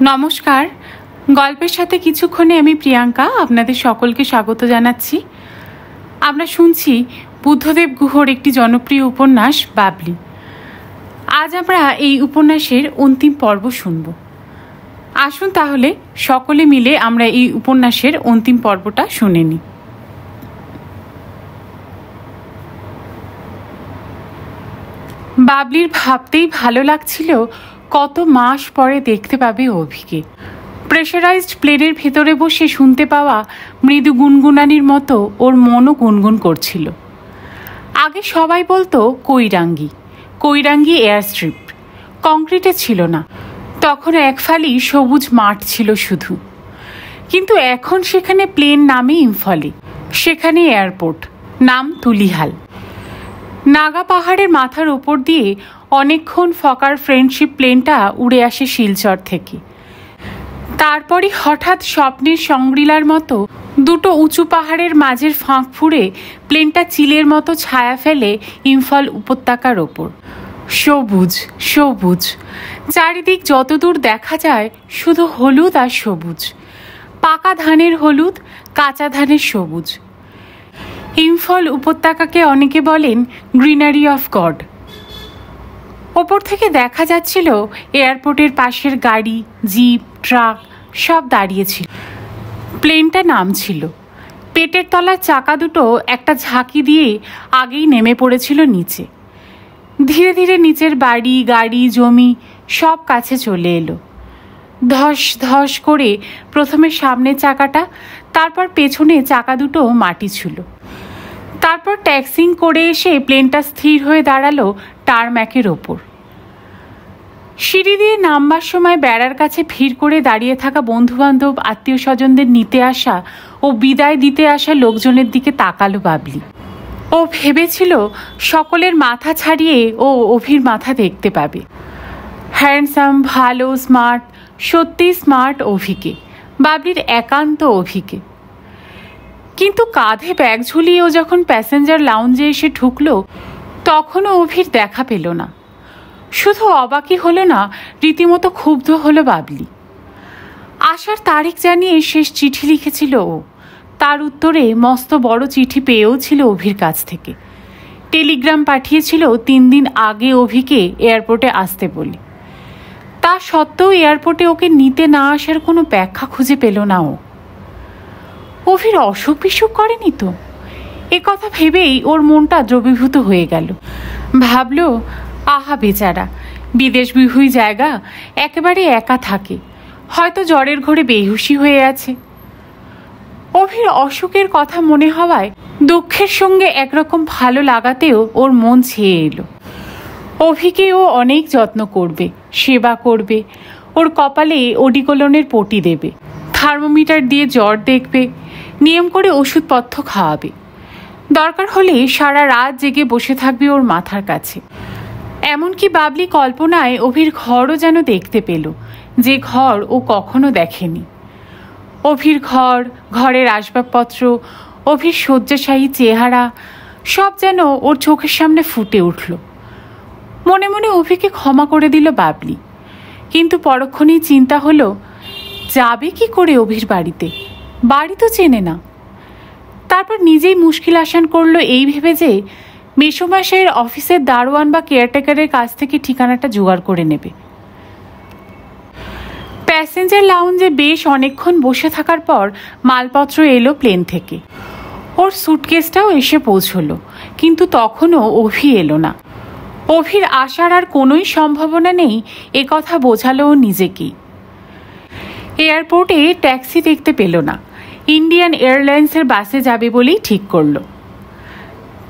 নমস্কার। গল্পের সাথে কিছুক্ষণে আমি প্রিয়াঙ্কা আপনাদের সকলকে স্বাগত জানাচ্ছি। আমরা শুনছি বুদ্ধদেব গুহর একটি জনপ্রিয় উপন্যাস বাবলি। আজ আমরা এই উপন্যাসের অন্তিম পর্ব শুনব। আসুন তাহলে সকলে মিলে আমরা এই উপন্যাসের অন্তিম পর্বটা শুনে নিই। বাবলির ভাবতেই ভালো লাগছিল কত মাস পরে দেখতে পাবে অভিকে। প্রেশারাইজড প্লেনের ভেতরে বসে শুনতে পাওয়া মৃদু গুনগুনানির মতো ওর মনও গুনগুন করছিল। আগে সবাই বলতো কৈরাঙ্গি, কৈরাঙ্গি এয়ারস্ট্রিপ। কংক্রিটে ছিল না, তখন এক ফালি সবুজ মাঠ ছিল শুধু। কিন্তু এখন সেখানে প্লেন নামে ইম্ফলে, সেখানে এয়ারপোর্ট, নাম তুলিহাল। নাগা পাহাড়ের মাথার ওপর দিয়ে অনেকক্ষণ ফকার ফ্রেন্ডশিপ প্লেনটা উড়ে আসে শিলচর থেকে। তারপরই হঠাৎ স্বপ্নের সংগ্রিলার মতো দুটো উঁচু পাহাড়ের মাঝের ফাঁক ফুঁড়ে প্লেনটা চিলের মতো ছায়া ফেলে ইম্ফল উপত্যকার ওপর। সবুজ সবুজ, চারিদিক যতদূর দেখা যায় শুধু হলুদ আর সবুজ। পাকা ধানের হলুদ, কাঁচা ধানের সবুজ। ইম্ফল উপত্যকাকে অনেকে বলেন গ্রিনারি অফ গড। ওপর থেকে দেখা যাচ্ছিল এয়ারপোর্টের পাশের গাড়ি, জিপ, ট্রাক সব দাঁড়িয়েছিল। প্লেনটা নামছিল। পেটের তলার চাকা দুটো একটা ঝাঁকি দিয়ে আগেই নেমে পড়েছিল নিচে। ধীরে ধীরে নিচের বাড়ি, গাড়ি, জমি সব কাছে চলে এলো। ধস ধস করে প্রথমে সামনের চাকাটা, তারপর পেছনে চাকা দুটো মাটি ছিল। তারপর ট্যাক্সিং করে এসে প্লেনটা স্থির হয়ে দাঁড়ালো টারম্যাকের ওপর। সিঁড়ি দিয়ে নামবার সময় বেড়ার কাছে ভিড় করে দাঁড়িয়ে থাকা বন্ধুবান্ধব, আত্মীয় স্বজনদের নিতে আসা ও বিদায় দিতে আসা লোকজনের দিকে তাকালো বাবলি। ও ভেবেছিল সকলের মাথা ছাড়িয়ে ও অভির মাথা দেখতে পাবে। হ্যান্ডসাম, ভালো, স্মার্ট, সত্যি স্মার্ট অভিকে, বাবলির একান্ত অভিকে। কিন্তু কাঁধে ব্যাগ ঝুলিয়ে ও যখন প্যাসেঞ্জার লাউঞ্জে এসে ঢুকলো, তখনও অভির দেখা পেল না। শুধু অবাকই হলো না, রীতিমতো ক্ষুব্ধ হলো বাবলি। আসার তারিখ জানিয়ে শেষ চিঠি লিখেছিল ও। তার উত্তরে মস্ত বড় চিঠি পেয়েও ছিল অভির কাছ থেকে। টেলিগ্রাম পাঠিয়েছিল 3 দিন আগে অভিকে এয়ারপোর্টে আসতে বলে। তা সত্ত্বেও এয়ারপোর্টে ওকে নিতে না আসার কোনো ব্যাখ্যা খুঁজে পেল না ও। অভির অসুখ বিসুখ করেনি তো? এ কথা ভেবেই ওর মনটা দ্রবীভূত হয়ে গেল। ভাবল, আহা বেচারা, বিদেশ বিহুই জায়গা, একেবারে একা থাকে, হয়তো জ্বরের ঘোরে বেহুশি হয়ে আছে। অভির অসুখের কথা মনে হওয়ায় দুঃখের সঙ্গে একরকম ভালো লাগাতেও ওর মন ছেয়ে এলো। অভিকে ও অনেক যত্ন করবে, সেবা করবে, ওর কপালে ওডিকোলনের পটি দেবে, থার্মোমিটার দিয়ে জ্বর দেখবে, নিয়ম করে ওষুধপত্র খাওয়াবে। দরকার হলে সারা রাত জেগে বসে থাকবে ওর মাথার কাছে। এমনকি বাবলি কল্পনায় অভির ঘরও যেন দেখতে পেল, যে ঘর ও কখনো দেখেনি। অভির ঘর, ঘরের আসবাবপত্র, অভির শয্যাশায়ী চেহারা সব যেন ওর চোখের সামনে ফুটে উঠল। মনে মনে অভিকে ক্ষমা করে দিল বাবলি। কিন্তু পরক্ষণেই চিন্তা হলো, যাবে কি করে অভির বাড়িতে? বাড়ি তো চেনে না। তারপর নিজেই মুশকিল আসান করলো এই ভেবে যে মেসোমশাইয়ের অফিসের দারোয়ান বা কেয়ারটেকারের কাছ থেকে ঠিকানাটা জোগাড় করে নেবে। প্যাসেঞ্জার লাউঞ্জে বেশ অনেকক্ষণ বসে থাকার পর মালপত্র এলো প্লেন থেকে। ওর সুটকেসটাও এসে পৌঁছলো, কিন্তু তখনও অভি এলো না। অভির আসার আর কোনোই সম্ভাবনা নেই, এ কথা বোঝালো ও নিজেকেই। এয়ারপোর্টে ট্যাক্সি দেখতে পেল না। ইন্ডিয়ান এয়ারলাইন্সের বাসে যাবে বলেই ঠিক করলো।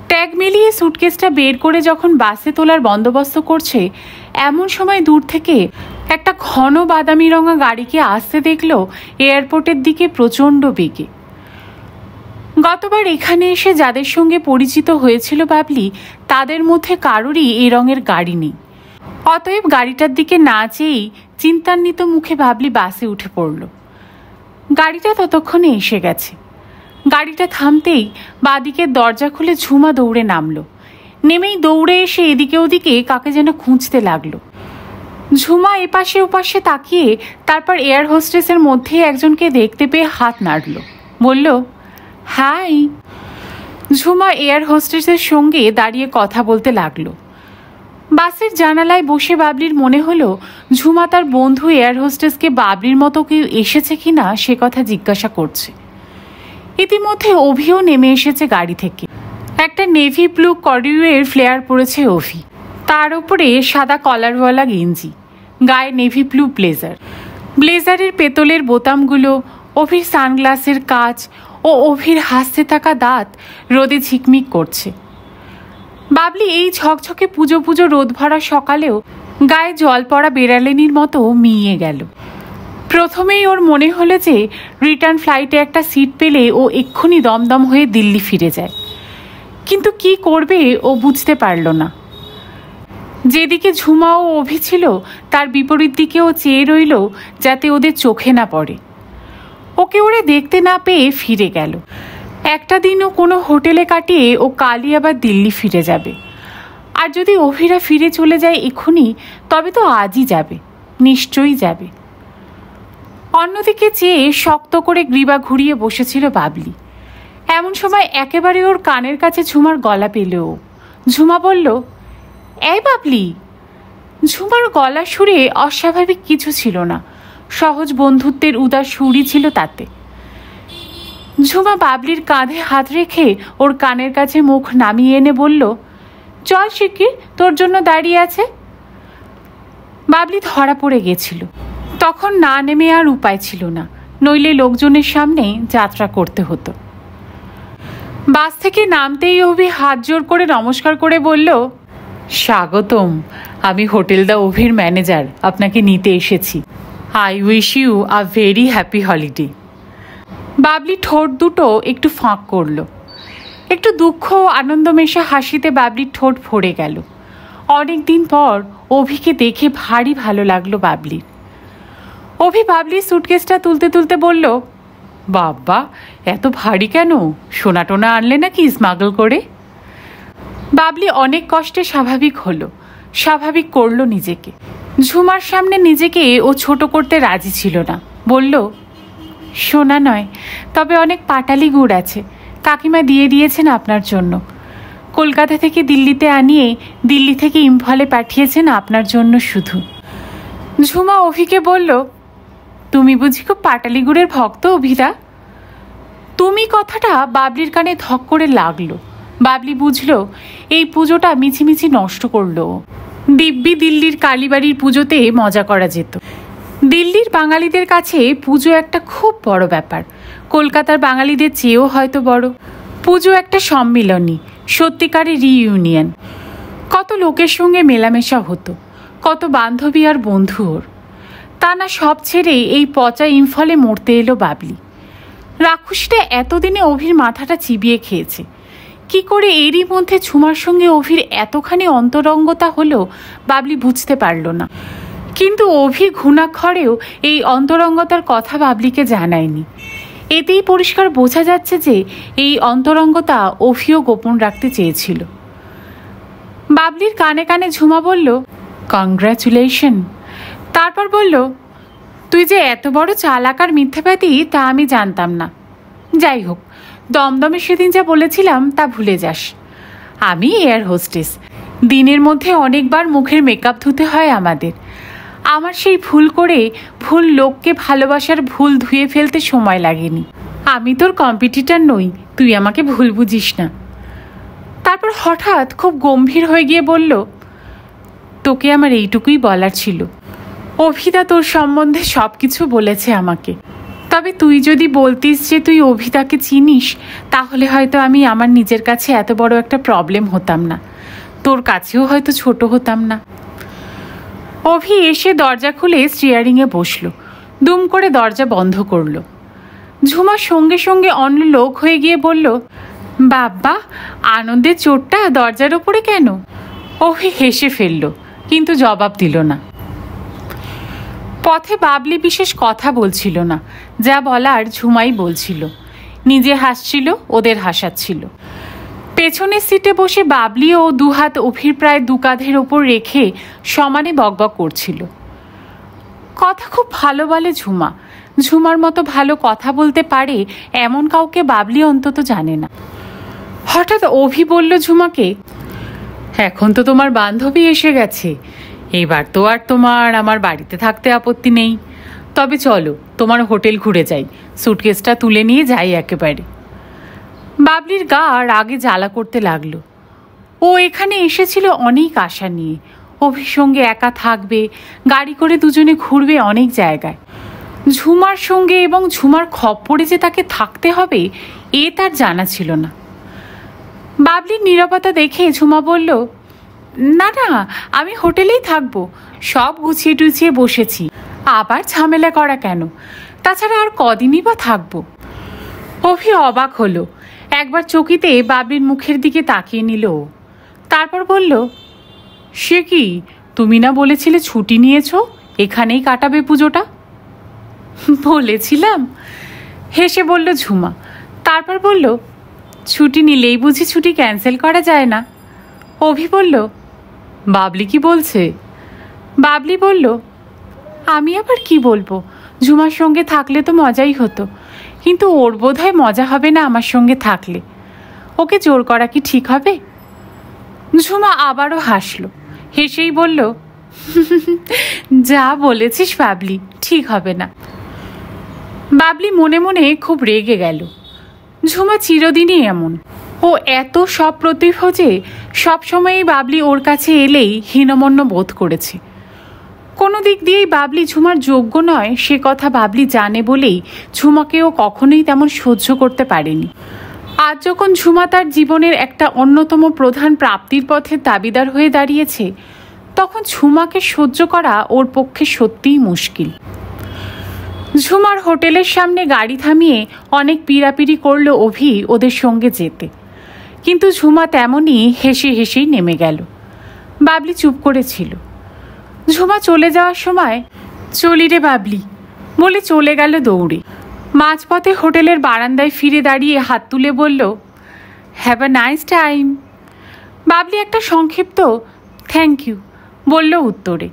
ট্যাগ মিলিয়ে সুটকেসটা বের করে যখন বাসে তোলার বন্দোবস্ত করছে, এমন সময় দূর থেকে একটা ঘন বাদামি রঙা গাড়িকে আসতে দেখল এয়ারপোর্টের দিকে প্রচণ্ড বেগে। গতবার এখানে এসে যাদের সঙ্গে পরিচিত হয়েছিল বাবলি, তাদের মধ্যে কারোরই এই রঙের গাড়ি নেই। অতএব গাড়িটার দিকে না চেয়েই চিন্তান্বিত মুখে বাবলি বাসে উঠে পড়ল। গাড়িটা ততক্ষণে এসে গেছে। গাড়িটা থামতেই বাঁদিকের দরজা খুলে ঝুমা দৌড়ে নামলো। নেমেই দৌড়ে এসে এদিকে ওদিকে কাকে যেন খুঁজতে লাগলো। ঝুমা এপাশে ওপাশে তাকিয়ে তারপর এয়ার হোস্টেসের মধ্যে একজনকে দেখতে পেয়ে হাত নাড়ল, বলল, হাই। ঝুমা এয়ার হোস্টেসের সঙ্গে দাঁড়িয়ে কথা বলতে লাগলো। বাসের জানালায় বসে বাবলির মনে হলো ঝুমা তার বন্ধু এয়ার হোস্টেসকে বাবলির মতো কেউ এসেছে কিনা সে কথা জিজ্ঞাসা করছে। ইতিমধ্যে অভিও নেমে এসেছে গাড়ি থেকে। একটা নেভি ব্লু করিডোরের ফ্লেয়ার পরেছে অভি, তার উপরে সাদা কলারওয়ালা গেঞ্জি, গায়ে নেভি ব্লু ব্লেজার। ব্লেজারের পেতলের বোতামগুলো, অভির সানগ্লাসের কাচ ও অভির হাসতে থাকা দাঁত রোদে ঝিকমিক করছে। বাবলি এই ঝকঝকে পুজো পুজো রোদ ভরা সকালেও গায়ে জল পড়া বেড়ালেনির মতো মিইয়ে গেল। প্রথমেই ওর মনে হলো যে রিটার্ন ফ্লাইটে একটা সিট পেলে ও এক্ষুনি দমদম হয়ে দিল্লি ফিরে যায়, কিন্তু কি করবে ও বুঝতে পারল না। যেদিকে ঝুমা ও অভি ছিল তার বিপরীত দিকে ও চেয়ে রইল যাতে ওদের চোখে না পড়ে। ওকে ওরা দেখতে না পেয়ে ফিরে গেল। একটা দিনও কোনো হোটেলে কাটিয়ে ও কালই আবার দিল্লি ফিরে যাবে। আর যদি অভিরা ফিরে চলে যায় এক্ষুনি, তবে তো আজই যাবে, নিশ্চয়ই যাবে। অন্যদিকে চেয়ে শক্ত করে গ্রীবা ঘুরিয়ে বসেছিল বাবলি। এমন সময় একেবারে ওর কানের কাছে ঝুমার গলা পেল। ঝুমা বলল, এই বাবলি। ঝুমার গলা সুরে অস্বাভাবিক কিছু ছিল না, সহজ বন্ধুত্বের উদার সুরই ছিল তাতে। ঝুমা বাবলির কাঁধে হাত রেখে ওর কানের কাছে মুখ নামিয়ে এনে বলল, চল শিগগির, তোর জন্য দাঁড়িয়ে আছে। বাবলি ধরা পড়ে গেছিল। তখন না নেমে আর উপায় ছিল না, নইলে লোকজনের সামনে যাত্রা করতে হতো। বাস থেকে নামতেই অভি হাত জোর করে নমস্কার করে বলল, স্বাগতম, আমি হোটেল দ্য অভির ম্যানেজার, আপনাকে নিতে এসেছি। I wish you a very happy holiday. Babli ঠোঁট দুটো একটু ফাঁক করল। একটু দুঃখ ও আনন্দ মেশা হাসিতে বাবলির ঠোঁট ভরে গেল। অনেক দিন পর অভিকে দেখে ভারী ভালো লাগলো বাবলির। অভি বাবলির সুটকেসটা তুলতে তুলতে বলল, বাবা এত ভারী কেন? সোনা টোনা আনলে নাকি স্মাগল করে? বাবলি অনেক কষ্টে স্বাভাবিক হলো, স্বাভাবিক করলো নিজেকে। ঝুমার সামনে নিজেকে ও ছোট করতে রাজি ছিল না। বলল, সোনা নয়, তবে অনেক পাটালি গুড় আছে, কাকিমা দিয়ে দিয়েছেন আপনার জন্য। কলকাতা থেকে দিল্লিতে আনিয়ে দিল্লি থেকে ইম্ফলে পাঠিয়েছেন আপনার জন্য শুধু। ঝুমা অভিকে বলল, তুমি বুঝি খুব পাটালি গুড়ের ভক্ত অভিদা? তুমি কথাটা বাবলির কানে ধক করে লাগলো। বাবলি বুঝলো এই পুজোটা মিছিমিছি নষ্ট করলো। দিব্যি দিল্লির কালীবাড়ির পুজোতে মজা করা যেত। দিল্লির বাঙালিদের কাছে পুজো একটা খুব বড় ব্যাপার, কলকাতার বাঙালিদের চেয়েও হয়তো বড়। পুজো একটা সম্মিলনী, সত্যিকারের রিইউনিয়ন। কত লোকের সঙ্গে মেলামেশা হতো, কত বান্ধবী আর বন্ধু ওর। তা না সব ছেড়ে এই পচা ইম্ফলে মরতে এলো বাবলি। রাক্ষসীটা এতদিনে অভির মাথাটা চিবিয়ে খেয়েছে। কি করে এরই মধ্যে ঝুমার সঙ্গে অভির এতখানি অন্তরঙ্গতা হলো বাবলি বুঝতে পারল না। কিন্তু অভি ঘুণাক্ষরেও এই অন্তরঙ্গতার কথা বাবলিকে জানায়নি। এতেই পরিষ্কার বোঝা যাচ্ছে যে এই অন্তরঙ্গতা অভিও গোপন রাখতে চেয়েছিল। বাবলির কানে কানে ঝুমা বলল, কংগ্রাচুলেশন। তারপর বলল, তুই যে এত বড় চালাক আর মিথ্যাবাদী তা আমি জানতাম না। যাই হোক, দমদমে সেদিন যা বলেছিলাম তা ভুলে যাস। আমি এয়ার হোস্টেস, দিনের মধ্যে অনেকবার মুখের মেকআপ ধুতে হয় আমাদের। আমার সেই ভুল করে ভুল লোককে ভালোবাসার ভুল ধুয়ে ফেলতে সময় লাগেনি। আমি তোর কম্পিটিটর নই, তুই আমাকে ভুল বুঝিস না। তারপর হঠাৎ খুব গম্ভীর হয়ে গিয়ে বলল, তোকে আমার এইটুকুই বলার ছিল। অভিদা তোর সম্বন্ধে সব কিছু বলেছে আমাকে, তবে তুই যদি বলতিস যে তুই অভিদাকে চিনিস, তাহলে হয়তো আমি আমার নিজের কাছে এত বড় একটা প্রবলেম হতাম না, তোর কাছেও হয়তো ছোট হতাম না। অভি এসে দরজা খুলে স্টিয়ারিংয়ে বসলো, দুম করে দরজা বন্ধ করলো। ঝুমা সঙ্গে সঙ্গে অন্য লোক হয়ে গিয়ে বলল, বাবা আনন্দের চোটটা দরজার ওপরে কেন? অভি হেসে ফেলল, কিন্তু জবাব দিল না। পথে বাবলি বিশেষ কথা বলছিল না, যা বলার ঝুমাই বলছিল। নিজে হাসছিল, ওদের হাসাচ্ছিল। পেছনের সিটে বসে বাবলি ও দুহাত অভির প্রায় দু কাঁধের ওপর রেখে সমানে বকবক করছিল। কথা খুব ভালো বলে ঝুমা। ঝুমার মতো ভালো কথা বলতে পারে এমন কাউকে বাবলি অন্তত জানে না। হঠাৎ অভি বলল ঝুমাকে, এখন তো তোমার বান্ধবী এসে গেছে, এবার তো আর তোমার আমার বাড়িতে থাকতে আপত্তি নেই। তবে চলো তোমার হোটেল ঘুরে যাই, সুটকেসটা তুলে নিয়ে যাই একেবারে। বাবলির গা রাগে জ্বালা করতে লাগলো। ও এখানে এসেছিল অনেক আশা নিয়ে, অভির সঙ্গে একা থাকবে, গাড়ি করে দুজনে ঘুরবে অনেক জায়গায়। ঝুমার সঙ্গে এবং ঝুমার খপ্পরে যে তাকে থাকতে হবে এ তার জানা ছিল না। বাবলির নীরবতা দেখে ঝুমা বলল, না না, আমি হোটেলেই থাকবো, সব গুছিয়ে টুছিয়ে বসেছি, আবার ঝামেলা করা কেন? তাছাড়া আর কদিনই বা থাকবো। অভি অবাক হলো, একবার চকিতে বাবলির মুখের দিকে তাকিয়ে নিল। তারপর বলল, সে কি, তুমি না বলেছিলে ছুটি নিয়েছ, এখানেই কাটাবে পুজোটা? বলেছিলাম, হেসে বলল ঝুমা। তারপর বলল, ছুটি নিলেই বুঝি ছুটি ক্যান্সেল করা যায় না? অভি বলল, বাবলি কি বলছে? বাবলি বলল, আমি আবার কি বলবো, ঝুমার সঙ্গে থাকলে তো মজাই হতো, কিন্তু ওর বোধহয় মজা হবে না আমার সঙ্গে থাকলে। ওকে জোর করা কি ঠিক হবে? ঝুমা আবারও হাসল, হেসেই বলল, যা বলেছিস বাবলি, ঠিক হবে না। বাবলি মনে মনে খুব রেগে গেল। ঝুমা চিরদিনই এমন, ও এত সব প্রতিভ যে সবসময়ই বাবলি ওর কাছে এলেই হীনমন্য বোধ করেছে। কোনো দিক দিয়েই বাবলি ঝুমার যোগ্য নয় সে কথা বাবলি জানে বলেই ঝুমাকেও কখনোই তেমন সহ্য করতে পারেনি। আজ যখন ঝুমা তার জীবনের একটা অন্যতম প্রধান প্রাপ্তির পথের দাবিদার হয়ে দাঁড়িয়েছে, তখন ঝুমাকে সহ্য করা ওর পক্ষে সত্যিই মুশকিল। ঝুমার হোটেলের সামনে গাড়ি থামিয়ে অনেক পীড়াপিড়ি করল অভি ওদের সঙ্গে যেতে, কিন্তু ঝুমা তেমনই হেসে হেসেই নেমে গেল। বাবলি চুপ করেছিল। ঝুমা চলে যাওয়ার সময়, চলি রে বাবলি বলে চলে গেল দৌড়ে। মাঝপথে হোটেলের বারান্দায় ফিরে দাঁড়িয়ে হাত তুলে বলল, have a nice time. Babli একটা সংক্ষিপ্ত থ্যাংক ইউ বলল উত্তরে।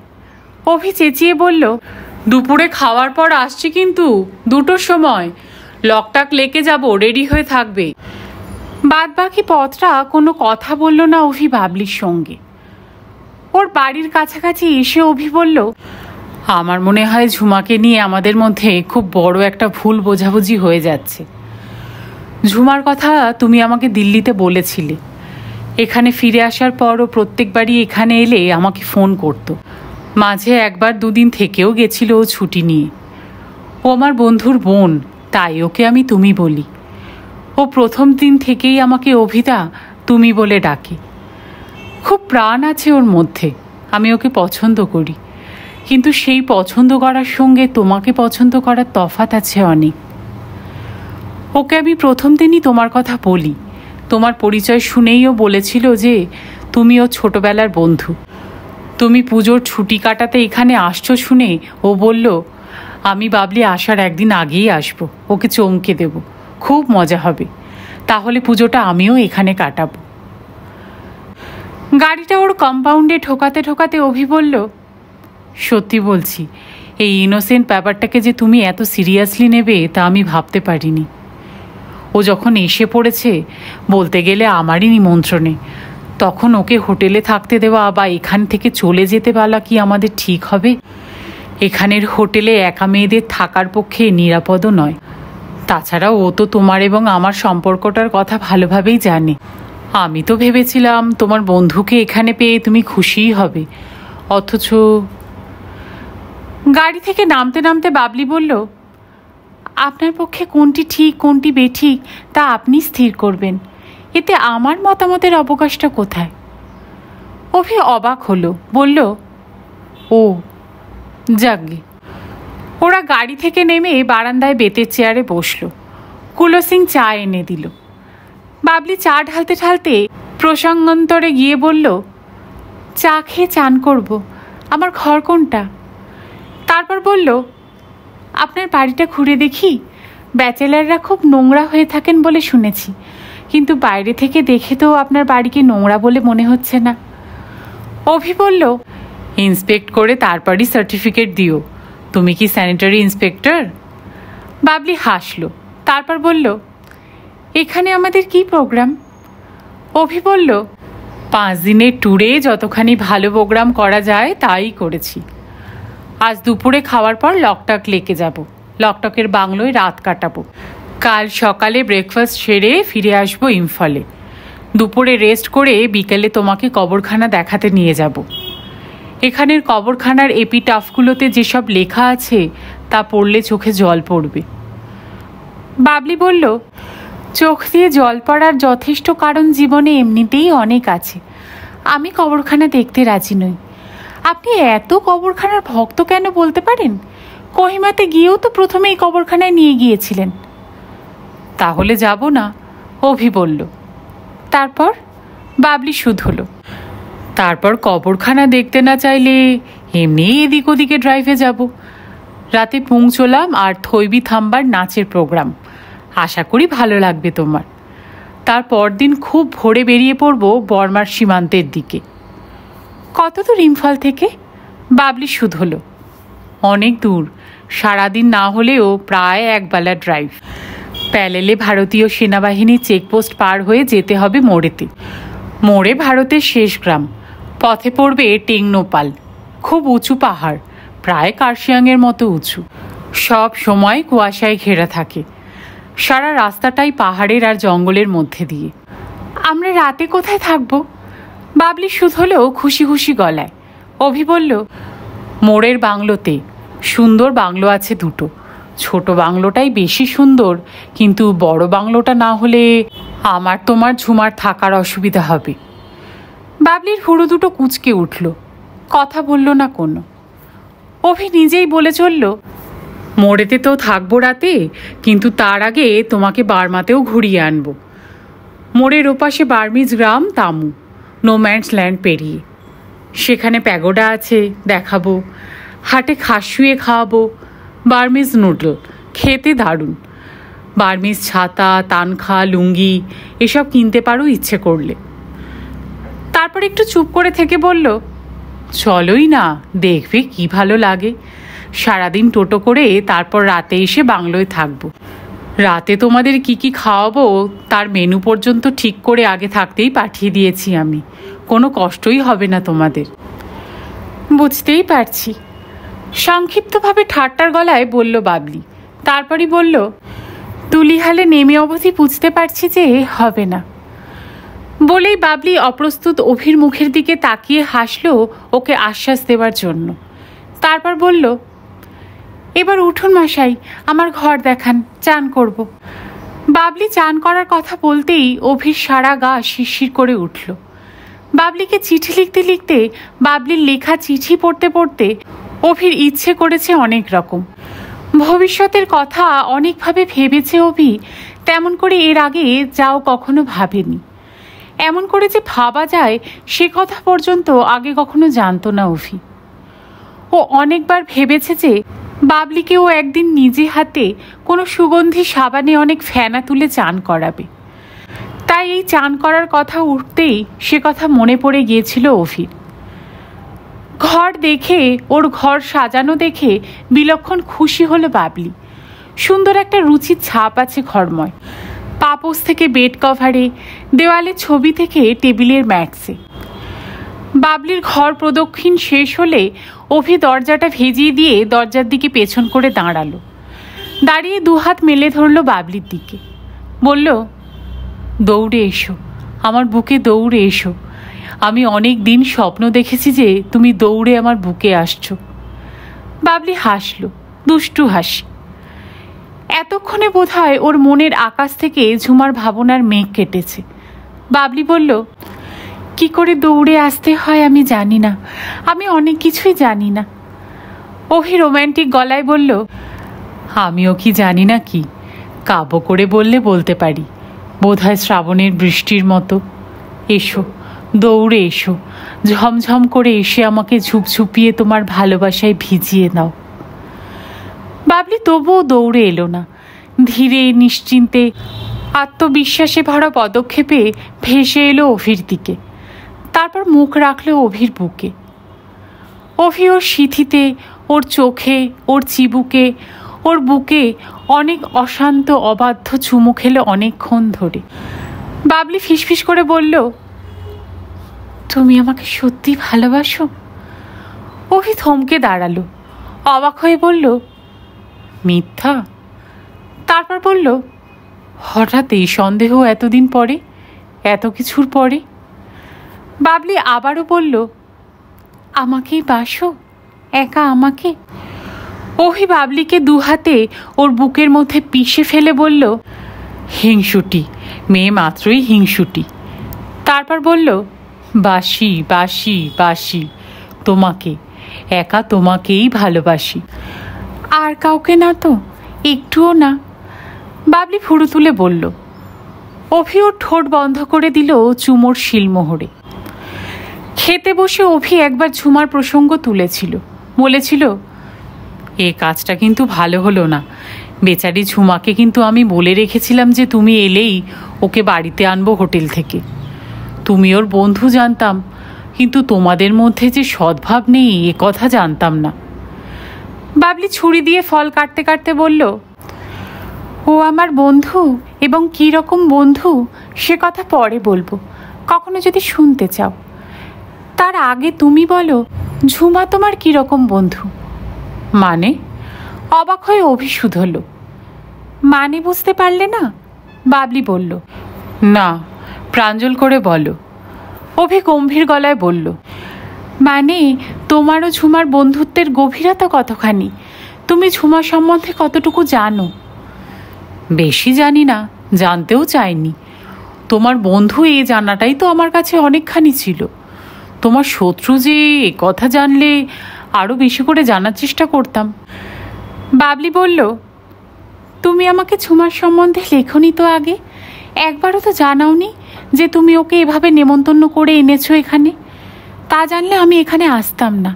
অভি চেঁচিয়ে বলল, দুপুরে খাওয়ার পর আসছি কিন্তু, 2টোর সময়, লকটাক লেকে যাব, রেডি হয়ে থাকবে। বাদ বাকি পথটা কোনো কথা বলল না অভি বাবলির সঙ্গে। ওর বাড়ির কাছাকাছি এসে অভি বলল, আমার মনে হয় ঝুমাকে নিয়ে আমাদের মধ্যে খুব বড় একটা ভুল বোঝাবুঝি হয়ে যাচ্ছে। ঝুমার কথা তুমি আমাকে দিল্লিতে বলেছিলে, এখানে ফিরে আসার পরও প্রত্যেকবারই এখানে এলে আমাকে ফোন করতো, মাঝে একবার 2 দিন থেকেও গেছিল ও ছুটি নিয়ে। ও আমার বন্ধুর বোন, তাই ওকে আমি তুমি বলি। ও প্রথম দিন থেকেই আমাকে অভিদা তুমি বলে ডাকে। খুব প্রাণ আছে ওর মধ্যে, আমি ওকে পছন্দ করি, কিন্তু সেই পছন্দ করার সঙ্গে তোমাকে পছন্দ করার তফাৎ আছে অনেক। ওকে আমি প্রথম দিনই তোমার কথা বলি, তোমার পরিচয় শুনেই ও বলেছিল যে তুমি ওর ছোটবেলার বন্ধু। তুমি পুজোর ছুটি কাটাতে এখানে আসছো শুনে ও বলল, আমি বাবলি আসার একদিন আগেই আসবো, ওকে চমকে দেব, খুব মজা হবে, তাহলে পুজোটা আমিও এখানে কাটাবো। গাড়িটা ওর কম্পাউন্ডে ঠোকাতে ঠোকাতে অভি বলল, সত্যি বলছি, এই ইনোসেন্ট ব্যাপারটাকে যে তুমি এত সিরিয়াসলি নেবে তা আমি ভাবতে পারিনি। ও যখন এসে পড়েছে, বলতে গেলে আমারই নিমন্ত্রণে, তখন ওকে হোটেলে থাকতে দেওয়া বা এখান থেকে চলে যেতে বলা কি আমাদের ঠিক হবে? এখানের হোটেলে একা মেয়েদের থাকার পক্ষে নিরাপদও নয়। তাছাড়া ও তো তোমার এবং আমার সম্পর্কটার কথা ভালোভাবেই জানে। আমি তো ভেবেছিলাম তোমার বন্ধুকে এখানে পেয়ে তুমি খুশিই হবে, অথচ। গাড়ি থেকে নামতে নামতে বাবলি বলল, আপনার পক্ষে কোনটি ঠিক কোনটি বেঠিক তা আপনি স্থির করবেন, এতে আমার মতামতের অবকাশটা কোথায়? অভি অবাক হলো, বলল, ও যাকগে। ওরা গাড়ি থেকে নেমে বারান্দায় বেতের চেয়ারে বসলো। কুলো সিং চা এনে দিল। বাবলি চা ঢালতে ঢালতে প্রসঙ্গান্তরে গিয়ে বলল, চা খেয়ে চান করব, আমার ঘর কোনটা? তারপর বলল, আপনার বাড়িটা ঘুরে দেখি, ব্যাচেলাররা খুব নোংরা হয়ে থাকেন বলে শুনেছি, কিন্তু বাইরে থেকে দেখে তো আপনার বাড়িকে নোংরা বলে মনে হচ্ছে না। অভি বলল, ইন্সপেক্ট করে তারপরই সার্টিফিকেট দিও, তুমি কি স্যানিটারি ইন্সপেক্টর? বাবলি হাসলো, তারপর বলল, এখানে আমাদের কি প্রোগ্রাম? অভি বলল, 5 দিনের ট্যুরে যতখানি ভালো প্রোগ্রাম করা যায় তাই করেছি। আজ দুপুরে খাওয়ার পর লকটক লেকে যাব, লকটকের বাংলোয় রাত কাটাবো। কাল সকালে ব্রেকফাস্ট সেরে ফিরে আসবো ইম্ফলে। দুপুরে রেস্ট করে বিকেলে তোমাকে কবরখানা দেখাতে নিয়ে যাব। এখানের কবরখানার এপিটাফগুলোতে যেসব লেখা আছে তা পড়লে চোখে জল পড়বে। বাবলি বলল, চোখ দিয়ে জল পড়ার যথেষ্ট কারণ জীবনে এমনিতেই অনেক আছে। আমি কবরখানা দেখতে রাজি নই। আপনি এত কবরখানার ভক্ত কেন বলতে পারেন? কোহিমাতে গিয়েও তো প্রথমেই কবরখানায় নিয়ে গিয়েছিলেন। তাহলে যাব না, অভি বলল। তারপর? বাবলি শুধল, তারপর কবরখানা দেখতে না চাইলে এমনি এদিক ওদিকে ড্রাইভে যাব। রাতে পৌঁছলাম আর থৈবি থাম্বার নাচের প্রোগ্রাম। আশা করি ভালো লাগবে তোমার। তারপর দিন খুব ভোরে বেরিয়ে পড়ব বর্মার সীমান্তের দিকে। কত দূর ইম্ফল থেকে? বাবলি শুধল, অনেক দূর, সারাদিন না হলেও প্রায় একবেলা ড্রাইভ। প্যালেলে ভারতীয় সেনাবাহিনীর চেকপোস্ট পার হয়ে যেতে হবে মোড়েতে। মোড়ে ভারতের শেষ গ্রাম। পথে পড়বে টেংনোপাল, খুব উঁচু পাহাড়, প্রায় কার্শিয়াংয়ের মতো উঁচু। সব সময় কুয়াশায় ঘেরা থাকে। সারা রাস্তাটাই পাহাড়ের আর জঙ্গলের মধ্যে দিয়ে। আমরা রাতে কোথায় থাকবো? বাবলি শুধলেও খুশি খুশি গলায়। অভি বলল, মোড়ের বাংলোতে। সুন্দর বাংলো আছে দুটো। ছোট বাংলোটাই বেশি সুন্দর, কিন্তু বড় বাংলোটা না হলে আমার তোমার ঝুমার থাকার অসুবিধা হবে। বাবলির হুড়ো দুটো কুঁচকে উঠল, কথা বলল না কোনো। অভি নিজেই বলে চলল, মোড়েতে তো থাকবো রাতে, কিন্তু তার আগে তোমাকে বার্মাতেও ঘুরিয়ে আনবো। মোড়ের ওপাশে বার্মিজ গ্রাম তামু, নোম্যান্স ল্যান্ড পেরিয়ে। সেখানে প্যাগোডা আছে, দেখাবো। হাটে খাসুয়ে খাওয়াবো। বার্মিজ নুডল খেতে দারুণ। বার্মিজ ছাতা, তানখা, লুঙ্গি এসব কিনতে পারো ইচ্ছে করলে। তারপর একটু চুপ করে থেকে বলল, চলোই না, দেখবে কি ভালো লাগে। সারাদিন টোটো করে তারপর রাতে এসে বাংলোয় থাকবো। রাতে তোমাদের কি কি খাওয়াবো তার মেনু পর্যন্ত ঠিক করে আগে থাকতেই পাঠিয়ে দিয়েছি আমি। কোনো কষ্টই হবে না তোমাদের। বুঝতেই পারছি, সংক্ষিপ্তভাবে ঠাট্টার গলায় বলল বাবলি। তারপরই বলল, তুলিহালে নেমে অবধি বুঝতে পারছি যে হবে না। বলেই বাবলি অপ্রস্তুত অভির মুখের দিকে তাকিয়ে হাসল ওকে আশ্বাস দেওয়ার জন্য। তারপর বলল, এবার উঠুন মশাই, আমার ঘর দেখান, চান করব। বাবলি চান করার কথা বলতেই অভির সারা গা শিরশির করে উঠল। বাবলিকে চিঠি লিখতে লিখতে, বাবলির লেখা চিঠি পড়তে পড়তে অভির ইচ্ছে করেছে অনেক রকম। ভবিষ্যতের কথা অনেকভাবে ভেবেছে অভি, তেমন করে এর আগে যাও কখনো ভাবেনি। এমন করে যে ভাবা যায় সে কথা পর্যন্ত আগে কখনো জানতো না অভি। ও অনেকবার ভেবেছে যে বাবলিকে ও একদিন নিজে হাতে কোনো সুগন্ধি সাবানে অনেক ফেনা তুলে চান করাবে। তাই এই চান করার কথা উঠতেই সে কথা মনে পড়ে গিয়েছিল অভির। ঘর দেখে, ওর ঘর সাজানো দেখে বিলক্ষণ খুশি হলো বাবলি। সুন্দর একটা রুচির ছাপ আছে ঘরময়। পাপোস থেকে বেড কভারে, দেওয়ালে ছবি থেকে টেবিলের ম্যাটসে। বাবলির ঘর প্রদক্ষিণ শেষ হলে অভি দরজাটা ভেজিয়ে দিয়ে দরজার দিকে পেছন করে দাঁড়ালো। দাঁড়িয়ে দুহাত মেলে ধরল বাবলির দিকে, বলল, দৌড়ে এসো, আমার বুকে দৌড়ে এসো। আমি অনেক দিন স্বপ্ন দেখেছি যে তুমি দৌড়ে আমার বুকে আসছো। বাবলি হাসল, দুষ্টু হাসি। এতক্ষণে বোধহয় ওর মনের আকাশ থেকে ঝুমার ভাবনার মেঘ কেটেছে। বাবলি বলল, কি করে দৌড়ে আসতে হয় আমি জানি না, আমি অনেক কিছুই জানি না। অভি রোম্যান্টিক গলায় বলল, আমিও কি জানি না কি, কাব্য করে বললে বলতে পারি, বোধহয় শ্রাবণের বৃষ্টির মতো। এসো, দৌড়ে এসো, ঝমঝম করে এসে আমাকে ঝুপঝুপিয়ে তোমার ভালোবাসায় ভিজিয়ে নাও। বাবলি তবুও দৌড়ে এলো না। ধীরে নিশ্চিন্তে আত্মবিশ্বাসে ভরা পদক্ষেপে ভেসে এলো অভির দিকে। তারপর মুখ রাখলো অভির বুকে। অভি ওর সিথিতে, ওর চোখে, ওর চিবুকে, ওর বুকে অনেক অশান্ত অবাধ্য চুমু খেলো অনেকক্ষণ ধরে। বাবলি ফিসফিস করে বলল, তুমি আমাকে সত্যি ভালোবাসো? অভি থমকে দাঁড়ালো, অবাক হয়ে বলল, মিথ্যা? তারপর বলল, হঠাৎ এই সন্দেহ এতদিন পরে, এত কিছুর পরে? বাবলি আবারও বলল, আমাকেই বাসো, একা আমাকে? অভি বাবলিকে দুহাতে ওর বুকের মধ্যে পিষে ফেলে বলল, হিংসুটি, মেয়ে মাত্রই হিংসুটি। তারপর বলল, বাসি বাসি বাসি, তোমাকে, একা তোমাকেই ভালোবাসি, আর কাউকে না তো, একটুও না। বাবলি ফুরু তুলে বলল। অভি ওর ঠোঁট বন্ধ করে দিল চুমোর শিলমোহরে। খেতে বসে অভি একবার ঝুমার প্রসঙ্গ তুলেছিল, বলেছিল, এ কাজটা কিন্তু ভালো হলো না। বেচারি ঝুমাকে কিন্তু আমি বলে রেখেছিলাম যে তুমি এলেই ওকে বাড়িতে আনবো হোটেল থেকে। তুমি ওর বন্ধু জানতাম, কিন্তু তোমাদের মধ্যে যে সদ্ভাব নেই এ কথা জানতাম না। বাবলি ছুরি দিয়ে ফল কাটতে কাটতে বলল, ও আমার বন্ধু, এবং কী রকম বন্ধু সে কথা পরে বলবো, কখনো যদি শুনতে চাও। তার আগে তুমি বলো, ঝুমা তোমার কী রকম বন্ধু? মানে? অবাক হয়ে অভি শুধল। মানে বুঝতে পারলে না? বাবলি বলল। না, প্রাঞ্জল করে বলো। অভি গম্ভীর গলায় বলল, মানে তোমার ও ঝুমার বন্ধুত্বের গভীরতা কতখানি, তুমি ঝুমা সম্বন্ধে কতটুকু জানো? বেশি জানি না, জানতেও চাইনি। তোমার বন্ধু এ জানাটাই তো আমার কাছে অনেকখানি ছিল। তোমার শত্রু যে এ কথা জানলে আরও বেশি করে জানার চেষ্টা করতাম। বাবলি বলল, তুমি আমাকে ঝুমার সম্বন্ধে লেখনি তো আগে, একবারও তো জানাওনি যে তুমি ওকে এভাবে নেমন্তন্ন করে এনেছো এখানে। তা জানলে আমি এখানে আসতাম না।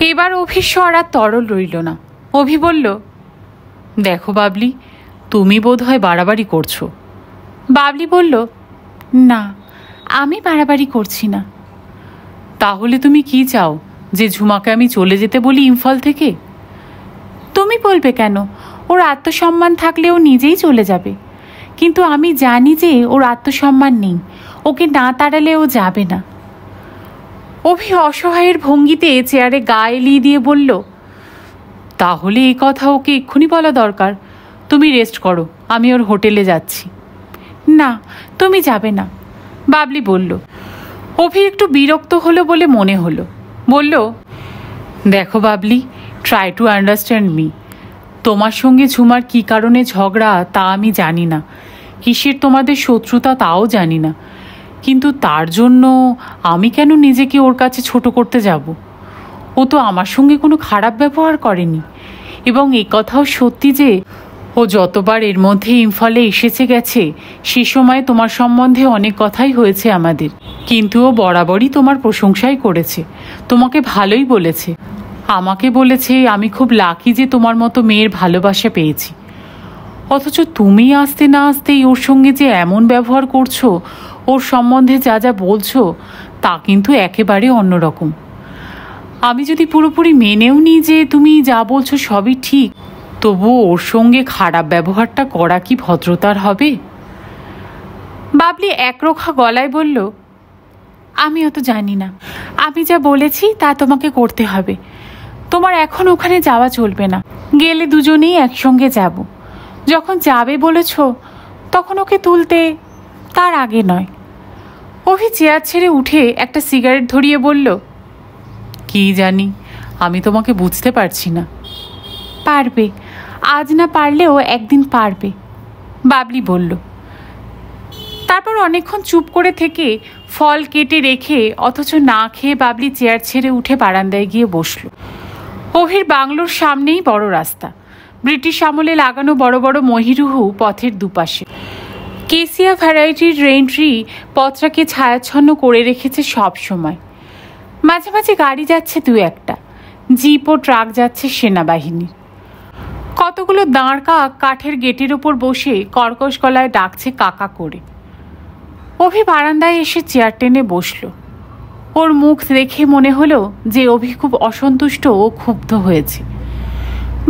এবার অভির স্বর আর তরল রইল না। অভি বলল, দেখো বাবলি, তুমি বোধহয় বাড়াবাড়ি করছো। বাবলি বলল, না, আমি বাড়াবাড়ি করছি না। তাহলে তুমি কি চাও, যে ঝুমাকে আমি চলে যেতে বলি ইম্ফল থেকে? তুমি বলবে কেন? ওর আত্মসম্মান থাকলে ও নিজেই চলে যাবে। কিন্তু আমি জানি যে ওর আত্মসম্মান নেই, ওকে না তাড়ালে ও যাবে না। অভি অসহায়ের ভঙ্গিতে চেয়ারে গা এলিয়ে দিয়ে বলল, তাহলে এই কথা ওকে এক্ষুনি বলা দরকার। তুমি রেস্ট করো, আমি ওর হোটেলে যাচ্ছি। না, তুমি যাবে না, বাবলি বলল। অভি একটু বিরক্ত হলো বলে মনে হলো। বলল, দেখো Babli, try to understand me. তোমার সঙ্গে ঝুমার কী কারণে ঝগড়া তা আমি জানি না, কিসের তোমাদের শত্রুতা তাও জানি না, কিন্তু তার জন্য আমি কেন নিজেকে ওর কাছে ছোট করতে যাব? ও তো আমার সঙ্গে কোনো খারাপ ব্যবহার করেনি, এবং এই কথাও সত্যি যে ও যতবার এর মধ্যে ইম্ফলে এসেছে গেছে সে সময় তোমার সম্বন্ধে অনেক কথাই হয়েছে আমাদের, কিন্তু ও বরাবরই তোমার প্রশংসাই করেছে, তোমাকে ভালোই বলেছে। আমাকে বলেছে আমি খুব লাকি যে তোমার মতো মেয়ের ভালোবাসা পেয়েছি। অথচ তুমি আসতে না আসতেই ওর সঙ্গে যে এমন ব্যবহার করছো, ওর সম্বন্ধে যা যা বলছো তা কিন্তু একেবারে অন্যরকম। আমি যদি পুরোপুরি মেনেও নিই যে তুমি যা বলছো সবই ঠিক, তবুও ওর সঙ্গে খারাপ ব্যবহারটা করা কি ভদ্রতার হবে? বাবলি একরোখা গলায় বলল, আমি অত জানি না। আমি যা বলেছি তা তোমাকে করতে হবে। তোমার এখন ওখানে যাওয়া চলবে না, গেলে দুজনেই একসঙ্গে যাব। যখন যাবে বলেছ তখন ওকে তুলতে, তার আগে নয়। অভি চেয়ার ছেড়ে উঠে একটা সিগারেট ধরিয়ে বলল, কি জানি, আমি তোমাকে বুঝতে পারছি না। পারবে, আজ না পারলেও একদিন পারবে, বাবলি বলল। তারপর অনেকক্ষণ চুপ করে থেকে ফল কেটে রেখে অথচ না খেয়ে বাবলি চেয়ার ছেড়ে উঠে বারান্দায় গিয়ে বসল। অভির বাংলোর সামনেই বড় রাস্তা, ব্রিটিশ আমলে লাগানো বড় বড় মহিরুহু পথের দুপাশে। কেসিয়া ভ্যারাইটির রেইনট্রি পথটাকে ছায়াচ্ছন্ন করে রেখেছে সব সময়। মাঝে মাঝে গাড়ি যাচ্ছে দু একটা, জিপ ও ট্রাক যাচ্ছে সেনাবাহিনীর। কতগুলো দাঁড় কাক কাঠের গেটের ওপর বসে কর্কশ গলায় ডাকছে কাকা করে। অভি বারান্দায় এসে চেয়ার টেনে বসল। ওর মুখ দেখে মনে হলো যে অভি খুব অসন্তুষ্ট ও ক্ষুব্ধ হয়েছে।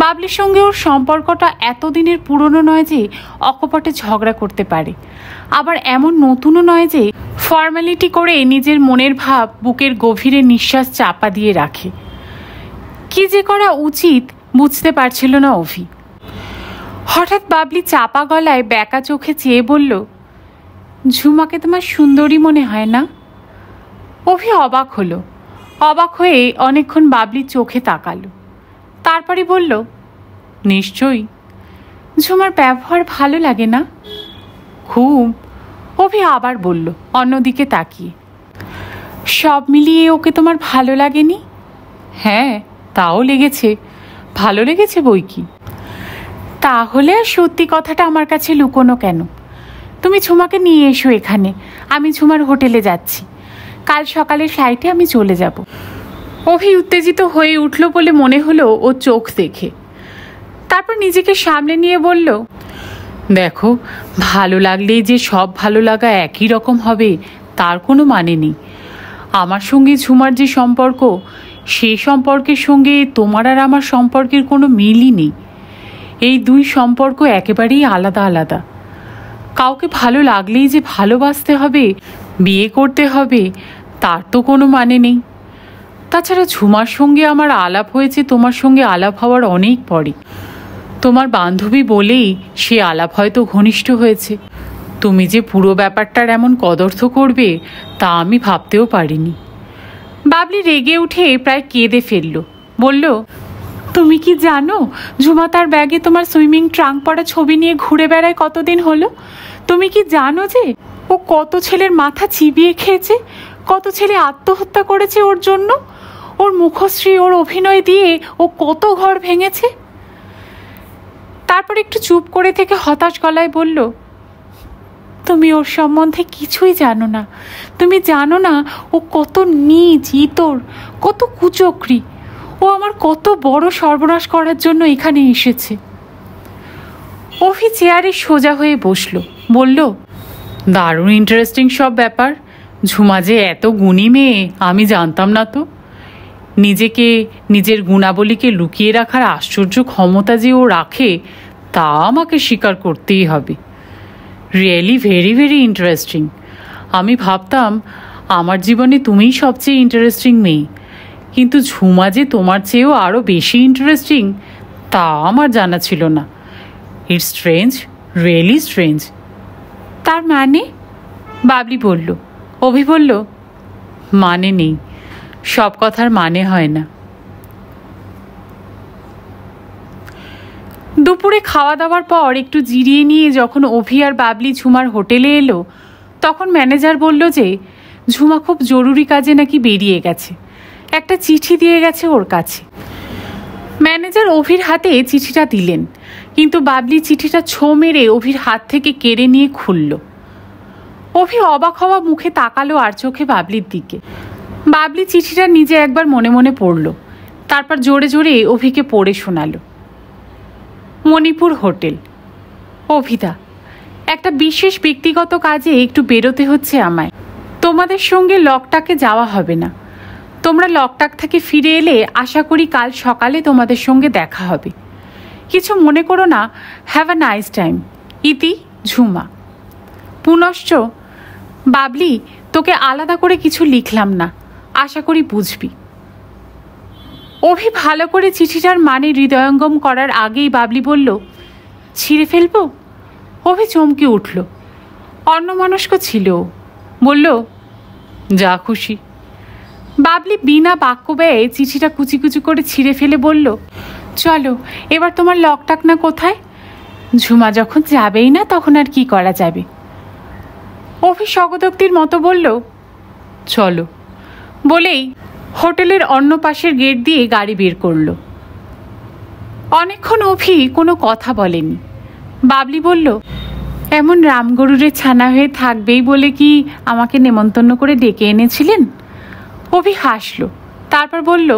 বাবলির সঙ্গে ওর সম্পর্কটা এতদিনের পুরনো নয় যে অকপটে ঝগড়া করতে পারে, আবার এমন নতুনও নয় যে ফর্মালিটি করে নিজের মনের ভাব বুকের গভীরে নিঃশ্বাস চাপা দিয়ে রাখে। কি যে করা উচিত বুঝতে পারছিল না অভি। হঠাৎ বাবলি চাপা গলায় ব্যাকা চোখে চেয়ে বলল, ঝুমাকে তোমার সুন্দরী মনে হয় না? অভি অবাক হলো। অবাক হয়ে অনেকক্ষণ বাবলির চোখে তাকালো, তারপরে বলল, নিশ্চয়ই। ঝুমার ব্যবহার ভালো লাগে না? খুব। অভি আবার বলল অন্যদিকে তাকিয়ে, সব মিলিয়ে ওকে তোমার ভালো লাগেনি? হ্যাঁ, তাও লেগেছে, ভালো লেগেছে বই কি। তাহলে আর সত্যি কথাটা আমার কাছে লুকোনো কেন? তুমি ঝুমাকে নিয়ে এসো এখানে, আমি ঝুমার হোটেলে যাচ্ছি। কাল সকালের ফ্লাইটে আমি চলে যাব। অভি উত্তেজিত হয়ে উঠল বলে মনে হলো ও চোখ দেখে। তারপর নিজেকে সামলে নিয়ে বলল, দেখো, ভালো লাগলেই যে সব ভালো লাগা একই রকম হবে তার কোনো মানে নেই। আমার সঙ্গে ঝুমার যে সম্পর্ক, সেই সম্পর্কের সঙ্গে তোমার আর আমার সম্পর্কের কোনো মিলই নেই। এই দুই সম্পর্ক একেবারেই আলাদা আলাদা। কাউকে ভালো লাগলেই যে ভালোবাসতে হবে, বিয়ে করতে হবে, তার তো কোনো মানে নেই। তাছাড়া ঝুমার সঙ্গে আমার আলাপ হয়েছে তোমার সঙ্গে আলাপ হওয়ার অনেক পরে। তোমার বান্ধবী বলেই সে আলাপ হয়তো ঘনিষ্ঠ হয়েছে। তুমি যে পুরো ব্যাপারটার এমন কদর্থ করবে তা আমি ভাবতেও পারিনি। বাবলি রেগে উঠে প্রায় কেঁদে ফেলল। বলল, তুমি কি জানো ঝুমা তার ব্যাগে তোমার সুইমিং ট্রাঙ্ক পরা ছবি নিয়ে ঘুরে বেড়ায় কতদিন হলো? তুমি কি জানো যে ও কত ছেলের মাথা চিবিয়ে খেয়েছে, কত ছেলে আত্মহত্যা করেছে ওর জন্য? ওর মুখশ্রী, ওর অভিনয় দিয়ে ও কত ঘর ভেঙেছে। তারপর একটু চুপ করে থেকে হতাশ গলায় বলল, তুমি ওর সম্বন্ধে কিছুই জানো না। তুমি জানো না ও কত নীচ, ইতর, কত কুচক্রী। ও আমার কত বড় সর্বনাশ করার জন্য এখানে এসেছে। অভি চেয়ারে সোজা হয়ে বসল, বলল, দারুণ ইন্টারেস্টিং সব ব্যাপার। ঝুমা যে এত গুণী মেয়ে আমি জানতাম না তো। নিজেকে, নিজের গুণাবলীকে লুকিয়ে রাখার আশ্চর্য ক্ষমতা যে ও রাখে তা আমাকে স্বীকার করতেই হবে। Really very very interesting. আমি ভাবতাম আমার জীবনে তুমিই সবচেয়ে ইন্টারেস্টিং মেয়ে, কিন্তু ঝুমা যে তোমার চেয়েও আরও বেশি ইন্টারেস্টিং তা আমার জানা ছিল না। It's strange, really strange. তার মানে? বাবলি বলল। অভি বলল, মানে নেই, সব কথার মানে হয় না। দুপুরে খাওয়া দাওয়ার পর একটু জিরিয়ে নিয়ে যখন অভি আর বাবলি ঝুমার হোটেলে এলো, তখন ম্যানেজার বলল যে ঝুমা খুব জরুরি কাজে নাকি বেরিয়ে গেছে, একটা চিঠি দিয়ে গেছে ওর কাছে। ম্যানেজার অভির হাতে চিঠিটা দিলেন, কিন্তু বাবলি চিঠিটা ছো মেরে অভির হাত থেকে কেড়ে নিয়ে খুলল। অভি অবাক হওয়া মুখে তাকালো আর চোখে বাবলির দিকে। বাবলি চিঠিটা নিজে একবার মনে মনে পড়ল, তারপর জোরে জোরে অভিকে পড়ে শোনালো। মণিপুর হোটেল। অভিদা, একটা বিশেষ ব্যক্তিগত কাজে একটু বেরোতে হচ্ছে আমায়। তোমাদের সঙ্গে লকটাকে যাওয়া হবে না। তোমরা লকটাক থেকে ফিরে এলে আশা করি কাল সকালে তোমাদের সঙ্গে দেখা হবে। কিছু মনে করো না। Have a nice time. ইতি, ঝুমা। পুনশ্চ বাবলি, তোকে আলাদা করে কিছু লিখলাম না, আশা করি বুঝবি। অভি ভালো করে চিঠিটার মানে হৃদয়ঙ্গম করার আগেই বাবলি বলল, ছিঁড়ে ফেলবো? অভি চমকে উঠল। অন্যমনস্ক ছিল, বলল, যা খুশি। বাবলি বিনা বাক্য ব্যয়ে চিঠিটা কুচি কুচি করে ছিঁড়ে ফেলে বলল, চলো এবার তোমার লকটাক না কোথায়? ঝুমা যখন যাবেই না তখন আর কি করা যাবে। অভি স্বগতোক্তির মতো বলল, চলো। বলেই হোটেলের অন্য পাশের গেট দিয়ে গাড়ি বের করল। অনেকক্ষণ অভি কোনো কথা বলেনি। বাবলি বলল, এমন রামগরুরের ছানা হয়ে থাকবেই বলে কি আমাকে নেমন্তন্ন করে ডেকে এনেছিলেন? অভি হাসল, তারপর বলল,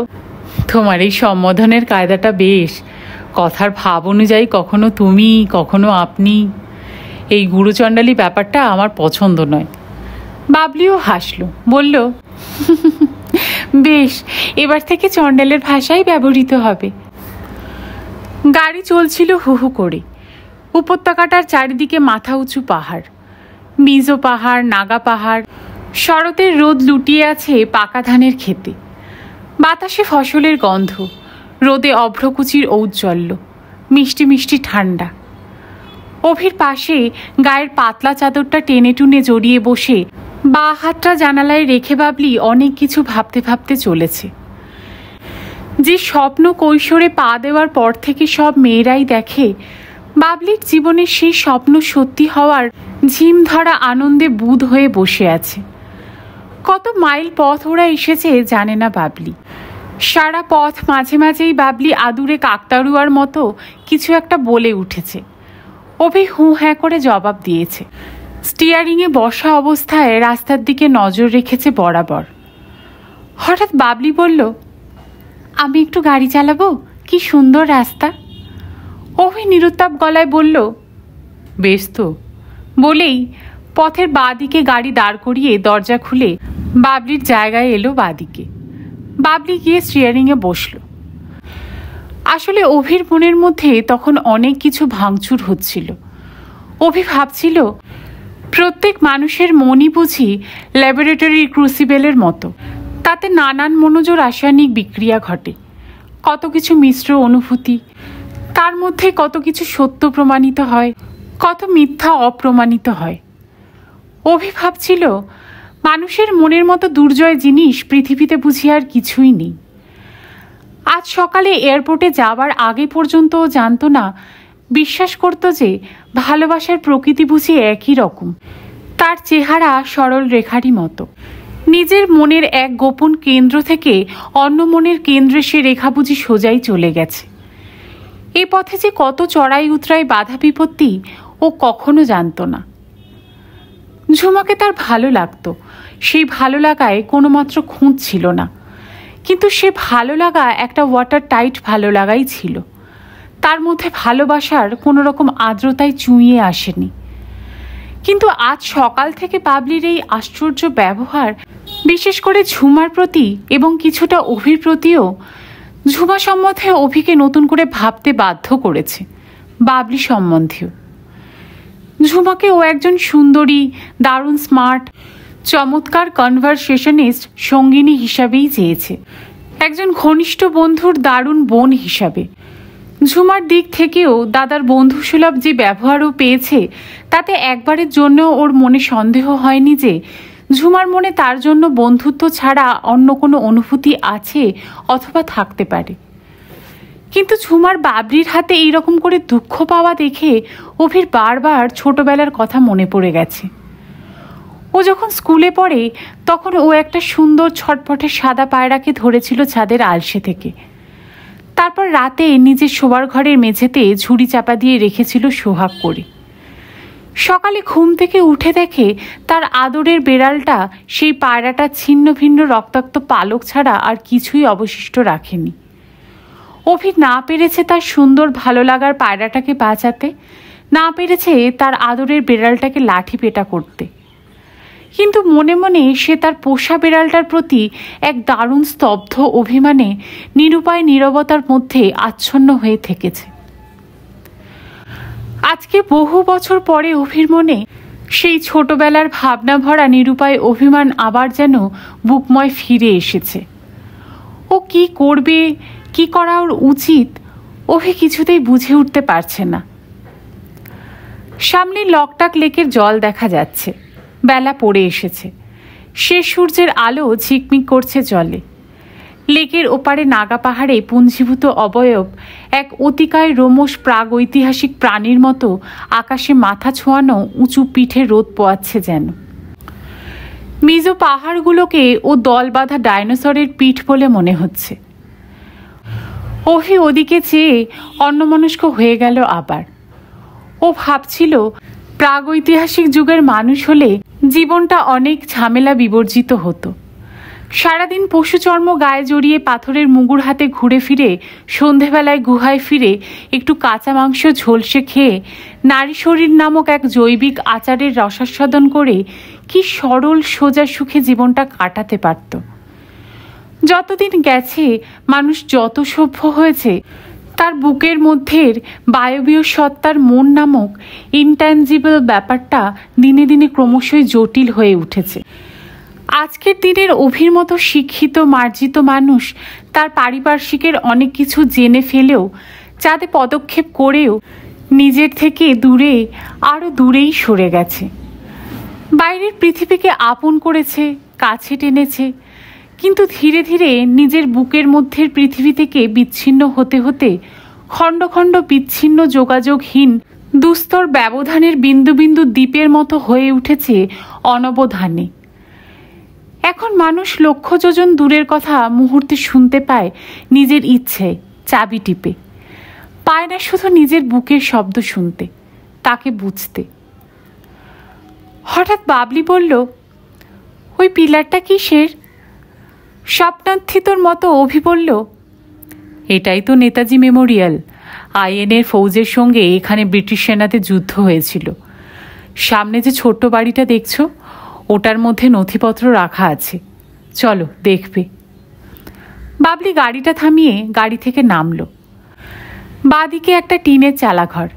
তোমার এই সম্বোধনের কায়দাটা বেশ। কথার ভাব অনুযায়ী কখনো তুমি, কখনো আপনি। এই গুরুচণ্ডালী ব্যাপারটা আমার পছন্দ নয়। বাবলিও হাসল, বলল, বেশ, এবার থেকে চণ্ডালের ভাষাই ব্যবহৃত হবে। গাড়ি চলছিল হু হু করে। উপত্যকাটার চারিদিকে মাথা উঁচু পাহাড়, মিজো পাহাড়, নাগা পাহাড়। শরতের রোদ লুটিয়ে আছে পাকা ধানের ক্ষেতে। বাতাসে ফসলের গন্ধ, রোদে অভ্রকুচির ঔজ্জ্বল্য, মিষ্টি মিষ্টি ঠান্ডা। অভির পাশে গায়ের পাতলা চাদরটা টেনে টুনে জড়িয়ে বসে বা হাতটা জানালায় রেখে বাবলি অনেক কিছু ভাবতে ভাবতে চলেছে। যে স্বপ্ন কৈশোরে পা দেওয়ার পর থেকে সব মেয়েরাই দেখে, বাবলির জীবনে সেই স্বপ্ন সত্যি হওয়ার ঝিম ধরা আনন্দে বুঁদ হয়ে বসে আছে। কত মাইল পথ ওরা এসেছে জানে না বাবলি। সারা পথ মাঝে মাঝেই বাবলি আদুরে কাকতাড়ুয়ার মতো কিছু একটা বলে উঠেছে। অভি হু হ্যাঁ করে জবাব দিয়েছে। স্টিয়ারিংয়ে বসা অবস্থায় রাস্তার দিকে নজর রেখেছে বরাবর। হঠাৎ বাবলি বলল, আমি একটু গাড়ি চালাবো? কি সুন্দর রাস্তা। অভি নিরুত্তাপ গলায় বলল, বেশ তো। বলেই পথের বাঁদিকে গাড়ি দাঁড় করিয়ে দরজা খুলে বাবলির জায়গায় এলো বাঁদিকে। বাবলি গিয়ে স্টিয়ারিংয়ে বসল। আসলে অভির মনের মধ্যে তখন অনেক কিছু ভাঙচুর হচ্ছিল। অভি ভাবছিল, প্রত্যেক মানুষের মনই বুঝি ল্যাবরেটরির ক্রুসিবেলের মতো। তাতে নানান মনোজ রাসায়নিক বিক্রিয়া ঘটে, কত কিছু মিশ্র অনুভূতি। তার মধ্যে কত কিছু সত্য প্রমাণিত হয়, কত মিথ্যা অপ্রমাণিত হয়। অভি ভাবছিল, মানুষের মনের মতো দুর্জয় জিনিস পৃথিবীতে বুঝি আর কিছুই নেই। আজ সকালে এয়ারপোর্টে যাওয়ার আগে পর্যন্ত ও জানত না, বিশ্বাস করত যে ভালোবাসার প্রকৃতি বুঝি একই রকম, তার চেহারা সরল রেখারই মতো। নিজের মনের এক গোপন কেন্দ্র থেকে অন্য মনের কেন্দ্রে সে রেখা বুঝি সোজাই চলে গেছে। এ পথে যে কত চড়াই উতরাই বাধা বিপত্তি ও কখনো জানত না। ঝুমাকে তার ভালো লাগতো, সেই ভালো লাগায় কোনো মাত্র খুঁত ছিল না। কিন্তু সে ভালো লাগা একটা ওয়াটার টাইট ভালো লাগাই ছিল। তার মধ্যে ভালোবাসার কোনো রকম আর্দ্রতায় চুঁইয়ে আসেনি। কিন্তু আজ সকাল থেকে বাবলির এই আশ্চর্য ব্যবহার, বিশেষ করে ঝুমার প্রতি এবং কিছুটা অভির প্রতিও, ঝুমা সম্বন্ধে অভিকে নতুন করে ভাবতে বাধ্য করেছে, বাবলি সম্বন্ধেও। ঝুমাকে ও একজন সুন্দরী, দারুণ স্মার্ট, চমৎকার কনভারসেশনিস্ট সঙ্গিনী হিসাবেই চেয়েছে, একজন ঘনিষ্ঠ বন্ধুর দারুণ বোন হিসাবে। ঝুমার দিক থেকেও দাদার বন্ধুসুলভ যে ব্যবহারও পেয়েছে, তাতে একবারের জন্য ওর মনে সন্দেহ হয়নি যে ঝুমার মনে তার জন্য বন্ধুত্ব ছাড়া অন্য কোনো অনুভূতি আছে অথবা থাকতে পারে। কিন্তু ঝুমার বাবলির হাতে এইরকম করে দুঃখ পাওয়া দেখে অভির বারবার ছোটবেলার কথা মনে পড়ে গেছে। ও যখন স্কুলে পড়ে তখন ও একটা সুন্দর ছটফটে সাদা পায়রাকে ধরেছিল ছাদের আলসে থেকে। তারপর রাতে নিজের শোবার ঘরের মেঝেতে ঝুড়ি চাপা দিয়ে রেখেছিল সোহাগ করে। সকালে ঘুম থেকে উঠে দেখে তার আদরের বেড়ালটা সেই পায়রাটা ছিন্ন ভিন্ন রক্তাক্ত পালক ছাড়া আর কিছুই অবশিষ্ট রাখেনি। অভি না পেরেছে তার সুন্দর ভালো লাগার পায়রাটাকে বাঁচাতে, না পেরেছে তার আদরের বেড়ালটাকে লাঠি পেটা করতে। কিন্তু মনে মনে সে তার পোষা বেড়ালটার প্রতি এক দারুণ স্তব্ধ অভিমানে নিরুপায় নীরবতার মধ্যে আচ্ছন্ন হয়ে থেকেছে। আজকে বহু বছর পরে অভির মনে সেই ছোটবেলার ভাবনা ভরা নিরুপায় অভিমান আবার যেন বুকময় ফিরে এসেছে। ও কি করবে, কি করা ওর উচিত, অভি কিছুতেই বুঝে উঠতে পারছে না। সামনে লকটাক লেকের জল দেখা যাচ্ছে। বেলা পড়ে এসেছে। শেষ সূর্যের আলো ঝিকমিক করছে জলে। লেকের ওপারে নাগা পাহাড়ে পুঞ্জীভূত অবয়ব এক অতিকায় রোমশ প্রাগৈতিহাসিক প্রাণীর মতো আকাশে মাথা ছোঁয়ানো উঁচু পিঠে রোদ পোয়াচ্ছে যেন। মিজো পাহাড়গুলোকে ও দল বাঁধা ডাইনোসরের পিঠ বলে মনে হচ্ছে। অভি ওদিকে চেয়ে অন্যমনস্ক হয়ে গেল আবার। ও ভাবছিল, প্রাগৈতিহাসিক যুগের মানুষ হলে জীবনটা অনেক ঝামেলা বিবর্জিত হতো। সারাদিন পশুচর্ম গায়ে জড়িয়ে পাথরের মুগুর হাতে ঘুরে ফিরে সন্ধেবেলায় গুহায় ফিরে একটু কাঁচা মাংস ঝলসে খেয়ে নারী শরীর নামক এক জৈবিক আচারের রসাস্বাদন করে কি সরল সোজা সুখে জীবনটা কাটাতে পারত। যতদিন গেছে মানুষ যত সভ্য হয়েছে, তার বুকের মধ্যের বায়বীয় সত্তার মন নামক ইনট্যাঞ্জিবল ব্যাপারটা দিনে দিনে ক্রমশই জটিল হয়ে উঠেছে। আজকের দিনের অভির মতো শিক্ষিত মার্জিত মানুষ তার পারিপার্শ্বিকের অনেক কিছু জেনে ফেলেও, যাতে পদক্ষেপ করেও নিজের থেকে দূরে আরও দূরেই সরে গেছে। বাইরের পৃথিবীকে আপন করেছে, কাছে টেনেছে, কিন্তু ধীরে ধীরে নিজের বুকের মধ্যের পৃথিবী থেকে বিচ্ছিন্ন হতে হতে খণ্ড খণ্ড বিচ্ছিন্ন যোগাযোগহীন দুস্তর ব্যবধানের বিন্দু বিন্দু দ্বীপের মতো হয়ে উঠেছে অনবধানে। এখন মানুষ লক্ষ যোজন দূরের কথা মুহূর্তে শুনতে পায় নিজের ইচ্ছে চাবি টিপে, পায় না শুধু নিজের বুকের শব্দ শুনতে, তাকে বুঝতে। হঠাৎ বাবলি বলল, ওই পিলারটা কিসের? স্বপ্নার্থিতর মতো অভি বলল, এটাই তো নেতাজি মেমোরিয়াল। আইএনএর ফৌজের সঙ্গে এখানে ব্রিটিশ সেনাতে যুদ্ধ হয়েছিল। সামনে যে ছোট্ট বাড়িটা দেখছো, ওটার মধ্যে নথিপত্র রাখা আছে, চলো দেখবে। বাবলি গাড়িটা থামিয়ে গাড়ি থেকে নামলো। বাঁদিকে একটা টিনের চালাঘর,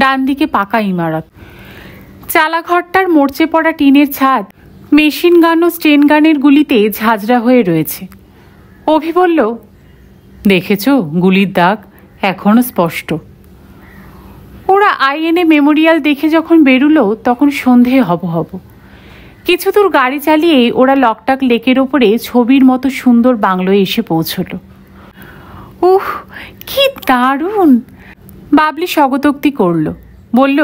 ডান দিকে পাকা ইমারত। চালাঘরটার মরচে পড়া টিনের ছাদ মেশিন গান ও স্টেন গানের গুলিতে ঝাঁঝরা হয়ে রয়েছে। অভি বলল, দেখেছ গুলির দাগ এখনো স্পষ্ট। ওরা আইএনএ মেমোরিয়াল দেখে যখন বেরুলো তখন সন্ধে হব। কিছু দূর গাড়ি চালিয়ে ওরা লকটাক লেকের ওপরে ছবির মতো সুন্দর বাংলোয় এসে পৌঁছলো। উহ, কি দারুণ! বাবলি স্বগতোক্তি করল, বলল,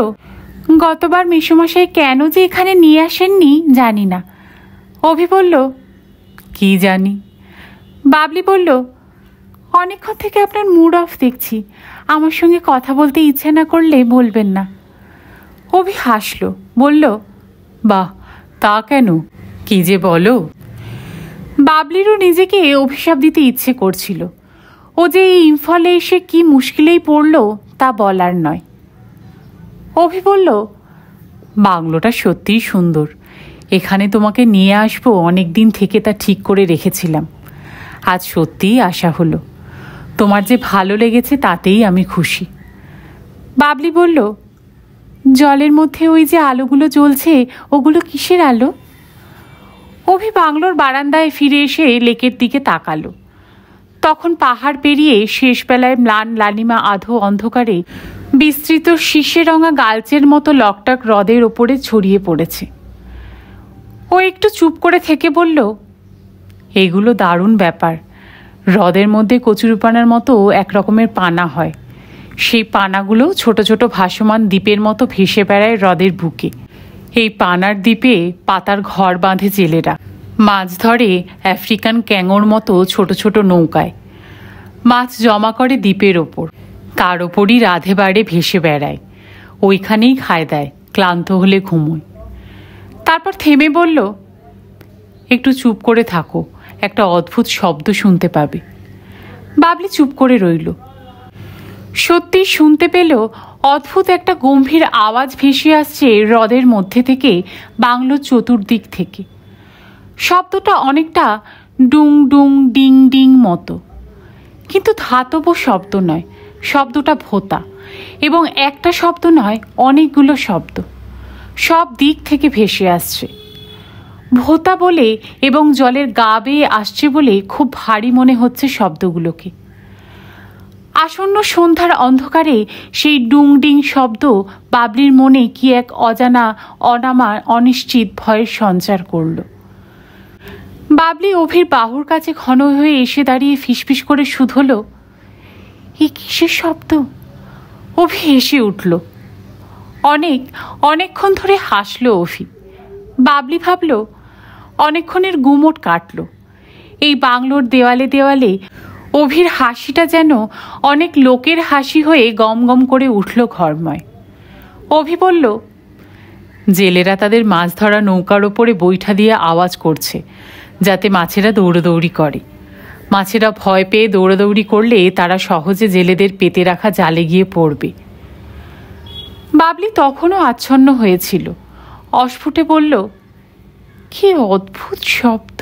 গতবার মেসোমশাই কেন যে এখানে নিয়ে আসেননি জানি না। অভি বলল, কি জানি। বাবলি বলল, অনেকক্ষণ থেকে আপনার মুড অফ দেখছি, আমার সঙ্গে কথা বলতে ইচ্ছে না করলে বলবেন না। অভি হাসল, বলল, বাহ, তা কেন, কি যে বলো। বাবলিরও নিজেকে অভিশাপ দিতে ইচ্ছে করছিল। ও যে এই ইম্ফলে এসে কি মুশকিলেই পড়ল তা বলার নয়। অভি বলল, বাংলোটা সত্যিই সুন্দর। এখানে তোমাকে নিয়ে আসবো অনেক দিন থেকে তা ঠিক করে রেখেছিলাম। আজ সত্যিই আশা হলো। তোমার যে ভালো লেগেছে তাতেই আমি খুশি। বাবলি বলল, জলের মধ্যে ওই যে আলোগুলো জ্বলছে, ওগুলো কিসের আলো? অভি বাংলোর বারান্দায় ফিরে এসে লেকের দিকে তাকালো। তখন পাহাড় পেরিয়ে শেষবেলায় ম্লান লালিমা আধো অন্ধকারে বিস্তৃত শীষে রঙা গালচের মতো লকটাক হ্রদের ওপরে ছড়িয়ে পড়েছে। ও একটু চুপ করে থেকে বলল, এগুলো দারুণ ব্যাপার। হ্রদের মধ্যে কচুরিপানার মতো এক রকমের পানা হয়। সেই পানাগুলো ছোট ছোট ভাসমান দ্বীপের মতো ভেসে বেড়ায় হ্রদের বুকে। এই পানার দ্বীপে পাতার ঘর বাঁধে জেলেরা, মাছ ধরে আফ্রিকান ক্যাঙোর মতো ছোট ছোট নৌকায়। মাছ জমা করে দ্বীপের ওপর, তার ওপরই রাধে বাড়ে ভেসে বেড়ায়। ওইখানেই খায় দেয়, ক্লান্ত হলে ঘুমোয়। তারপর থেমে বলল, একটু চুপ করে থাকো, একটা অদ্ভুত শব্দ শুনতে পাবে। বাবলি চুপ করে রইল। সত্যি শুনতে পেল অদ্ভুত একটা গম্ভীর আওয়াজ ভেসে আসছে হ্রদের মধ্যে থেকে, বাংলোর চতুর্দিক থেকে। শব্দটা অনেকটা ডুং ডুং ডিং ডিং মতো, কিন্তু ধাতব শব্দ নয়, শব্দটা ভোঁতা। এবং একটা শব্দ নয়, অনেকগুলো শব্দ সব দিক থেকে ভেসে আসছে। ভোঁতা বলে এবং জলের গা বেয়ে আসছে বলে খুব ভারী মনে হচ্ছে শব্দগুলোকে। আসন্ন সন্ধ্যার অন্ধকারে সেই ডুং ডিং শব্দ বাবলির মনে কি এক অজানা অনামা অনিশ্চিত ভয়ের সঞ্চার করল। বাবলি অভির বাহুর কাছে ঘন হয়ে এসে দাঁড়িয়ে ফিসফিস করে শুধল, এ কিসের শব্দ? অভি হেসে উঠল। অনেকক্ষণ ধরে হাসল অভি। বাবলি ভাবল, অনেকক্ষণের গুমোট কাটল। এই বাংলোর দেওয়ালে দেওয়ালে অভির হাসিটা যেন অনেক লোকের হাসি হয়ে গম গম করে উঠল ঘরময়। অভি বলল, জেলেরা তাদের মাছ ধরা নৌকার ওপরে বৈঠা দিয়ে আওয়াজ করছে, যাতে মাছেরা দৌড়দৌড়ি করে। মাছেরা ভয় পেয়ে দৌড়াদৌড়ি করলে তারা সহজে জেলেদের পেতে রাখা জালে গিয়ে পড়বে। বাবলি তখনও আচ্ছন্ন হয়েছিল। অস্ফুটে বলল, কি অদ্ভুত শব্দ।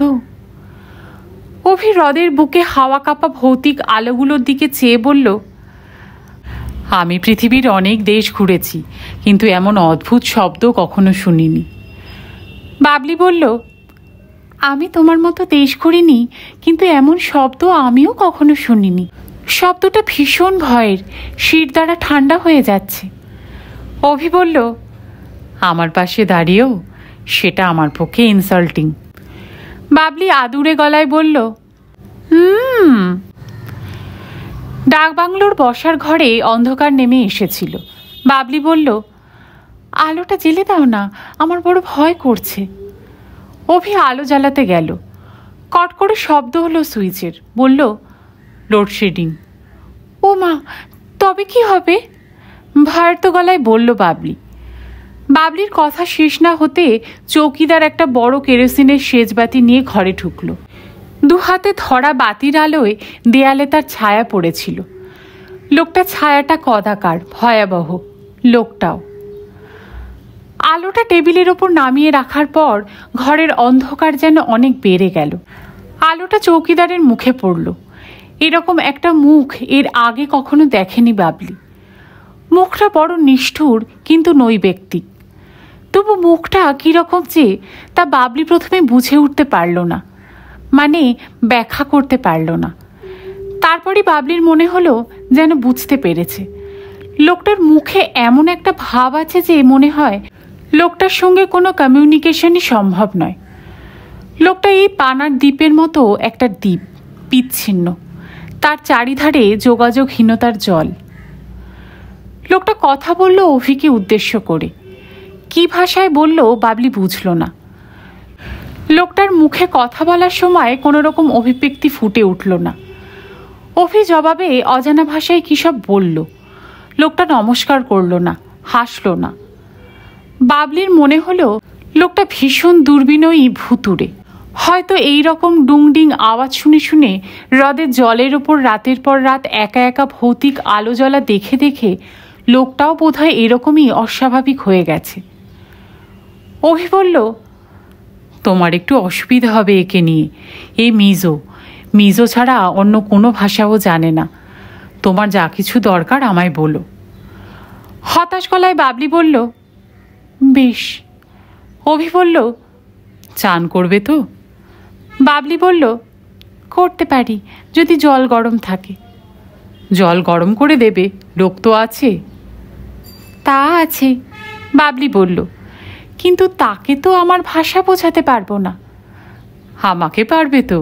অভি হ্রদের বুকে হাওয়া কাঁপা ভৌতিক আলোগুলোর দিকে চেয়ে বলল, আমি পৃথিবীর অনেক দেশ ঘুরেছি, কিন্তু এমন অদ্ভুত শব্দ কখনো শুনিনি। বাবলি বলল, আমি তোমার মতো দেশ ঘুরিনি, কিন্তু এমন শব্দ আমিও কখনো শুনিনি। শব্দটা ভীষণ ভয়ের, শির দ্বারা ঠান্ডা হয়ে যাচ্ছে। অভি বলল, আমার পাশে দাঁড়িয়েও সেটা আমার পক্ষে ইনসাল্টিং। বাবলি আদুরে গলায় বলল, ডাকবাংলোর বসার ঘরে অন্ধকার নেমে এসেছিল। বাবলি বলল, আলোটা জ্বেলে দাও না, আমার বড় ভয় করছে। অভি আলো জ্বালাতে গেল। কট করে শব্দ হলো সুইচের। বলল, লোডশেডিং। ও মা, তবে কি হবে? ভয়ার্ত গলায় বলল বাবলি। বাবলির কথা শেষ না হতে চৌকিদার একটা বড় কেরোসিনের সেজবাতি নিয়ে ঘরে ঢুকলো। দু হাতে ধরা বাতির আলোয় দেয়ালে তার ছায়া পড়েছিল। লোকটা ছায়াটা কদাকার, ভয়াবহ। লোকটাও। আলোটা টেবিলের ওপর নামিয়ে রাখার পর ঘরের অন্ধকার যেন অনেক বেড়ে গেল। আলোটা চৌকিদারের মুখে পড়ল। এরকম একটা মুখ এর আগে কখনো দেখেনি বাবলি। মুখটা বড় নিষ্ঠুর, কিন্তু নৈবেক্তিক। তবু মুখটা কীরকম যে তা বাবলি প্রথমে বুঝে উঠতে পারল না, মানে ব্যাখ্যা করতে পারল না। তারপরই বাবলির মনে হলো যেন বুঝতে পেরেছে। লোকটার মুখে এমন একটা ভাব আছে যে মনে হয় লোকটার সঙ্গে কোনো কমিউনিকেশনই সম্ভব নয়। লোকটা এই পানার দ্বীপের মতো একটা দ্বীপ, বিচ্ছিন্ন, তার চারিধারে যোগাযোগহীনতার জল। লোকটা কথা বলল অভিকে উদ্দেশ্য করে। কি ভাষায় বলল বাবলি বুঝল না। লোকটার মুখে কথা বলার সময় কোনো রকম অভিব্যক্তি ফুটে উঠল না। অভি জবাবে অজানা ভাষায় কী সব বলল। লোকটা নমস্কার করল না, হাসল না। বাবলির মনে হলো লোকটা ভীষণ দুর্বিনয়ী, ভুতুড়ে। হয়তো এই রকম ডুংডিং আওয়াজ শুনে শুনে হ্রদের জলের ওপর রাতের পর রাত একা একা ভৌতিক আলো জ্বলা দেখে দেখে লোকটাও বোধহয় এরকমই অস্বাভাবিক হয়ে গেছে। অভি বলল, তোমার একটু অসুবিধা হবে একে নিয়ে। এই মিজো ছাড়া অন্য কোনো ভাষাও জানে না। তোমার যা কিছু দরকার আমায় বলো। হতাশ গলায় বাবলি বলল, বেশ। অভি বলল, চান করবে তো? বাবলি বলল, করতে পারি, যদি জল গরম থাকে। জল গরম করে দেবে? লোক তো আছে। তা আছে, বাবলি বলল, কিন্তু তাকে তো আমার ভাষা বোঝাতে পারবো না। আমাকে পারবে তো?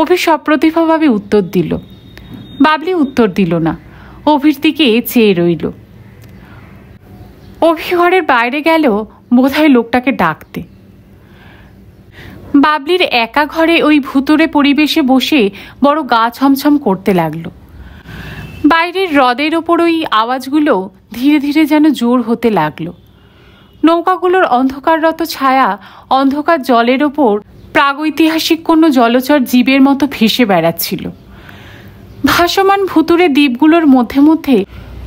অভি সপ্রতিভভাবে উত্তর দিল। বাবলি উত্তর দিল না, অভির দিকে চেয়ে রইল। অভি ঘরের বাইরে গেল বোধহয় লোকটাকে ডাকতে। বাবলির একা ঘরে ওই ভুতুড়ে পরিবেশে বসে বড় গা ছমছম করতে লাগলো। বাইরের হ্রদের ওপর ওই আওয়াজগুলো ধীরে ধীরে যেন জোর হতে লাগলো। নৌকাগুলোর অন্ধকাররত ছায়া অন্ধকার জলের ওপর প্রাগৈতিহাসিক কোনো জলচর জীবের মতো ভেসে বেড়াচ্ছিল। ভাসমান ভুতুড়ে দ্বীপগুলোর মধ্যে মধ্যে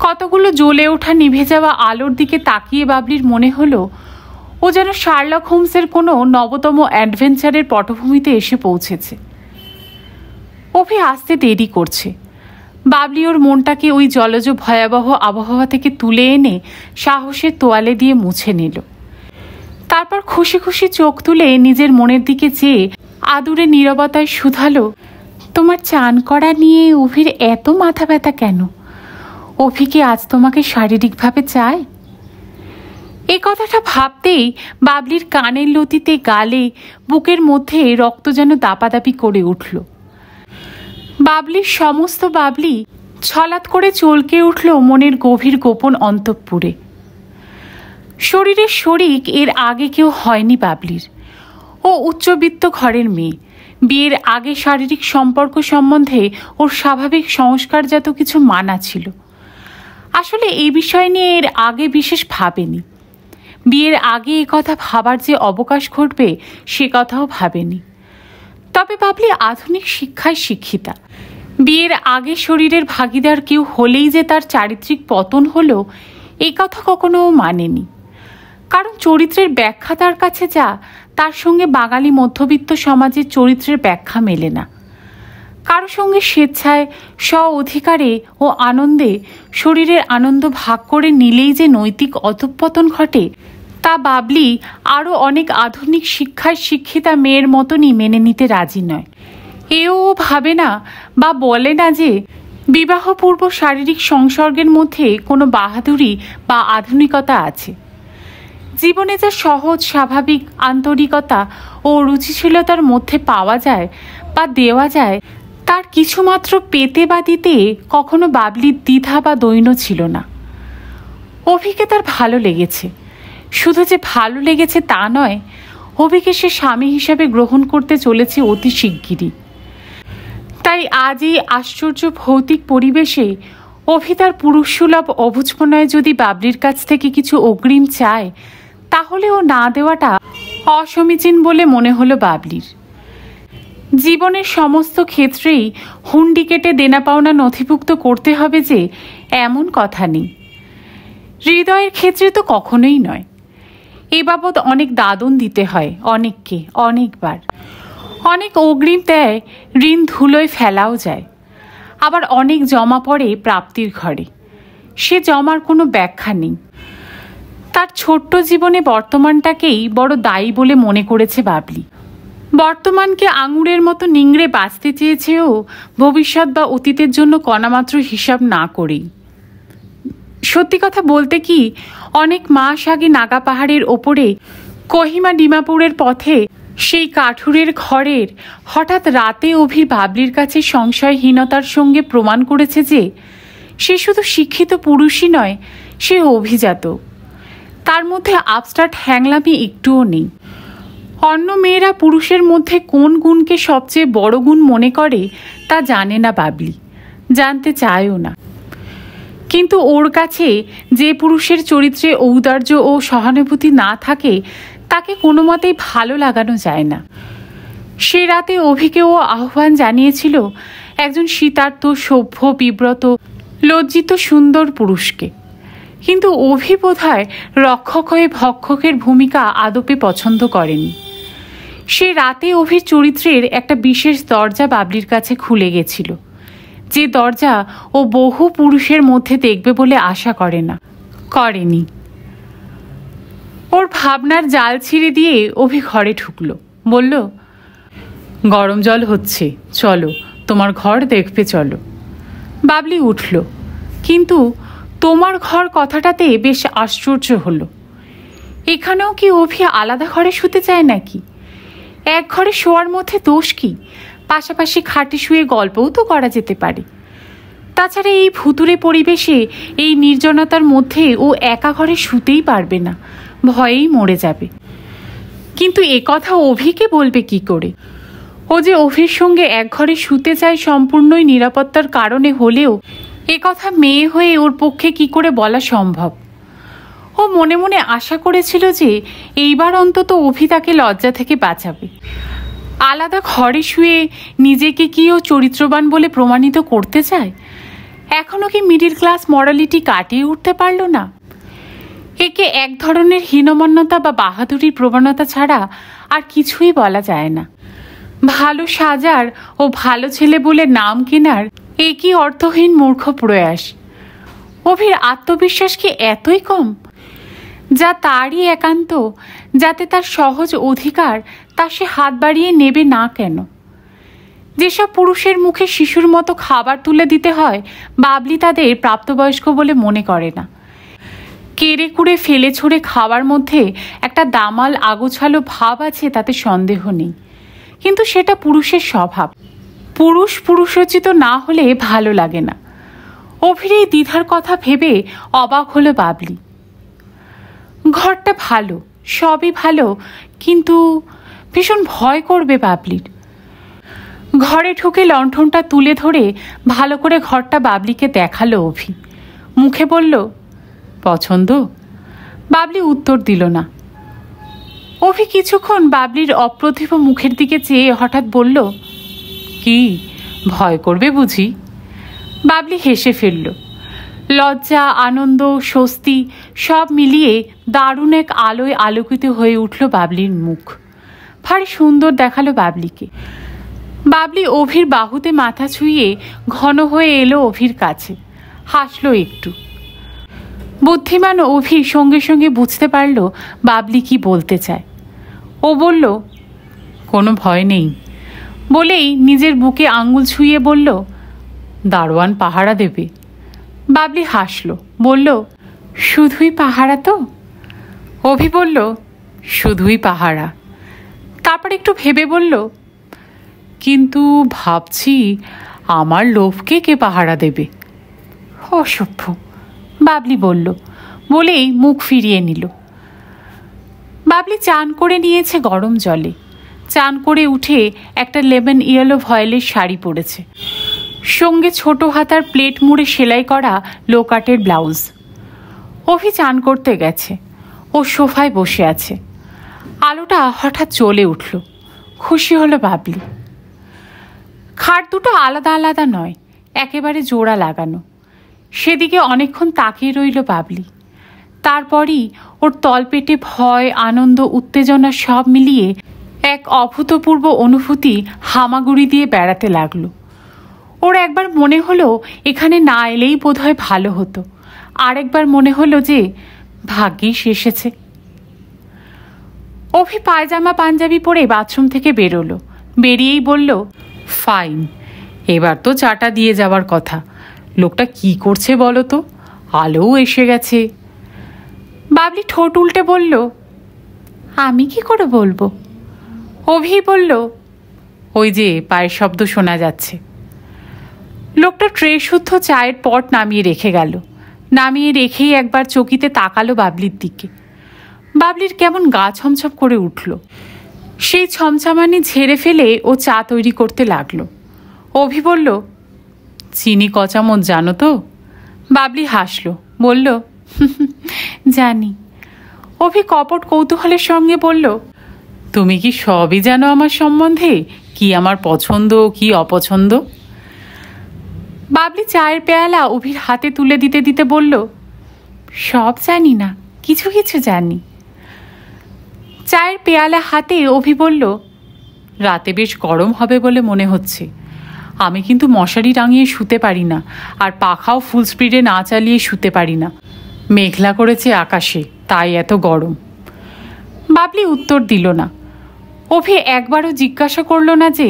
কতগুলো জ্বলে ওঠা নিভে যাওয়া আলোর দিকে তাকিয়ে বাবলির মনে হলো ও যেন শার্লক হোমসের কোনো নবতম অ্যাডভেঞ্চারের পটভূমিতে এসে পৌঁছেছে। অভি আসতে দেরি করছে। বাবলি ওর মনটাকে ওই জলজ ভয়াবহ আবহাওয়া থেকে তুলে এনে সাহসের তোয়ালে দিয়ে মুছে নিল। তারপর খুশি খুশি চোখ তুলে নিজের মনের দিকে চেয়ে আদুরে নীরবতায় শুধালো, তোমার চান করা নিয়ে অভির এত মাথা ব্যথা কেন? অভি কি আজ তোমাকে শারীরিকভাবে চায়? এই কথাটা ভাবতেই বাবলির কানের লতিতে, গালে, বুকের মধ্যে রক্ত যেন দাপাদাপি করে উঠল। বাবলির সমস্ত বাবলি ছলাৎ করে চলকে উঠল মনের গভীর গোপন অন্তঃপুরে। শরীরের শরিক এর আগে কেউ হয়নি বাবলির। ও উচ্চবিত্ত ঘরের মেয়ে। বিয়ের আগে শারীরিক সম্পর্ক সম্বন্ধে ওর স্বাভাবিক সংস্কারজাত কিছু মানা ছিল। আসলে এই বিষয় নিয়ে এর আগে বিশেষ ভাবেনি। বিয়ের আগে এ কথা ভাবার যে অবকাশ ঘটবে সে কথাও ভাবেনি। তবে বাবলি আধুনিক শিক্ষায় শিক্ষিতা। বিয়ের আগে শরীরের ভাগিদার কেউ হলেই যে তার চারিত্রিক পতন হলো এই কথা কখনো মানেনি। কারণ চরিত্রের ব্যাখ্যা তার কাছে যা তার সঙ্গে বাঙালি মধ্যবিত্ত সমাজের চরিত্রের ব্যাখ্যা মেলে না। কারো সঙ্গে স্বেচ্ছায় স্ব অধিকারে ও আনন্দে শরীরের আনন্দ ভাগ করে নিলেই যে নৈতিক অধঃপতন ঘটে, তা বাবলি আরও অনেক আধুনিক শিক্ষায় শিক্ষিতা মেয়ের মতনই মেনে নিতে রাজি নয়। এও ভাবে না বা বলে না যে বিবাহপূর্ব শারীরিক সংসর্গের মধ্যে কোনো বাহাদুরি বা আধুনিকতা আছে। জীবনে যা সহজ স্বাভাবিক আন্তরিকতা ও রুচিশীলতার মধ্যে পাওয়া যায় বা দেওয়া যায়, তার কিছুমাত্র পেতে বা দিতে কখনো বাবলির দ্বিধা বা দৈন্য ছিল না। অভিকে তার ভালো লেগেছে, শুধু যে ভালো লেগেছে তা নয়, অভিকে সে স্বামী হিসাবে গ্রহণ করতে চলেছে অতি শিগগিরই। তাই আজ এই আশ্চর্য ভৌতিক পরিবেশে অভি তার পুরুষসুলভ অবুঝমনায় যদি বাবলির কাছ থেকে কিছু অগ্রিম চায়, তাহলে ও না দেওয়াটা অসমীচীন বলে মনে হলো বাবলির। জীবনের সমস্ত ক্ষেত্রেই হুন্ডি কেটে দেনা পাওনা নথিভুক্ত করতে হবে যে এমন কথা নেই। হৃদয়ের ক্ষেত্রে তো কখনোই নয়। এ বাবদ অনেক দাদন দিতে হয় অনেককে, অনেকবার। অনেক অগ্রিম দেয় ঋণ ধুলোয় ফেলাও যায়। আবার অনেক জমা পড়ে প্রাপ্তির ঘরে, সে জমার কোনো ব্যাখ্যা নেই। তার ছোট্ট জীবনে বর্তমানটাকেই বড় দায়ী বলে মনে করেছে বাবলি। বর্তমানকে আঙুরের মতো নিংড়ে বাঁচতে চেয়েছেও ভবিষ্যৎ বা অতীতের জন্য কণামাত্র হিসাব না করেই। সত্যি কথা বলতে কি, অনেক মাস আগে নাগা পাহাড়ের ওপরে কোহিমা ডিমাপুরের পথে সেই কাঠুরের ঘরের হঠাৎ রাতে অভির বাবলির কাছে সংশয়হীনতার সঙ্গে প্রমাণ করেছে যে সে শুধু শিক্ষিত পুরুষই নয়, সে অভিজাত। তার মধ্যে আপস্টার্ট হ্যাংলামি একটুও নেই। অন্য মেয়েরা পুরুষের মধ্যে কোন গুণকে সবচেয়ে বড় গুণ মনে করে তা জানে না বাবলি, জানতে চায়ও না। কিন্তু ওর কাছে যে পুরুষের চরিত্রে ঔদার্য ও সহানুভূতি না থাকে, তাকে কোনো মতেই ভালো লাগানো যায় না। সে রাতে অভিকেও আহ্বান জানিয়েছিল একজন শীতার্থ, সভ্য, বিব্রত, লজ্জিত, সুন্দর পুরুষকে। কিন্তু অভি বোধহয় রক্ষক হয়ে ভক্ষকের ভূমিকা আদপে পছন্দ করেনি। সে রাতে অভির চরিত্রের একটা বিশেষ দরজা বাবলির কাছে খুলে গেছিল, যে দরজা ও বহু পুরুষের মধ্যে দেখবে বলে আশা করেনি। ওর ভাবনার জাল ছিঁড়ে দিয়ে অভি ঘরে ঢুকলো, বলল, গরম জল হচ্ছে, চলো তোমার ঘর দেখবে চলো। বাবলি উঠল, কিন্তু তোমার ঘর কথাটাতে বেশ আশ্চর্য হলো। এখানেও কি অভি আলাদা ঘরে শুতে চায় নাকি? এক ঘরে শোয়ার মধ্যে দোষ কি? পাশাপাশি খাটে শুয়ে গল্পও তো করা যেতে পারে। তাছাড়া এই ভুতুরে পরিবেশে, এই নির্জনতার মধ্যে ও একা ঘরে শুতেই পারবে না, ভয়েই মরে যাবে। কিন্তু এ কথা অভিকে বলবে কি করে? ও যে অভির সঙ্গে এক ঘরে শুতে চায় সম্পূর্ণই নিরাপত্তার কারণে হলেও এ কথা মেয়ে হয়ে ওর পক্ষে কি করে বলা সম্ভব? ও মনে মনে আশা করেছিল যে এইবার অন্তত অভি তাকে লজ্জা থেকে বাঁচাবে। আলাদা ঘরে শুয়ে নিজেকে কি ও চরিত্রবান বলে প্রমাণিত করতে চায়? এখনো কি মিডিল ক্লাস মরালিটি কাটিয়ে উঠতে পারল না? একে এক ধরনের হীনমন্যতা বা বাহাদুরির প্রবণতা ছাড়া আর কিছুই বলা যায় না। ভালো সাজার ও ভালো ছেলে বলে নাম কেনার একই অর্থহীন মূর্খ প্রয়াস। অভির আত্মবিশ্বাস কি এতই কম? যা তারই একান্ত, যাতে তার সহজ অধিকার, তা সে হাত বাড়িয়ে নেবে না কেন? যেসব পুরুষের মুখে শিশুর মতো খাবার তুলে দিতে হয়, বাবলি তাদের প্রাপ্তবয়স্ক বলে মনে করে না। কেড়ে কুড়ে ফেলে ছুঁড়ে খাওয়ার মধ্যে একটা দামাল আগোছালো ভাব আছে, তাতে সন্দেহ নেই। কিন্তু সেটা পুরুষের স্বভাব। পুরুষ পুরুষোচিত না হলে ভালো লাগে না। অভির এই দ্বিধার কথা ভেবে অবাক হলো বাবলি। ঘরটা ভালো, সবই ভালো, কিন্তু ভীষণ ভয় করবে বাবলির। ঘরে ঢুকে লণ্ঠনটা তুলে ধরে ভালো করে ঘরটা বাবলিকে দেখালো অভি। মুখে বলল, পছন্দ? বাবলি উত্তর দিল না। অভি কিছুক্ষণ বাবলির অপ্রতিভ মুখের দিকে চেয়ে হঠাৎ বলল, কি ভয় করবে বুঝি? বাবলি হেসে ফেলল। লজ্জা, আনন্দ, স্বস্তি সব মিলিয়ে দারুণ এক আলোয় আলোকিত হয়ে উঠল বাবলির মুখ। ভারী সুন্দর দেখালো বাবলিকে। বাবলি অভির বাহুতে মাথা ছুঁয়ে ঘন হয়ে এলো অভির কাছে, হাসলো একটু। বুদ্ধিমান অভি সঙ্গে সঙ্গে বুঝতে পারল বাবলি কি বলতে চায়। ও বলল, কোনো ভয় নেই বলেই নিজের বুকে আঙুল ছুঁয়ে বলল, দারোয়ান পাহারা দেবে। বাবলি হাসলো, বলল, শুধুই পাহারা তো? অভি বলল, শুধুই পাহারা। তারপর একটু ভেবে বলল, কিন্তু ভাবছি আমার লোভকে কে পাহারা দেবে? অসভ্য, বাবলি বলল, বলেই মুখ ফিরিয়ে নিল। বাবলি চান করে নিয়েছে গরম জলে। চান করে উঠে একটা লেমন ইয়েলো ভয়েলের শাড়ি পরেছে, সঙ্গে ছোট হাতার প্লেট মুড়ে সেলাই করা লো কাটের ব্লাউজ। অভি চান করতে গেছে, ও সোফায় বসে আছে। আলোটা হঠাৎ জ্বলে উঠল, খুশি হলো বাবলি। খাট দুটো আলাদা আলাদা নয়, একেবারে জোড়া লাগানো। সেদিকে অনেকক্ষণ তাকিয়ে রইল বাবলি। তারপরই ওর তলপেটে ভয়, আনন্দ, উত্তেজনা সব মিলিয়ে এক অভূতপূর্ব অনুভূতি হামাগুড়ি দিয়ে বেড়াতে লাগলো। ওর একবার মনে হলো এখানে না এলেই বোধহয় ভালো হতো, আরেকবার মনে হলো যে ভাগ্যিস এসেছে। অভি পায়জামা পাঞ্জাবি পরে বাথরুম থেকে বেরোলো। বেরিয়েই বলল, ফাইন, এবার তো চাটা দিয়ে যাওয়ার কথা। লোকটা কি করছে বলো তো? আলোও এসে গেছে। বাবলি ঠোঁট উল্টে বলল, আমি কি করে বলবো? অভি বলল, ওই যে পায়ের শব্দ শোনা যাচ্ছে। লোকটা ট্রে শুদ্ধ চায়ের পট নামিয়ে রেখে গেল। নামিয়ে রেখেই একবার চকিতে তাকালো বাবলির দিকে। বাবলির কেমন গা ছমছম করে উঠল। সেই ছমছমানি ঝেড়ে ফেলে ও চা তৈরি করতে লাগলো। অভি বলল, চিনি ক চামচ জানো তো? বাবলি হাসলো, বলল, জানি। অভি কপট কৌতূহলের সঙ্গে বলল, তুমি কি সবই জানো আমার সম্বন্ধে? কি আমার পছন্দ, কি অপছন্দ? বাবলি চায়ের পেয়ালা অভির হাতে তুলে দিতে দিতে বলল, সব জানি না, কিছু কিছু জানি। চায়ের পেয়ালা হাতে অভি বলল, রাতে বেশ গরম হবে বলে মনে হচ্ছে। আমি কিন্তু মশারি টাঙিয়ে শুতে পারি না, আর পাখাও ফুল স্পিডে না চালিয়ে শুতে পারি না। মেঘলা করেছে আকাশে, তাই এত গরম। বাবলি উত্তর দিল না। অভি একবারও জিজ্ঞাসা করল না যে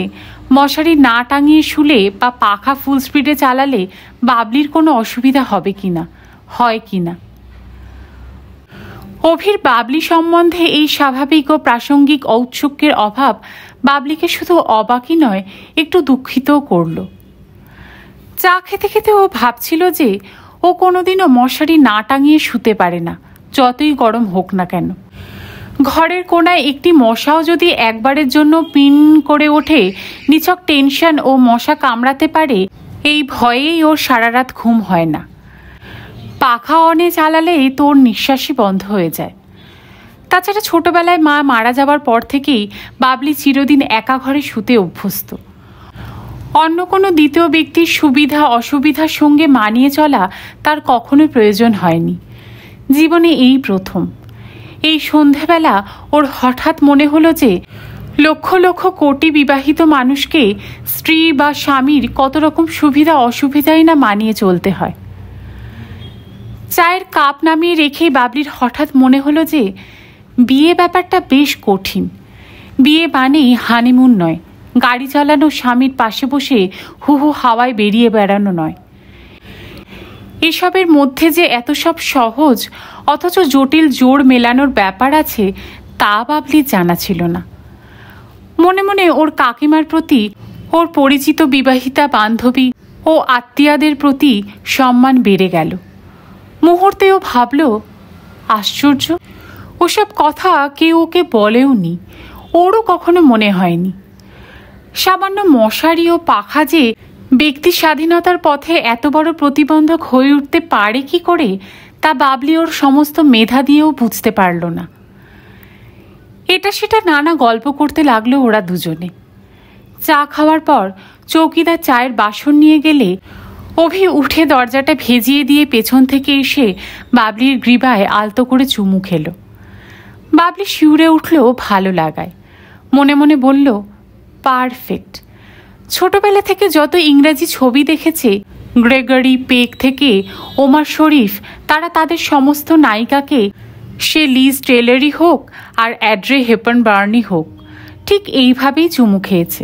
মশারি না টাঙিয়ে শুলে বা পাখা ফুল স্পিডে চালালে বাবলির কোনো অসুবিধা হবে কিনা, হয় কিনা। অভির বাবলি সম্বন্ধে এই স্বাভাবিক ও প্রাসঙ্গিক ঔৎসুক্যের অভাব বাবলিকে শুধু অবাকই নয়, একটু দুঃখিতও করল। চা খেতে খেতে ও ভাবছিল যে ও কোনোদিনও মশারি না টাঙিয়ে শুতে পারে না, যতই গরম হোক না কেন। ঘরের কোনায় একটি মশাও যদি একবারের জন্য পিন করে ওঠে, নিছক টেনশন ও মশা কামড়াতে পারে, এই ভয়েই ওর সারা রাত ঘুম হয় না। পাখা অনে চালালেই তোর নিঃশ্বাসই বন্ধ হয়ে যায়। তাছাড়া ছোটবেলায় মা মারা যাবার পর থেকেই বাবলি চিরদিন একা ঘরে শুতে অভ্যস্ত। অন্য কোনো দ্বিতীয় ব্যক্তির সুবিধা অসুবিধার সঙ্গে মানিয়ে চলা তার কখনোই প্রয়োজন হয়নি। জীবনে এই প্রথম। এই সন্ধেবেলা ওর হঠাৎ মনে হলো যে লক্ষ লক্ষ কোটি বিবাহিত মানুষকে স্ত্রী বা স্বামীর কত রকম সুবিধা অসুবিধাই না মানিয়ে চলতে হয়। চায়ের কাপ নামিয়ে রেখেই বাবলির হঠাৎ মনে হলো যে বিয়ে ব্যাপারটা বেশ কঠিন। বিয়ে মানেই হানিমুন নয়, গাড়ি চালানো, স্বামীর পাশে বসে হু হু হাওয়ায় বেরিয়ে বেড়ানো নয়। এসবের মধ্যে যে এত সব সহজ অথচ জটিল জোড় মেলানোর ব্যাপার আছে, তা বাবলির জানা ছিল না। মনে মনে ওর কাকিমার প্রতি, ওর পরিচিত বিবাহিতা বান্ধবী ও আত্মীয়াদের প্রতি সম্মান বেড়ে গেল। মুহূর্তেও ভাবল, আশ্চর্য, ওসব কথা কেউ ওকে বলেও নি, ওরও কখনো মনে হয়নি। সামান্য মশারি ও পাখা যে ব্যক্তি স্বাধীনতার পথে এত বড় প্রতিবন্ধক হয়ে উঠতে পারে কি করে, তা বাবলি ওর সমস্ত মেধা দিয়েও বুঝতে পারল না। এটা সেটা নানা গল্প করতে লাগলো ওরা দুজনে। চা খাওয়ার পর চৌকিদার চায়ের বাসন নিয়ে গেলে অভি উঠে দরজাটা ভেজিয়ে দিয়ে পেছন থেকে এসে বাবলির গ্রীবায় আলতো করে চুমু খেল। বাবলি শিউরে উঠল ভালো লাগায়। মনে মনে বলল, পারফেক্ট। ছোটবেলা থেকে যত ইংরাজি ছবি দেখেছে, গ্রেগরি পেক থেকে ওমার শরীফ, তারা তাদের সমস্ত নায়িকাকে, সে লিজ টেলরই হোক আর অ্যাড্রে হেপবার্নই হোক, ঠিক এইভাবেই চুমু খেয়েছে।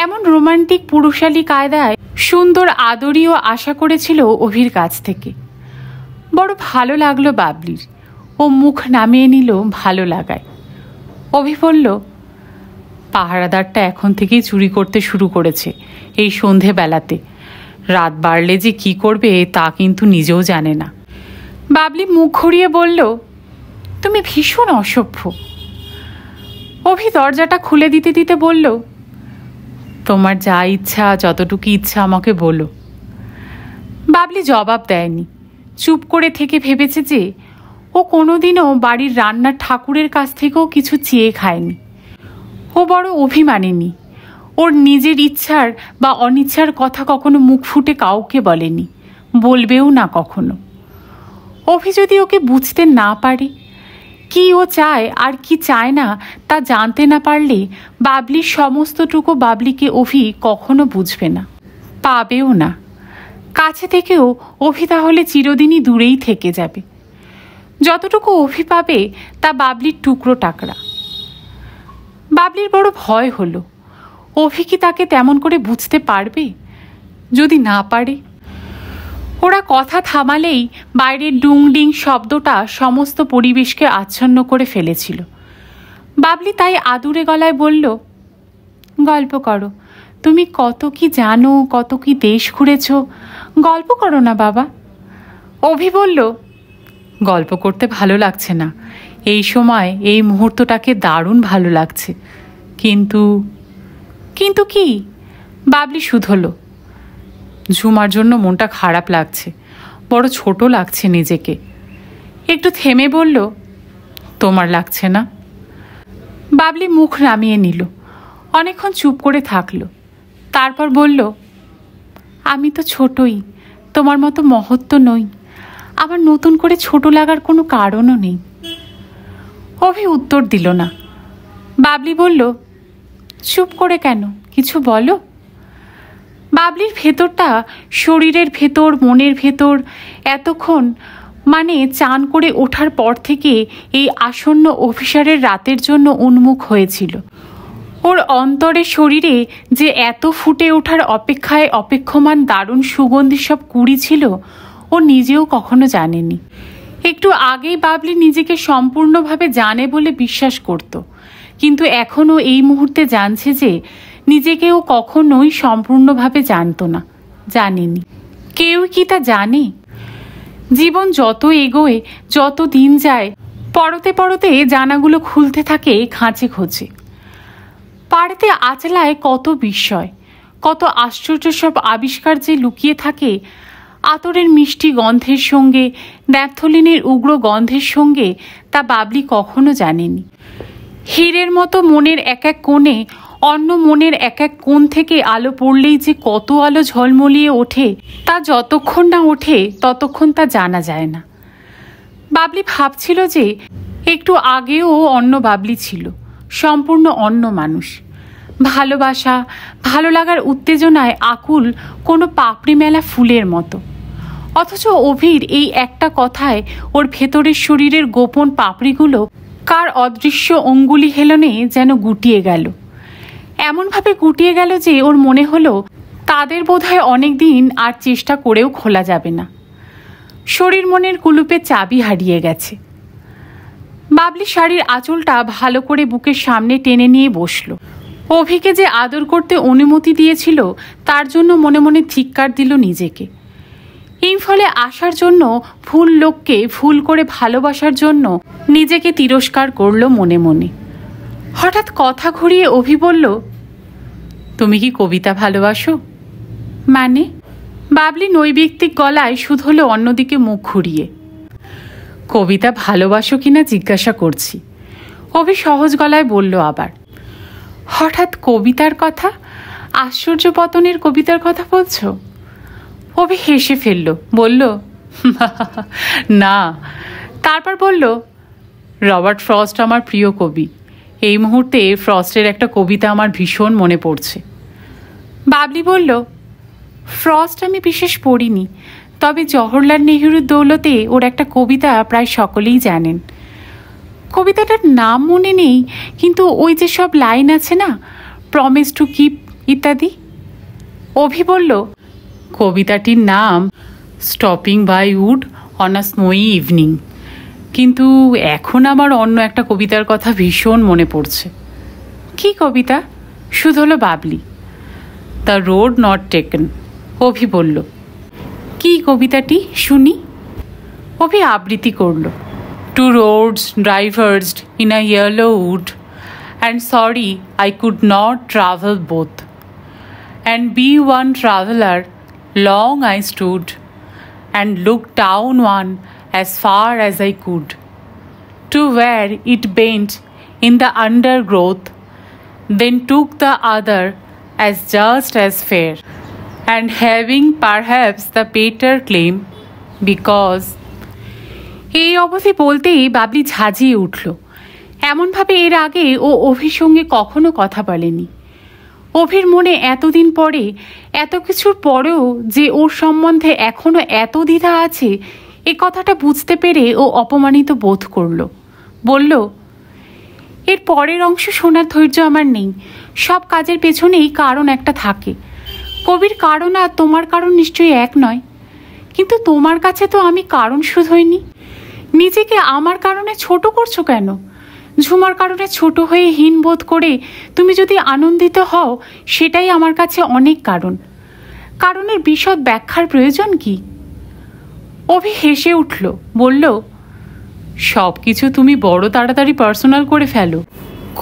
এমন রোমান্টিক পুরুষালী কায়দায় সুন্দর আদরীয় আশা করেছিল অভির কাছ থেকে। বড় ভালো লাগলো বাবলির। ও মুখ নামিয়ে নিল ভালো লাগায়। অভি বলল, পাহারাদারটা এখন থেকেই চুরি করতে শুরু করেছে এই সন্ধেবেলাতে। রাত বাড়লে যে কি করবে তা কিন্তু নিজেও জানে না। বাবলি মুখ ঘুরিয়ে বলল, তুমি ভীষণ অসভ্য। অভি দরজাটা খুলে দিতে দিতে বলল, তোমার যা ইচ্ছা, যতটুকু ইচ্ছা আমাকে বলো। বাবলি জবাব দেয়নি। চুপ করে থেকে ভেবেছে যে ও কোনোদিনও বাড়ির রান্নার ঠাকুরের কাছ থেকেও কিছু চেয়ে খায়নি। ও বড় অভিমানিনী। ওর নিজের ইচ্ছার বা অনিচ্ছার কথা কখনো মুখ ফুটে কাউকে বলেনি, বলবেও না কখনো। অভি যদি ওকে বুঝতে না পারে, কি ও চায় আর কি চায় না তা জানতে না পারলে, বাবলির সমস্তটুকু বাবলিকে অভি কখনো বুঝবে না, পাবেও না। কাছে থেকেও অভি তাহলে চিরদিনই দূরেই থেকে যাবে। যতটুকু অভি পাবে তা বাবলির টুকরো টাকরা। বাবলির বড় ভয় হলো, অভি কি তাকে তেমন করে বুঝতে পারবে? যদি না পারে? ওরা কথা থামালেই বাইরের ডুংডিং শব্দটা সমস্ত পরিবেশকে আচ্ছন্ন করে ফেলেছিল। বাবলি তাই আদুরে গলায় বলল, গল্প করো, তুমি কত কি জানো, কত কি দেশ ঘুরেছ, গল্প করো না বাবা। অভি বলল, গল্প করতে ভালো লাগছে না, এই সময় এই মুহূর্তটাকে দারুণ ভালো লাগছে, কিন্তু কিন্তু কি? বাবলি শুধলো, ঝুমার জন্য মনটা খারাপ লাগছে, বড় ছোট লাগছে নিজেকে। একটু থেমে বলল, তোমার লাগছে না? বাবলি মুখ নামিয়ে নিল। অনেকক্ষণ চুপ করে থাকলো। তারপর বলল, আমি তো ছোটই, তোমার মতো মহত্ব নই, আমার নতুন করে ছোট লাগার কোনো কারণও নেই। অভি উত্তর দিল না। বাবলি বলল, চুপ করে কেন, কিছু বলো। বাবলির ভেতরটা, শরীরের ভেতর, মনের ভেতর এতক্ষণ, মানে চান করে ওঠার পর থেকে এই আসন্ন অভিসারের রাতের জন্য উন্মুখ হয়েছিল। ওর অন্তরে, শরীরে যে এত ফুটে ওঠার অপেক্ষায় অপেক্ষমান দারুণ সুগন্ধি সব কুড়ি ছিল, ও নিজেও কখনো জানেনি। একটু আগেই বাবলি নিজেকে সম্পূর্ণভাবে জানে বলে বিশ্বাস করত, কিন্তু এখনও এই মুহূর্তে জানছে যে নিজেকেও কখনোই সম্পূর্ণভাবে জানতো না, জানেনি। কেউ কি তা জানে? জীবন যত এগোয়, যত দিন যায়, পরতে পরতে জানাগুলো খুলতে থাকে খাঁচে খোঁচে। পাড়েতে আচলায় কত বিস্ময়, কত আশ্চর্য সব আবিষ্কার যে লুকিয়ে থাকে আতরের মিষ্টি গন্ধের সঙ্গে, ন্যাপথলিনের উগ্র গন্ধের সঙ্গে, তা বাবলি কখনো জানেনি। হীরের মতো মনের এক এক কোণে, অন্য মনের এক এক কোণ থেকে আলো পড়লেই যে কত আলো ঝলমলিয়ে ওঠে, তা যতক্ষণ না ওঠে ততক্ষণ তা জানা যায় না। বাবলি ভাবছিল যে একটু আগেও অন্য বাবলি ছিল, সম্পূর্ণ অন্য মানুষ। ভালোবাসা, ভালো লাগার উত্তেজনায় আকুল কোনো পাপড়ি মেলা ফুলের মতো। অথচ অভির এই একটা কথায় ওর ভেতরের শরীরের গোপন পাপড়িগুলো কার অদৃশ্য অঙ্গুলি হেলনে যেন গুটিয়ে গেল। এমনভাবে গুটিয়ে গেল যে ওর মনে হলো তাদের বোধহয় অনেক দিন আর চেষ্টা করেও খোলা যাবে না। শরীর মনের কুলুপে চাবি হারিয়ে গেছে। বাবলি শাড়ির আঁচলটা ভালো করে বুকের সামনে টেনে নিয়ে বসল। অভিকে যে আদর করতে অনুমতি দিয়েছিল তার জন্য মনে মনে ধিক্কার দিল নিজেকে। এই ফলে আসার জন্য, ভুল লোককে ভুল করে ভালোবাসার জন্য নিজেকে তিরস্কার করল মনে মনে। হঠাৎ কথা ঘুরিয়ে অভি বলল, তুমি কি কবিতা ভালোবাসো? মানে? বাবলি নৈবিত্তিক গলায় শুধলে অন্যদিকে মুখ ঘুরিয়ে। কবিতা ভালোবাসো কিনা জিজ্ঞাসা করছি, অভি সহজ গলায় বলল আবার। হঠাৎ কবিতার কথা? আশ্চর্যপতনের কবিতার কথা বলছো? অভি হেসে ফেলল, বলল, না। তারপর বলল, রবার্ট ফ্রস্ট আমার প্রিয় কবি, এই মুহূর্তে ফ্রস্টের একটা কবিতা আমার ভীষণ মনে পড়ছে। বাবলি বলল, ফ্রস্ট আমি বিশেষ পড়িনি, তবে জওহরলাল নেহরুর দৌলতে ওর একটা কবিতা প্রায় সকলেই জানেন। কবিতাটার নাম মনে নেই, কিন্তু ওই যে সব লাইন আছে না, প্রমিস টু কিপ ইত্যাদি। অভি বলল, কবিতাটির নাম stopping by wood on a snowy evening, কিন্তু এখন আমার অন্য একটা কবিতার কথা ভীষণ মনে পড়ছে। কি কবিতা? শুধু হলো Babli. The road not taken. Abhi বলল, কি কবিতাটি শুনি? অভি আবৃত্তি করল, two roads diverged in a yellow wood, and sorry I could not travel both, and be one traveller long I stood, and look down one as far as I could, to where it bent in the undergrowth, then took the other as just as fair, and having perhaps the better claim, because এই অবধি বলতেই বাবলি ঝাঁঝিয়ে উঠল। এমনভাবে এর আগে ও অভির সঙ্গে কখনো কথা বলেনি। অভির মনে এতদিন পরে, এত কিছুর পরেও যে ওর সম্বন্ধে এখনো এত দ্বিধা আছে, এ কথাটা বুঝতে পেরে ও অপমানিত বোধ করল। বলল, এর পরের অংশ শোনার ধৈর্য আমার নেই। সব কাজের পেছনেই কারণ একটা থাকে। কবির কারণ আর তোমার কারণ নিশ্চয়ই এক নয়, কিন্তু তোমার কাছে তো আমি কারণ শুধুইনি। নিজেকে আমার কারণে ছোট করছো কেন? ঝুমার কারণে ছোট হয়ে হীন বোধ করে তুমি যদি আনন্দিত হও, সেটাই আমার কাছে অনেক কারণ। কারণের বিশদ ব্যাখ্যার প্রয়োজন কি? অভি হেসে উঠল, বলল, সব কিছু তুমি বড় তাড়াতাড়ি পার্সোনাল করে ফেলো।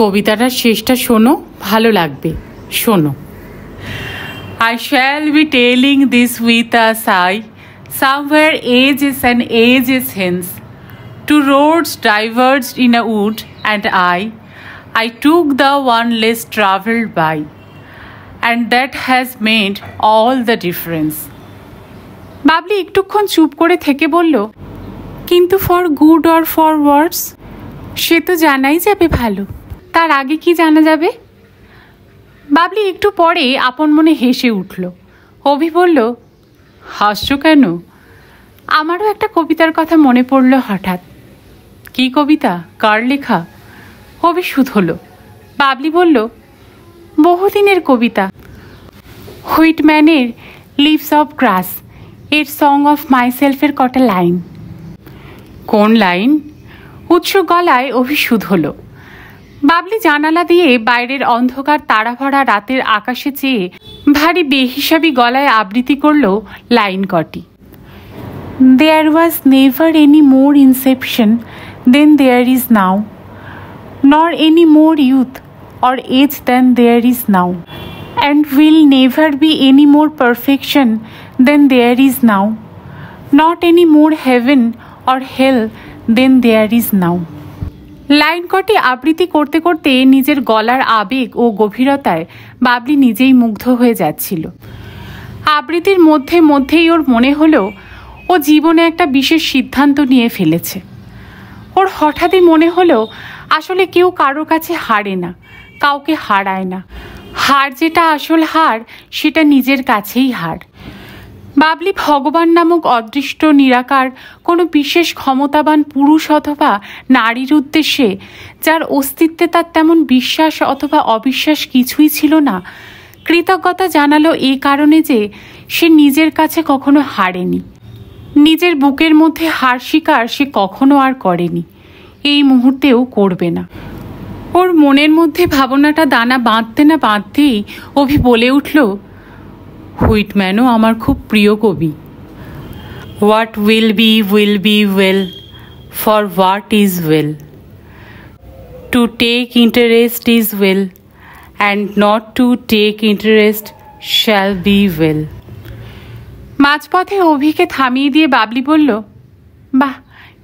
কবিতাটার শেষটা শোনো, ভালো লাগবে, শোনো। I shall be telling this with a sigh, somewhere ages and ages hence, two roads diverged in a wood, and I took the one less travelled by, and that has made all the difference. Babli একটুক্ষণ চুপ করে থেকে বলল, কিন্তু for good or for ওয়ার্স? সে তো জানাই যাবে ভালো, তার আগে কি জানা যাবে? বাবলি একটু পরে আপন মনে হেসে উঠল। অভি বলল, হাসছো কেন? আমারও একটা কবিতার কথা মনে পড়ল হঠাৎ। কি কবিতা? কার লেখা? অভি শুধল। বাবলি বলল, বহুদিনের কবিতা, হুইটম্যানের লিভস অফ গ্রাস এর সং অফ মাইসেলফের কটা লাইন। কোন লাইন? উৎসুক গলায় অভি শুধল। বাবলি জানালা দিয়ে বাইরের অন্ধকার তারা ভরা রাতের আকাশে চেয়ে ভারী বেহিসাবি গলায় আবৃত্তি করল লাইন কটি। There was never any more inception than there is now, nor any more youth or age than there is now, and will never be any more perfection than there is now, not any more heaven or hell than there is now. Line কটি আবৃত্তি করতে করতে নিজের গলার আবেগ ও গভীরতায় বাবলি নিজেই মুগ্ধ হয়ে যাচ্ছিল। আবৃত্তির মধ্যে মধ্যেই ওর মনে হলো ও জীবনে একটা বিশেষ সিদ্ধান্ত নিয়ে ফেলেছে। ওর হঠাৎই মনে হলো আসলে কেউ কারোর কাছে হারে না, কাউকে হারায় না। হার যেটা আসল হার, সেটা নিজের কাছেই হার। বাবলি ভগবান নামক অদৃষ্ট নিরাকার কোনো বিশেষ ক্ষমতাবান পুরুষ অথবা নারীর উদ্দেশ্যে, যার অস্তিত্বে তার তেমন বিশ্বাস অথবা অবিশ্বাস কিছুই ছিল না, কৃতজ্ঞতা জানালো এই কারণে যে সে নিজের কাছে কখনো হারেনি। নিজের বুকের মধ্যে হার স্বীকার সে কখনো আর করেনি, এই মুহূর্তেও করবে না। ওর মনের মধ্যে ভাবনাটা দানা বাঁধতে না বাঁধতেই অভি বলে উঠল, হুইটম্যানও আমার খুব প্রিয় কবি। What will be well, for what is well, to take interest is well, and not to take interest shall be well. মাঝপথে অভিকে থামিয়ে দিয়ে বাবলি বলল, বাহ,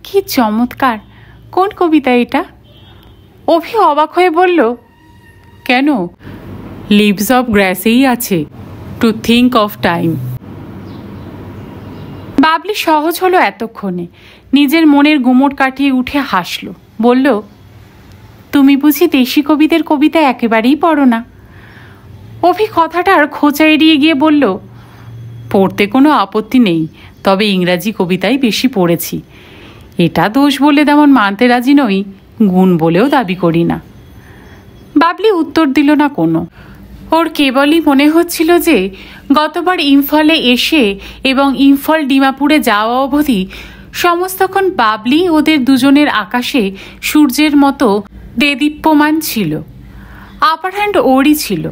কি চমৎকার! কোন কবিতা এটা? অভি অবাক হয়ে বলল, কেন? লিভস অফ গ্রাসেই আছে, to think of time. Babli সহজ হলো এতক্ষণে, নিজের মনের গুমট কাটিয়ে উঠে হাসল, বলল, তুমি বুঝি দেশি কবিদের কবিতা একেবারেই পড়ো না? অভি কথাটার খোঁচা এড়িয়ে গিয়ে বলল, পড়তে কোনো আপত্তি নেই, তবে ইংরাজি কবিতাই বেশি পড়েছি। এটা দোষ বলে তেমন মানতে রাজি নই, গুণ বলেও দাবি করি না। বাবলি উত্তর দিল না কোনো। ওর কেবলই মনে হচ্ছিল যে গতবার ইম্ফলে এসে এবং ইম্ফল ডিমাপুরে যাওয়া অবধি সমস্তক্ষণ বাবলি ওদের দুজনের আকাশে সূর্যের মতো দেদীপ্যমান ছিল। আপার হ্যান্ড ওরই ছিল।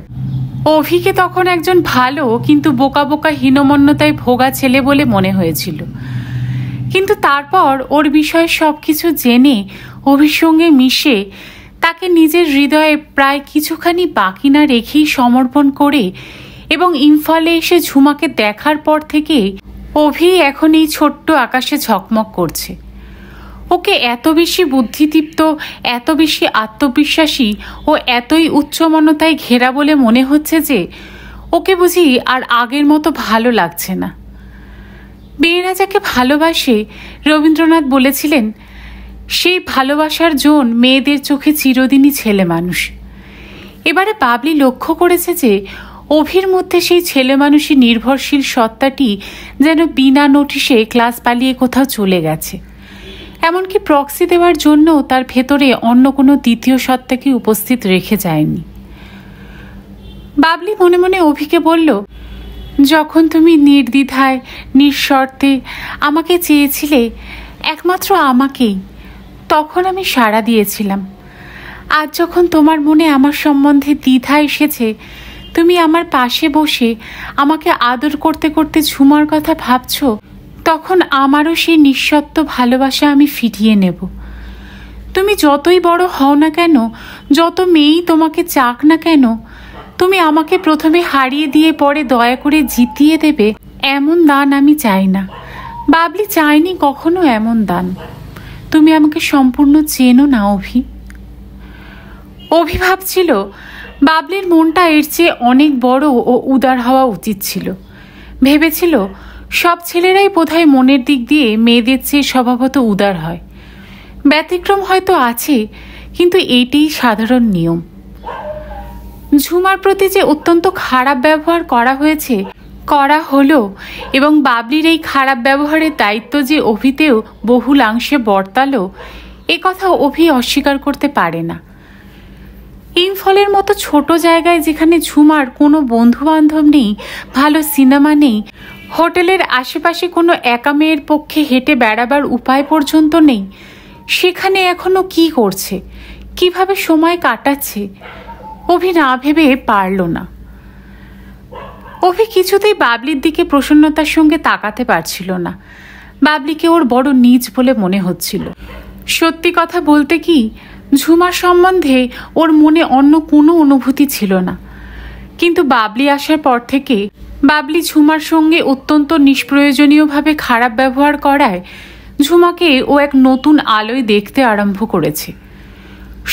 অভিকে তখন একজন ভালো কিন্তু বোকা বোকা হীনমন্যতায় ভোগা ছেলে বলে মনে হয়েছিল, কিন্তু তারপর ওর বিষয়ে সব কিছু জেনে অভির সঙ্গে মিশে তাকে নিজের হৃদয়ে প্রায় কিছুখানি বাকি না রেখেই সমর্পণ করে এবং ইম্ফলে এসে ঝুমাকে দেখার পর থেকে অভি এখন এই ছোট্ট আকাশে ঝকমক করছে। ওকে এত বেশি বুদ্ধিদীপ্ত, এত বেশি আত্মবিশ্বাসী ও এতই উচ্চমনতায় ঘেরা বলে মনে হচ্ছে যে ওকে বুঝি আর আগের মতো ভালো লাগছে না। মেয়েরা যাকে ভালোবাসে, রবীন্দ্রনাথ বলেছিলেন, সেই ভালোবাসার জোন মেয়েদের চোখে চিরদিনই ছেলে মানুষ। এবারে বাবলি লক্ষ্য করেছে যে অভির মধ্যে সেই ছেলে মানুষই নির্ভরশীল সত্তাটি যেন বিনা নোটিশে ক্লাস পালিয়ে কোথাও চলে গেছে। এমনকি প্রক্সি দেওয়ার জন্য তার ভেতরে অন্য কোনো দ্বিতীয় সত্তাকে উপস্থিত রেখে যায়নি। বাবলি মনে মনে অভিকে বলল, যখন তুমি নির্দ্বিধায় নিঃশর্তে আমাকে চেয়েছিলে, একমাত্র আমাকেই, তখন আমি সাড়া দিয়েছিলাম। আজ যখন তোমার মনে আমার সম্বন্ধে দ্বিধা এসেছে, তুমি আমার পাশে বসে আমাকে আদর করতে করতে ঝুমার কথা ভাবছ, তখন আমারও সেই নিঃশর্ত ভালোবাসা আমি ফিরিয়ে নেব। তুমি যতই বড় হও না কেন, যত মেয়েই তোমাকে চাক না কেন, তুমি আমাকে প্রথমে হারিয়ে দিয়ে পরে দয়া করে জিতিয়ে দেবে, এমন দান আমি চাই না। বাবলি চায়নি কখনো এমন দান। তুমি আমাকে সম্পূর্ণ চেনো না অভি। অভি ভাবছিল বাবলির মনটা এর চেয়ে অনেক বড় ও উদার হওয়া উচিত ছিল। ভেবেছিল সব ছেলেরাই বোধহয় মনের দিক দিয়ে মেয়েদের চেয়ে স্বভাবত উদার হয়। ব্যতিক্রম হয়তো আছে, কিন্তু এইটাই সাধারণ নিয়ম। ঝুমার প্রতি যে অত্যন্ত খারাপ ব্যবহার করা হলো এবং বাবলির এই খারাপ ব্যবহারের দায়িত্ব যে অভিতেও বহুলাংশে বর্তালো, এ কথা অভি অস্বীকার করতে পারে না। ইম্ফলের মতো ছোট জায়গায়, যেখানে ঝুমার কোনো বন্ধু বান্ধব নেই, ভালো সিনেমা নেই, হোটেলের আশেপাশে কোনো একা মেয়ের পক্ষে হেঁটে বেড়াবার উপায় পর্যন্ত নেই, সেখানে এখনো কি করছে, কিভাবে সময় কাটাচ্ছে, অভি না ভেবে পারল না। অভি কিছুতেই বাবলির দিকে প্রসন্নতার সঙ্গে তাকাতে পারছিল না। বাবলিকে ওর বড় নীচ বলে মনে হচ্ছিল। সত্যি কথা বলতে কি, ঝুমার সম্বন্ধে ওর মনে অন্য কোনো অনুভূতি ছিল না, কিন্তু বাবলি আসার পর থেকে বাবলি ঝুমার সঙ্গে অত্যন্ত নিষ্প্রয়োজনীয়ভাবে খারাপ ব্যবহার করায় ঝুমাকে ও এক নতুন আলোয় দেখতে আরম্ভ করেছে।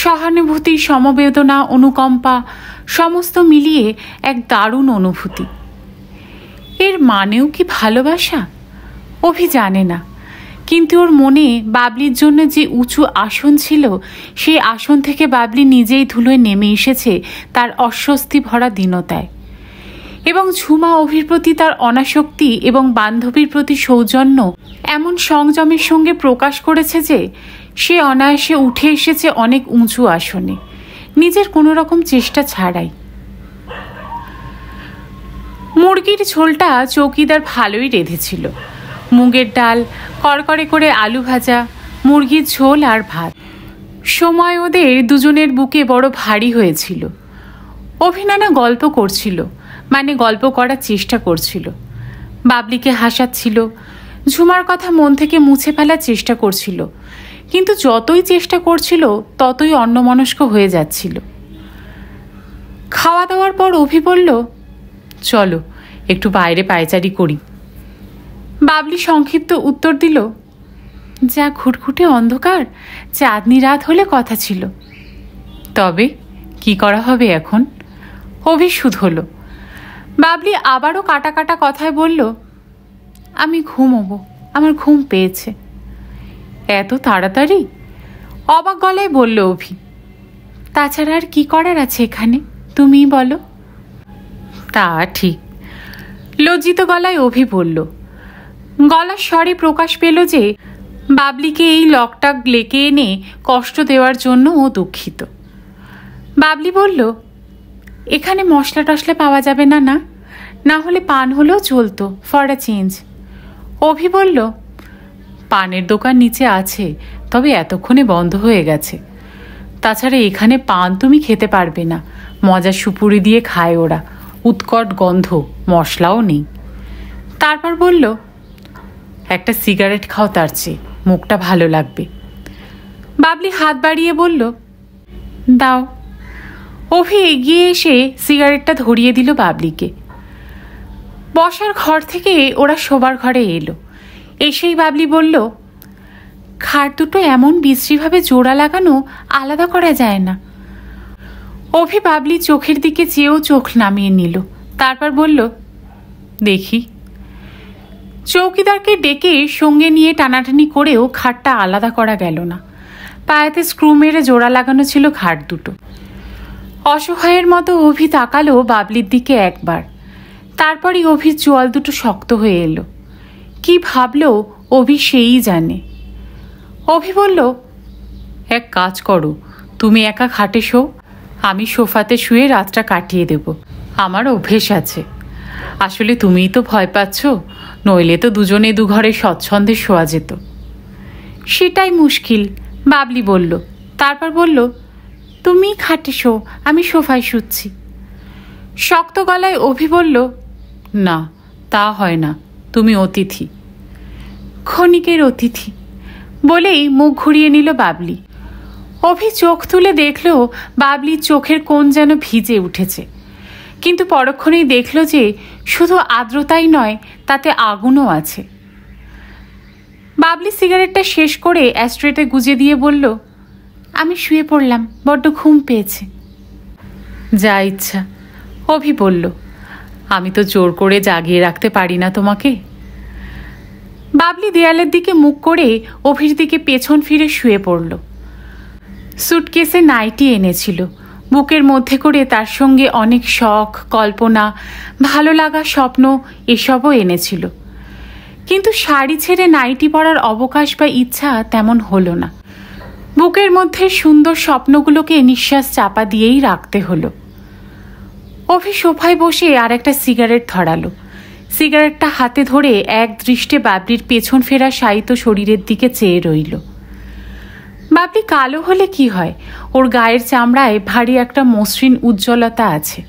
সহানুভূতি, সমবেদনা, অনুকম্পা সমস্ত মিলিয়ে এক দারুণ অনুভূতি। এর মানেও কি ভালোবাসা? অভি জানে না, কিন্তু ওর মনে বাবলির জন্য যে উঁচু আসন ছিল, সেই আসন থেকে বাবলি নিজেই ধুলোয় নেমে এসেছে তার অস্বস্তি ভরা দীনতায়। এবং ঝুমা অভির প্রতি তার অনাসক্তি এবং বান্ধবীর প্রতি সৌজন্য এমন সংযমের সঙ্গে প্রকাশ করেছে যে সে অনায়াসে উঠে এসেছে অনেক উঁচু আসনে, নিজের কোনো রকম চেষ্টা ছাড়াই। মুরগির ঝোলটা চৌকিদার ভালোই রেঁধেছিল। মুগের ডাল, কড়কড়ে করে আলু ভাজা, মুরগির ঝোল আর ভাত। সময় ওদের দুজনের বুকে বড় ভারী হয়েছিল। অভিনানা গল্প করছিল, মানে গল্প করার চেষ্টা করছিল। বাবলিকে হাসাচ্ছিল, ঝুমার কথা মন থেকে মুছে ফেলার চেষ্টা করছিল, কিন্তু যতই চেষ্টা করছিল ততই অন্যমনস্ক হয়ে যাচ্ছিল। খাওয়া দাওয়ার পর অভি বলল, চলো একটু বাইরে পায়চারি করি। বাবলি সংক্ষিপ্ত উত্তর দিল, যা ঘুটঘুটে অন্ধকার, চাঁদনি রাত হলে কথা ছিল। তবে কি করা হবে এখন? অভি শুধল। বাবলি আবারও কাটা কাটা কথায় বলল, আমি ঘুমোবো, আমার ঘুম পেয়েছে। এত তাড়াতাড়ি? অবাক গলায় বলল অভি। তাছাড়া আর কি করার আছে এখানে, তুমিই বলো। তা ঠিক, লজ্জিত গলায় অভি বলল। গলার স্বরে প্রকাশ পেল যে বাবলিকে এই লকটা লেকে এনে কষ্ট দেওয়ার জন্য ও দুঃখিত। বাবলি বলল, এখানে মশলা টশলা পাওয়া যাবে না? না, না হলে পান হলেও চলতো, ফর আ চেঞ্জ। অভি বলল, পানের দোকান নিচে আছে, তবে এতক্ষণে বন্ধ হয়ে গেছে। তাছাড়া এখানে পান তুমি খেতে পারবে না, মজার সুপুরি দিয়ে খায় ওরা, উৎকট গন্ধ, মশলাও নেই। তারপর বলল, একটা সিগারেট খাও তার চেয়ে, মুখটা ভালো লাগবে। বাবলি হাত বাড়িয়ে বলল, দাও। অভি এগিয়ে এসে সিগারেটটা ধরিয়ে দিল বাবলিকে। বসার ঘর থেকে ওরা শোবার ঘরে এলো। এসেই বাবলি বলল, খাট দুটো এমন বিশ্রীভাবে জোড়া লাগানো, আলাদা করা যায় না। অভি বাবলি চোখের দিকে চেয়েও চোখ নামিয়ে নিল। তারপর বলল, দেখি। চৌকিদারকে ডেকে সঙ্গে নিয়ে টানাটানি করেও খাটটা আলাদা করা গেল না। পায়েতে স্ক্রু মেরে জোড়া লাগানো ছিল খাট দুটো। অসহায়ের মতো অভি তাকালো বাবলির দিকে একবার, তারপরই অভির চোয়াল দুটো শক্ত হয়ে এলো। কি ভাবলো অভি সেই জানে। অভি বলল, এক কাজ করো, তুমি একা খাটে শো, আমি সোফাতে শুয়ে রাতটা কাটিয়ে দেব, আমার অভ্যেস আছে। আসলে তুমিই তো ভয় পাচ্ছ, নইলে তো দুজনে দুঘরে স্বচ্ছন্দে শোয়া যেত। সেটাই মুশকিল, বাবলি বলল। তারপর বলল, তুমি খাটে শো, আমি সোফায় শুচ্ছি। শক্ত গলায় অভি বলল, না তা হয় না, তুমি অতিথি। ক্ষণিকের অতিথি বলেই মুখ ঘুরিয়ে নিল বাবলি। অভি চোখ তুলে দেখল বাবলির চোখের কোণ যেন ভিজে উঠেছে, কিন্তু পরক্ষণেই দেখল যে শুধু আর্দ্রতাই নয়, তাতে আগুনও আছে। বাবলি সিগারেটটা শেষ করে অ্যাস্ট্রেতে গুজে দিয়ে বলল, আমি শুয়ে পড়লাম, বড্ড ঘুম পেয়েছে। যা ইচ্ছা, অভি বলল, আমি তো জোর করে জাগিয়ে রাখতে পারি না তোমাকে। বাবলি দেয়ালের দিকে মুখ করে অভির দিকে পেছন ফিরে শুয়ে পড়ল। সুটকেসে নাইটি এনেছিল, বুকের মধ্যে করে তার সঙ্গে অনেক শখ, কল্পনা, ভালো লাগা, স্বপ্ন এসবও এনেছিল। কিন্তু শাড়ি ছেড়ে নাইটি পরার অবকাশ বা ইচ্ছা তেমন হলো না। বুকের মধ্যে সুন্দর স্বপ্নগুলোকে নিঃশ্বাস চাপা দিয়েই রাখতে হলো। অভি সোফায় বসে আর একটা সিগারেট ধরালো। সিগারেটটা হাতে ধরে এক দৃষ্টে বাবলির পেছন ফেরা শায়িত শরীরের দিকে চেয়ে রইল। বাবলি কালো হলে কি হয়, ওর গায়ের চামড়ায় ভারী একটা মসৃণ উজ্জ্বলতা আছে।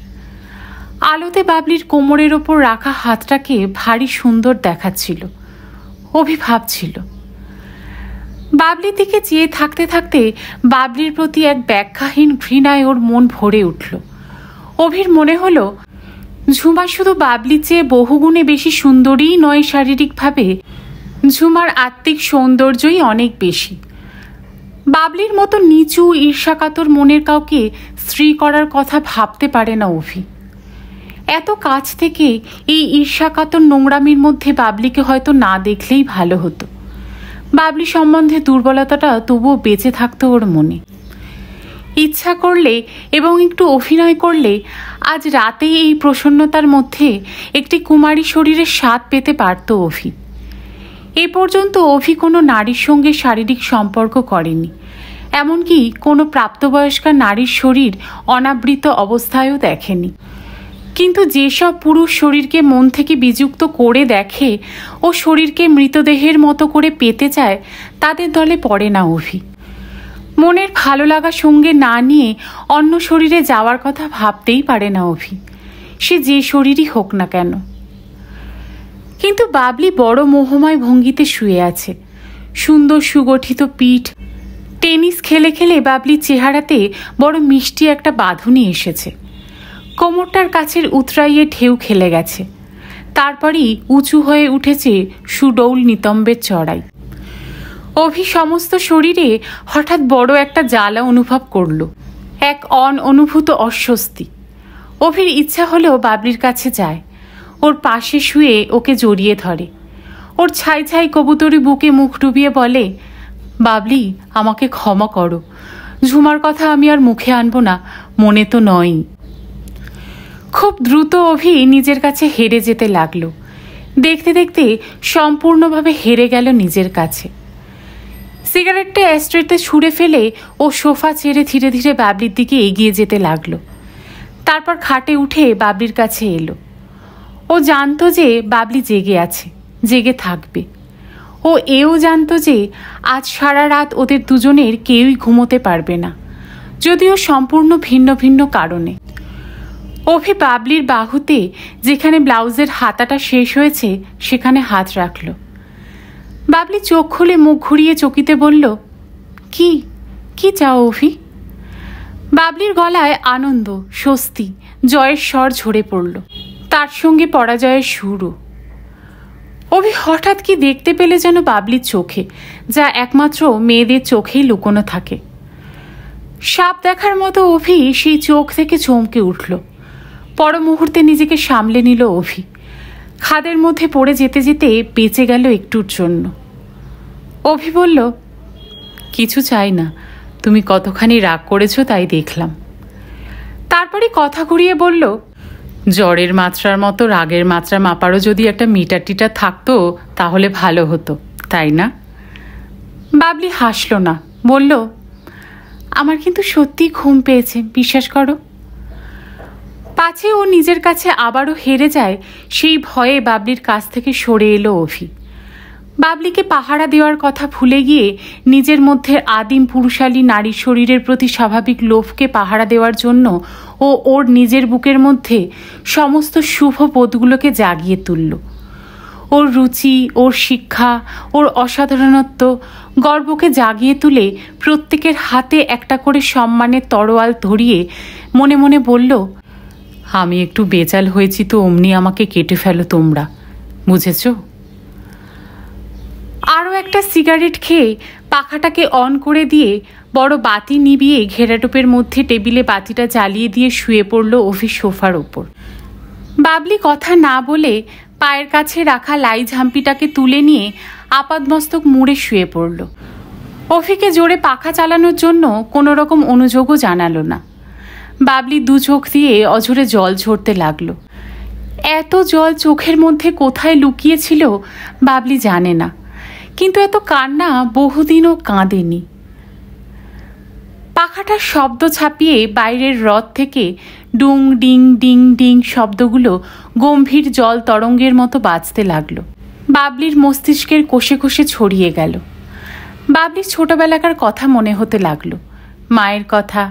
আলোতে বাবলির কোমরের ওপর রাখা হাতটাকে ভারী সুন্দর দেখাচ্ছিল। অভি ভাবছিল। বাবলির দিকে চেয়ে থাকতে থাকতে বাবলির প্রতি এক ব্যাখ্যাহীন ঘৃণায় ওর মন ভরে উঠল। অভির মনে হলো, ঝুমা শুধু বাবলির চেয়ে বহুগুণে বেশি সুন্দরীই নয় শারীরিকভাবে, ঝুমার আত্মিক সৌন্দর্যই অনেক বেশি। বাবলির মতো নিচু ঈর্ষাকাতর মনের কাউকে স্ত্রী করার কথা ভাবতে পারে না অভি। এত কাছ থেকে এই ঈর্ষাকাতর নোংরামির মধ্যে বাবলিকে হয়তো না দেখলেই ভালো হতো। বাবলি সম্বন্ধে দুর্বলতাটা তবুও বেঁচে থাকতো ওর মনে। ইচ্ছা করলে এবং একটু অভিনয় করলে আজ রাতেই এই প্রসন্নতার মধ্যে একটি কুমারী শরীরের স্বাদ পেতে পারত অভি। এ পর্যন্ত অভি কোনো নারীর সঙ্গে শারীরিক সম্পর্ক করেনি, এমনকি কোনো প্রাপ্তবয়স্কা নারীর শরীর অনাবৃত অবস্থায়ও দেখেনি। কিন্তু যেসব পুরুষ শরীরকে মন থেকে বিযুক্ত করে দেখে ও শরীরকে মৃতদেহের মতো করে পেতে চায়, তাদের দলে পড়ে না অভি। মনের ভালো লাগা সঙ্গে না নিয়ে অন্য শরীরে যাওয়ার কথা ভাবতেই পারে না অভি, সে যে শরীরই হোক না কেন। কিন্তু বাবলি বড় মোহময় ভঙ্গিতে শুয়ে আছে, সুন্দর সুগঠিত পিঠ। টেনিস খেলে খেলে বাবলির চেহারাতে বড় মিষ্টি একটা বাঁধুনি এসেছে। কোমরটার কাছের উতরাইয়ে ঢেউ খেলে গেছে। তারপরই উঁচু হয়ে উঠেছে সুডৌল নিতম্বের চড়াই। অভি সমস্ত শরীরে হঠাৎ বড় একটা জ্বালা অনুভব করল, এক অনুভূত অস্বস্তি। অভির ইচ্ছা হলো বাবলির কাছে যায়, ওর পাশে শুয়ে ওকে জড়িয়ে ধরে, ওর ছাই ছাই কবুতরি বুকে মুখ ডুবিয়ে বলে, বাবলি আমাকে ক্ষমা করো, ঝুমার কথা আমি আর মুখে আনবো না, মনে তো নয়ই। খুব দ্রুত অভি নিজের কাছে হেরে যেতে লাগলো। দেখতে দেখতে সম্পূর্ণভাবে হেরে গেল নিজের কাছে। সিগারেটটা অ্যাস্ট্রেতে ছুঁড়ে ফেলে ও সোফা ছেড়ে ধীরে ধীরে বাবলির দিকে এগিয়ে যেতে লাগলো। তারপর খাটে উঠে বাবলির কাছে এলো। ও জানতো যে বাবলি জেগে আছে, জেগে থাকবে। ও এও জানতো যে আজ সারা রাত ওদের দুজনের কেউই ঘুমোতে পারবে না, যদিও সম্পূর্ণ ভিন্ন ভিন্ন কারণে। অভি বাবলির বাহুতে, যেখানে ব্লাউজের হাতাটা শেষ হয়েছে, সেখানে হাত রাখল। বাবলি চোখ খুলে মুখ ঘুরিয়ে চকিতে বলল, কি কি চাও অভি? বাবলির গলায় আনন্দ, স্বস্তি, জয়ের স্বর ঝরে পড়ল, তার সঙ্গে পরাজয়ের সুরও। অভি হঠাৎ কি দেখতে পেলে যেন বাবলির চোখে, যা একমাত্র মেয়েদের চোখেই লুকোনো থাকে। সাপ দেখার মতো অভি সেই চোখ থেকে চমকে উঠল। পর মুহূর্তে নিজেকে সামলে নিল অভি। খাদের মধ্যে পড়ে যেতে যেতে বেঁচে গেল একটুর জন্য। অভি বলল, কিছু চাই না, তুমি কতখানি রাগ করেছো তাই দেখলাম। তারপরে কথা ঘুরিয়ে বলল, জ্বরের মাত্রার মতো রাগের মাত্রা মাপারও যদি একটা মিটার টিটার থাকতো তাহলে ভালো হতো, তাই না? বাবলি হাসল না, বলল, আমার কিন্তু সত্যিই ঘুম পেয়েছে, বিশ্বাস করো। পাছে ও নিজের কাছে আবারও হেরে যায় সেই ভয়ে বাবলির কাছ থেকে সরে এলো অভি। বাবলিকে পাহারা দেওয়ার কথা ভুলে গিয়ে নিজের মধ্যে আদিম পুরুষালী নারীর শরীরের প্রতি স্বাভাবিক লোভকে পাহারা দেওয়ার জন্য ও ওর নিজের বুকের মধ্যে সমস্ত শুভ বোধগুলোকে জাগিয়ে তুলল। ওর রুচি, ওর শিক্ষা, ওর অসাধারণত্ব, গর্বকে জাগিয়ে তুলে প্রত্যেকের হাতে একটা করে সম্মানের তরোয়াল ধরিয়ে মনে মনে বলল, আমি একটু বেচাল হয়েছি তো অমনি আমাকে কেটে ফেলো তোমরা, বুঝেছ? আরও একটা সিগারেট খেয়ে পাখাটাকে অন করে দিয়ে বড় বাতি নিভিয়ে ঘেরাটোপের মধ্যে টেবিলে বাতিটা জ্বালিয়ে দিয়ে শুয়ে পড়ল অভি সোফার ওপর। বাবলি কথা না বলে পায়ের কাছে রাখা লাই ঝাম্পিটাকে তুলে নিয়ে আপাদমস্তক মুড়ে শুয়ে পড়ল। অভিকে জোরে পাখা চালানোর জন্য কোনো রকম অনুযোগও জানালো না। বাবলি দু চোখ দিয়ে অঝরে জল ঝরতে লাগলো। এত জল চোখের মধ্যে কোথায় লুকিয়েছিল বাবলি জানে না, কিন্তু এত কান্না বহুদিনও কাঁদেনি। পাখাটার শব্দ ছাপিয়ে বাইরের হ্রদ থেকে ডুং ডিং ডিং ডিং শব্দগুলো গম্ভীর জল তরঙ্গের মতো বাজতে লাগলো। বাবলির মস্তিষ্কের কোষে কোষে ছড়িয়ে গেল। বাবলির ছোটবেলাকার কথা মনে হতে লাগলো, মায়ের কথা,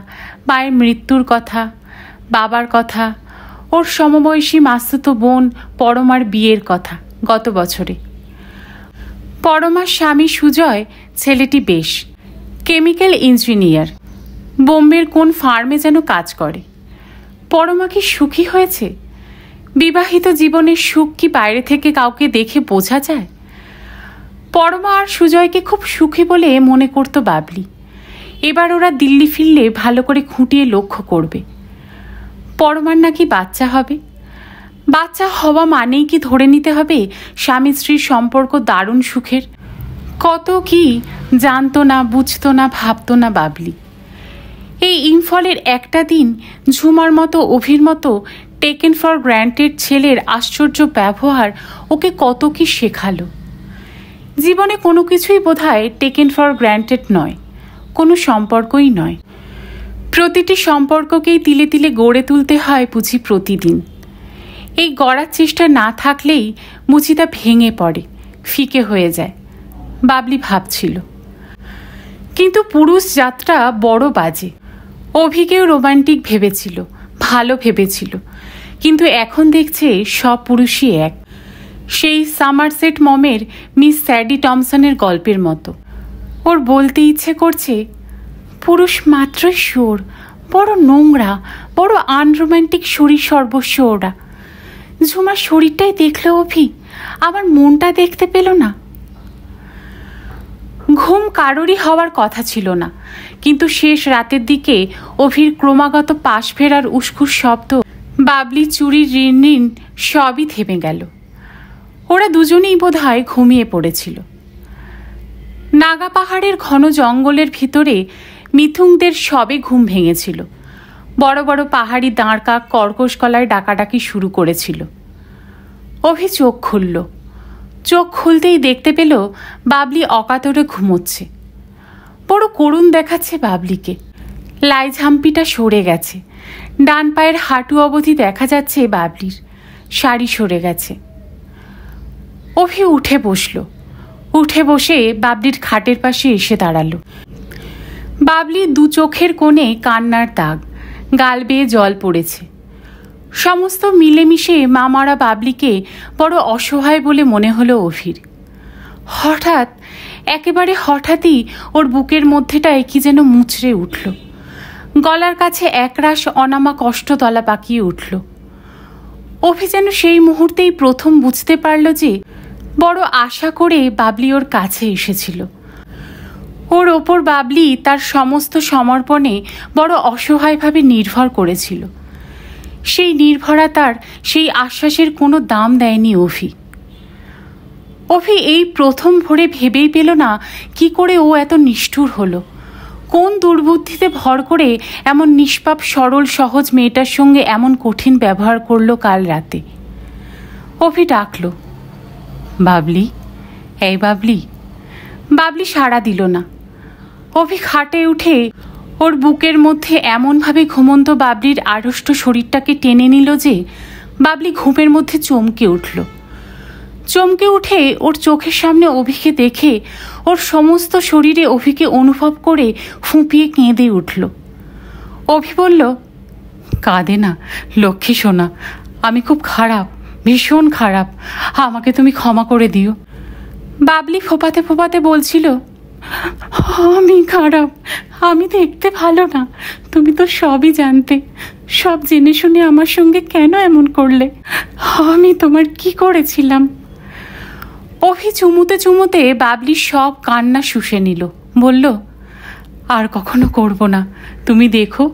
মায়ের মৃত্যুর কথা, বাবার কথা, ওর সমবয়সী মাসতুতো বোন পরমার বিয়ের কথা গত বছরে। পরমার স্বামী সুজয় ছেলেটি বেশ কেমিক্যাল ইঞ্জিনিয়ার, বোম্বের কোন ফার্মে যেন কাজ করে। পরমা কি সুখী হয়েছে? বিবাহিত জীবনের সুখ কি বাইরে থেকে কাউকে দেখে বোঝা যায়? পরমা আর সুজয়কে খুব সুখী বলে মনে করত বাবলি। এবার ওরা দিল্লি ফিরলে ভালো করে খুঁটিয়ে লক্ষ্য করবে। পরমার নাকি বাচ্চা হবে। বাচ্চা হওয়া মানেই কি ধরে নিতে হবে স্বামী স্ত্রীর সম্পর্ক দারুণ সুখের? কত কি জানতো না, বুঝতো না, ভাবতো না বাবলি। এই ইম্ফলের একটা দিন ঝুমার মতো, অভির মতো টেকেন ফর গ্র্যান্টেড ছেলের আশ্চর্য ব্যবহার ওকে কত কি শেখালো। জীবনে কোনো কিছুই বোধহয় টেকেন ফর গ্র্যান্টেড নয়, কোনো সম্পর্কই নয়। প্রতিটি সম্পর্ককেই তিলে তিলে গড়ে তুলতে হয় বুঝি প্রতিদিন। এই গড়ার চেষ্টা না থাকলেই বুঝি তা ভেঙে পড়ে, ফিকে হয়ে যায়, বাবলি ভাবছিল। কিন্তু পুরুষ যাত্রা বড় বাজে। অভিকেও রোমান্টিক ভেবেছিল, ভালো ভেবেছিল, কিন্তু এখন দেখছে সব পুরুষই এক, সেই সামারসেট মমের মিস স্যাডি টমসনের গল্পের মতো। ওর বলতে ইচ্ছে করছে, পুরুষ মাত্রই শোর, বড় নোংরা, বড় আনরোম্যান্টিক শরীর সর্বস্ব ওরা। ঝুমার শরীরটাই দেখলো অভি, আমার মনটা দেখতে পেল না। ঘুম কারোরই হওয়ার কথা ছিল না, কিন্তু শেষ রাতের দিকে অভির ক্রমাগত পাশ ফেরার উস্কুস শব্দ, বাবলি চুরির রিনরিন সবই থেমে গেল। ওরা দুজনেই বোধহয় ঘুমিয়ে পড়েছিল। নাগা পাহাড়ের ঘন জঙ্গলের ভিতরে মিথুনদের সবে ঘুম ভেঙেছিল। বড় বড় পাহাড়ি দাঁড় কাক কর্কশ গলায় ডাকাডাকি শুরু করেছিল। অভি চোখ খুলল। চোখ খুলতেই দেখতে পেল বাবলি অকাতরে ঘুমোচ্ছে। বড় করুণ দেখাচ্ছে বাবলিকে। লাই ঝাম্পিটা সরে গেছে। ডান পায়ের হাঁটু অবধি দেখা যাচ্ছে বাবলির। শাড়ি সরে গেছে। অভি উঠে বসল। উঠে বসে বাবলির খাটের পাশে এসে দাঁড়ালো। বাবলির দু চোখের কোণে কান্নার দাগ, গাল বেয়ে জল পড়েছে। সমস্ত মিলেমিশে মামারা বাবলিকে বড় অসহায় বলে মনে হলো অভির। হঠাৎ, একেবারে হঠাৎই ওর বুকের মধ্যেটায় কি যেন মুচড়ে উঠল। গলার কাছে একরাশ অনামা কষ্ট তলা পাকিয়ে উঠল। অভি যেন সেই মুহূর্তেই প্রথম বুঝতে পারল যে বড় আশা করে বাবলি ওর কাছে এসেছিল। ওর ওপর বাবলি তার সমস্ত সমর্পণে বড় অসহায়ভাবে নির্ভর করেছিল। সেই নির্ভরতার, সেই আশ্বাসের কোনো দাম দেয়নি অভি। অভি এই প্রথম ভোরে ভেবেই পেল না কি করে ও এত নিষ্ঠুর হলো। কোন দুর্বুদ্ধিতে ভর করে এমন নিষ্পাপ সরল সহজ মেয়েটার সঙ্গে এমন কঠিন ব্যবহার করলো কাল রাতে। অভি ডাকল, বাবলি, এই বাবলি। বাবলি সাড়া দিল না। অভি খাটে উঠে ওর বুকের মধ্যে এমনভাবে ঘুমন্ত বাবলির আড়ষ্ট শরীরটাকে টেনে নিল যে বাবলি ঘুমের মধ্যে চমকে উঠল। চমকে উঠে ওর চোখের সামনে অভিকে দেখে ওর সমস্ত শরীরে অভিকে অনুভব করে ফুঁপিয়ে কেঁদে উঠল। অভি বলল, কাঁদে না লক্ষ্মী সোনা, আমি খুব খারাপ, ভীষণ খারাপ, আমাকে তুমি ক্ষমা করে দিও। বাবলি ফোপাতে ফোপাতে বলছিল, আমি খারাপ, আমি দেখতে ভালো না, তুমি তো সবই জানতে, সব জেনে শুনে আমার সঙ্গে কেন এমন করলে? আমি তোমার কি করেছিলাম? অভি চুমুতে চুমুতে বাবলির সব কান্না শুষে নিল। বলল, আর কখনো করব না, তুমি দেখো,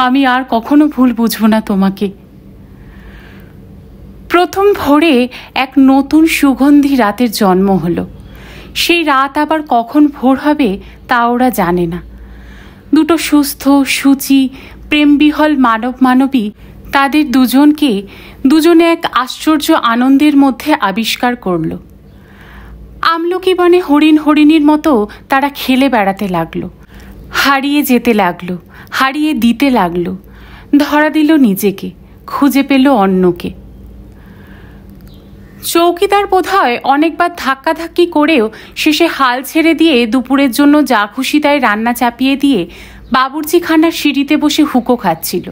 আমি আর কখনো ভুল বুঝবো না তোমাকে। প্রথম ভোরে এক নতুন সুগন্ধি রাতের জন্ম হলো। সেই রাত আবার কখন ভোর হবে তা ওরা জানে না। দুটো সুস্থ, সূচি, প্রেমবিহল মানব মানবী তাদের দুজনে এক আশ্চর্য আনন্দের মধ্যে আবিষ্কার করল। আমলকি বনে হরিণ হরিণীর মতো তারা খেলে বেড়াতে লাগলো, হারিয়ে যেতে লাগলো, হারিয়ে দিতে লাগলো, ধরা দিল নিজেকে, খুঁজে পেল অন্যকে। চৌকিদার বোধহয় অনেকবার ধাক্কাধাক্কি করেও শেষে হাল ছেড়ে দিয়ে দুপুরের জন্য যা খুশি তাই রান্না চাপিয়ে দিয়ে বাবুর্চিখানার সিঁড়িতে বসে হুঁকো খাচ্ছিল।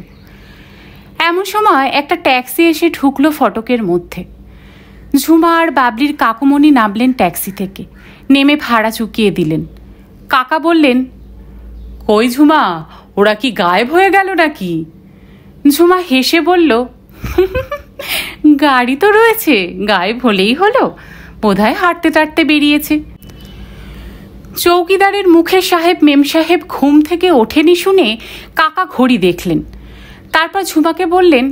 এমন সময় একটা ট্যাক্সি এসে ঢুকলো ফটকের মধ্যে। ঝুমা আর বাবলির কাকুমণি নামলেন ট্যাক্সি থেকে, নেমে ভাড়া চুকিয়ে দিলেন। কাকা বললেন, কই ঝুমা, ওরা কি গায়েব হয়ে গেল নাকি? ঝুমা হেসে বলল, গাড়ি তো রয়েছে, গায়েব হলেই হলো, বোধহয় হাঁটতে টাটতে বেরিয়েছে। চৌকিদারের মুখে সাহেব মেম সাহেব ঘুম থেকে ওঠেনি শুনে কাকা ঘড়ি দেখলেন। তারপর ঝুমাকে বললেন,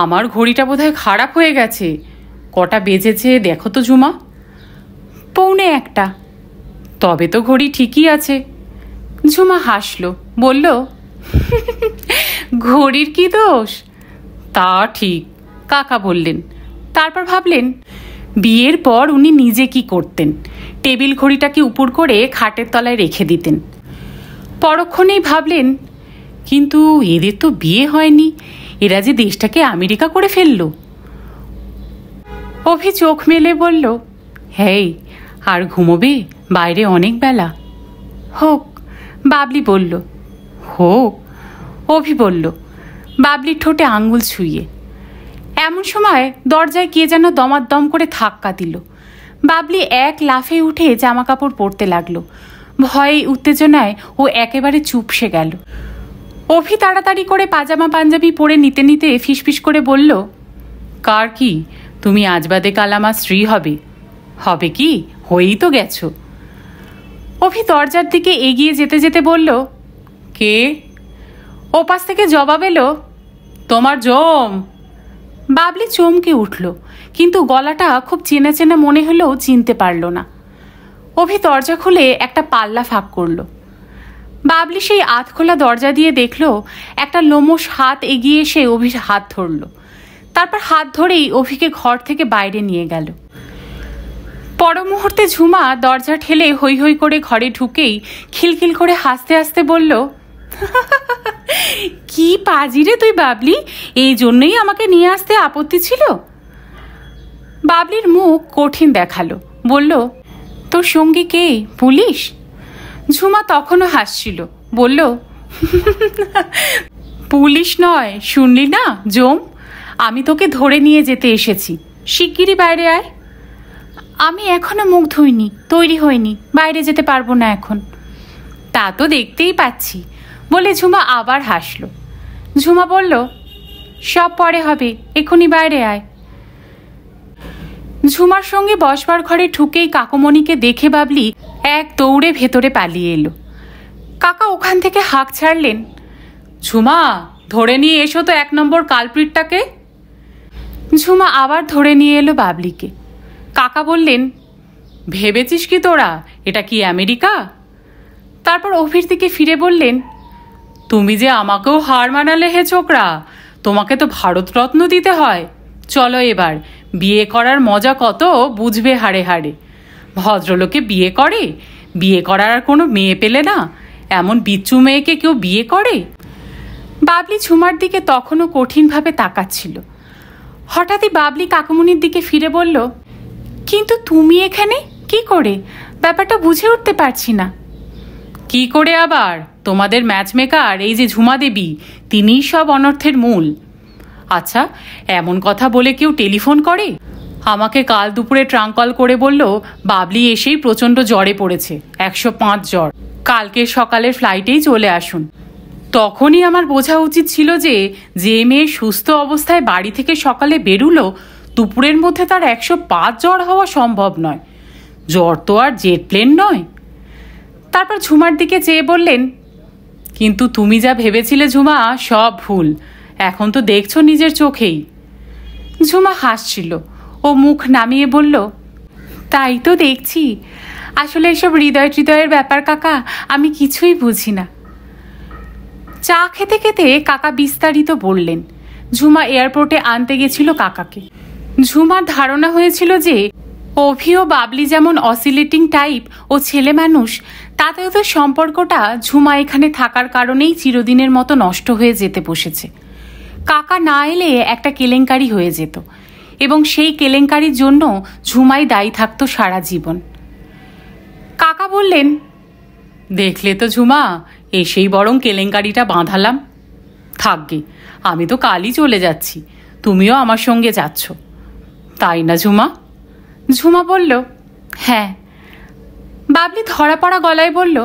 আমার ঘড়িটা বোধহয় খারাপ হয়ে গেছে, কটা বেজেছে দেখো তো ঝুমা। 1:45। তবে তো ঘড়ি ঠিকই আছে। ঝুমা হাসল, বলল, ঘড়ির কি দোষ? তা ঠিক, কাকা বললেন। তারপর ভাবলেন, বিয়ের পর উনি নিজে কি করতেন? টেবিল ঘড়িটাকে উপর করে খাটের তলায় রেখে দিতেন। পরক্ষণেই ভাবলেন, কিন্তু এদের তো বিয়ে হয়নি, এরা যে দেশটাকে আমেরিকা করে ফেলল। অভি চোখ মেলে বলল, হেই, আর ঘুমোবে? বাইরে অনেক বেলা। হোক, বাবলি বলল। হোক, অভি বলল, বাবলির ঠোঁটে আঙুল ছুঁয়ে। এমন সময় দরজায় কে যেন দমাদম করে ধাক্কা দিল। বাবলি এক লাফে উঠে জামা কাপড় পরতে লাগলো। ভয়ে উত্তেজনায় ও একেবারে চুপসে গেল। অভি তাড়াতাড়ি করে পাজামা পাঞ্জাবি পরে নিতে নিতে ফিসফিস করে বলল, কার কি? তুমি আজ বাদে কাল আমার স্ত্রী হবে। হবে কি? হয়েই তো গেছো। অভি দরজার দিকে এগিয়ে যেতে যেতে বলল, কে? ওপাশ থেকে জবাব এলো, তোমার জম। বাবলি চমকে উঠল, কিন্তু গলাটা খুব চেনা চেনা মনে হলেও চিনতে পারল না। অভি দরজা খুলে একটা পাল্লা ফাঁক করল। বাবলি সেই আধখোলা দরজা দিয়ে দেখল একটা লোমশ হাত এগিয়ে এসে অভির হাত ধরল। তারপর হাত ধরেই অভিকে ঘর থেকে বাইরে নিয়ে গেল। পর মুহূর্তে ঝুমা দরজা ঠেলে হৈ হৈ করে ঘরে ঢুকেই খিলখিল করে হাসতে হাসতে বলল, কি পাজি রে তুই বাবলি, এই জন্যই আমাকে নিয়ে আসতে আপত্তি ছিল? বাবলির মুখ কঠিন দেখালো, বলল, তোর সঙ্গী কে, পুলিশ? ঝুমা তখনও হাসছিল, বলল, পুলিশ নয়, শুনলি না জম, আমি তোকে ধরে নিয়ে যেতে এসেছি, শিগগিরই বাইরে আয়। আমি এখনো মুখ ধুইনি, তৈরি হইনি, বাইরে যেতে পারবো না এখন। তা তো দেখতেই পাচ্ছি, বলে ঝুমা আবার হাসল। ঝুমা বলল, সব পরে হবে, এখনই বাইরে আয়। ঝুমার সঙ্গে বসবার ঘরে ঢুকেই কাকুমণিকে দেখে বাবলি এক দৌড়ে ভেতরে পালিয়ে এলো। কাকা ওখান থেকে হাঁক ছাড়লেন, ঝুমা, ধরে নিয়ে এসো তো 1 নম্বর কালপ্রিটটাকে। ঝুমা আবার ধরে নিয়ে এলো বাবলিকে। কাকা বললেন, ভেবেছিস কি তোরা এটা কি আমেরিকা? তারপর অভির দিকে ফিরে বললেন, তুমি যে আমাকেও হার মানালে হে ছোকরা, তোমাকে তো ভারতরত্ন দিতে হয়। চলো এবার, বিয়ে করার মজা কত বুঝবে হাড়ে হাড়ে। ভদ্রলোকে বিয়ে করে, বিয়ে করার আর কোনো মেয়ে পেলে না, এমন বিচ্ছু মেয়েকে কেউ বিয়ে করে? বাবলি ঝুমার দিকে তখনও কঠিনভাবে তাকাচ্ছিল। হঠাৎই বাবলি কাকুমণির দিকে ফিরে বলল, কিন্তু তুমি এখানে কি করে? ব্যাপারটা বুঝে উঠতে পারছি না। কি করে আবার? তোমাদের ম্যাচমেকার এই যে ঝুমা দেবী, তিনিই সব অনর্থের মূল। আচ্ছা, এমন কথা বলে কেউ টেলিফোন করে? আমাকে কাল দুপুরে ট্রাঙ্ক কল করে বলল বাবলি এসেই প্রচণ্ড জ্বরে পড়েছে, 105 জ্বর, কালকে সকালের ফ্লাইটেই চলে আসুন। তখনই আমার বোঝা উচিত ছিল যে মেয়ে সুস্থ অবস্থায় বাড়ি থেকে সকালে বেরুলো, দুপুরের মধ্যে তার 105 জ্বর হওয়া সম্ভব নয়। জ্বর তো আর জেট প্লেন নয়। তারপর ঝুমার দিকে চেয়ে বললেন, কিন্তু তুমি যা ভেবেছিলে ঝুমা, সব ভুল, এখন তো দেখছো নিজের চোখেই। ঝুমা হাসছিল, ও মুখ নামিয়ে বলল, তাই তো দেখছি, আসলে এসব হৃদয়ের ব্যাপার কাকা, আমি কিছুই বুঝি না। চা খেতে খেতে কাকা বিস্তারিত বললেন। ঝুমা এয়ারপোর্টে আনতে গেছিল কাকাকে। ঝুমার ধারণা হয়েছিল যে অভি ও বাবলি যেমন অসিলেটিং টাইপ ও ছেলে মানুষ, তাতে ওদের সম্পর্কটা ঝুমা এখানে থাকার কারণেই চিরদিনের মতো নষ্ট হয়ে যেতে বসেছে। কাকা না এলে একটা কেলেঙ্কারি হয়ে যেত, এবং সেই কেলেঙ্কারির জন্য ঝুমাই দায়ী থাকতো সারা জীবন। কাকা বললেন, দেখলে তো ঝুমা, এসেই বরং কেলেঙ্কারিটা বাঁধালাম। থাকবে, আমি তো কালই চলে যাচ্ছি, তুমিও আমার সঙ্গে যাচ্ছ, তাই না ঝুমা? ঝুমা বলল, হ্যাঁ। বাবলি ধরা পড়া গলায় বলল,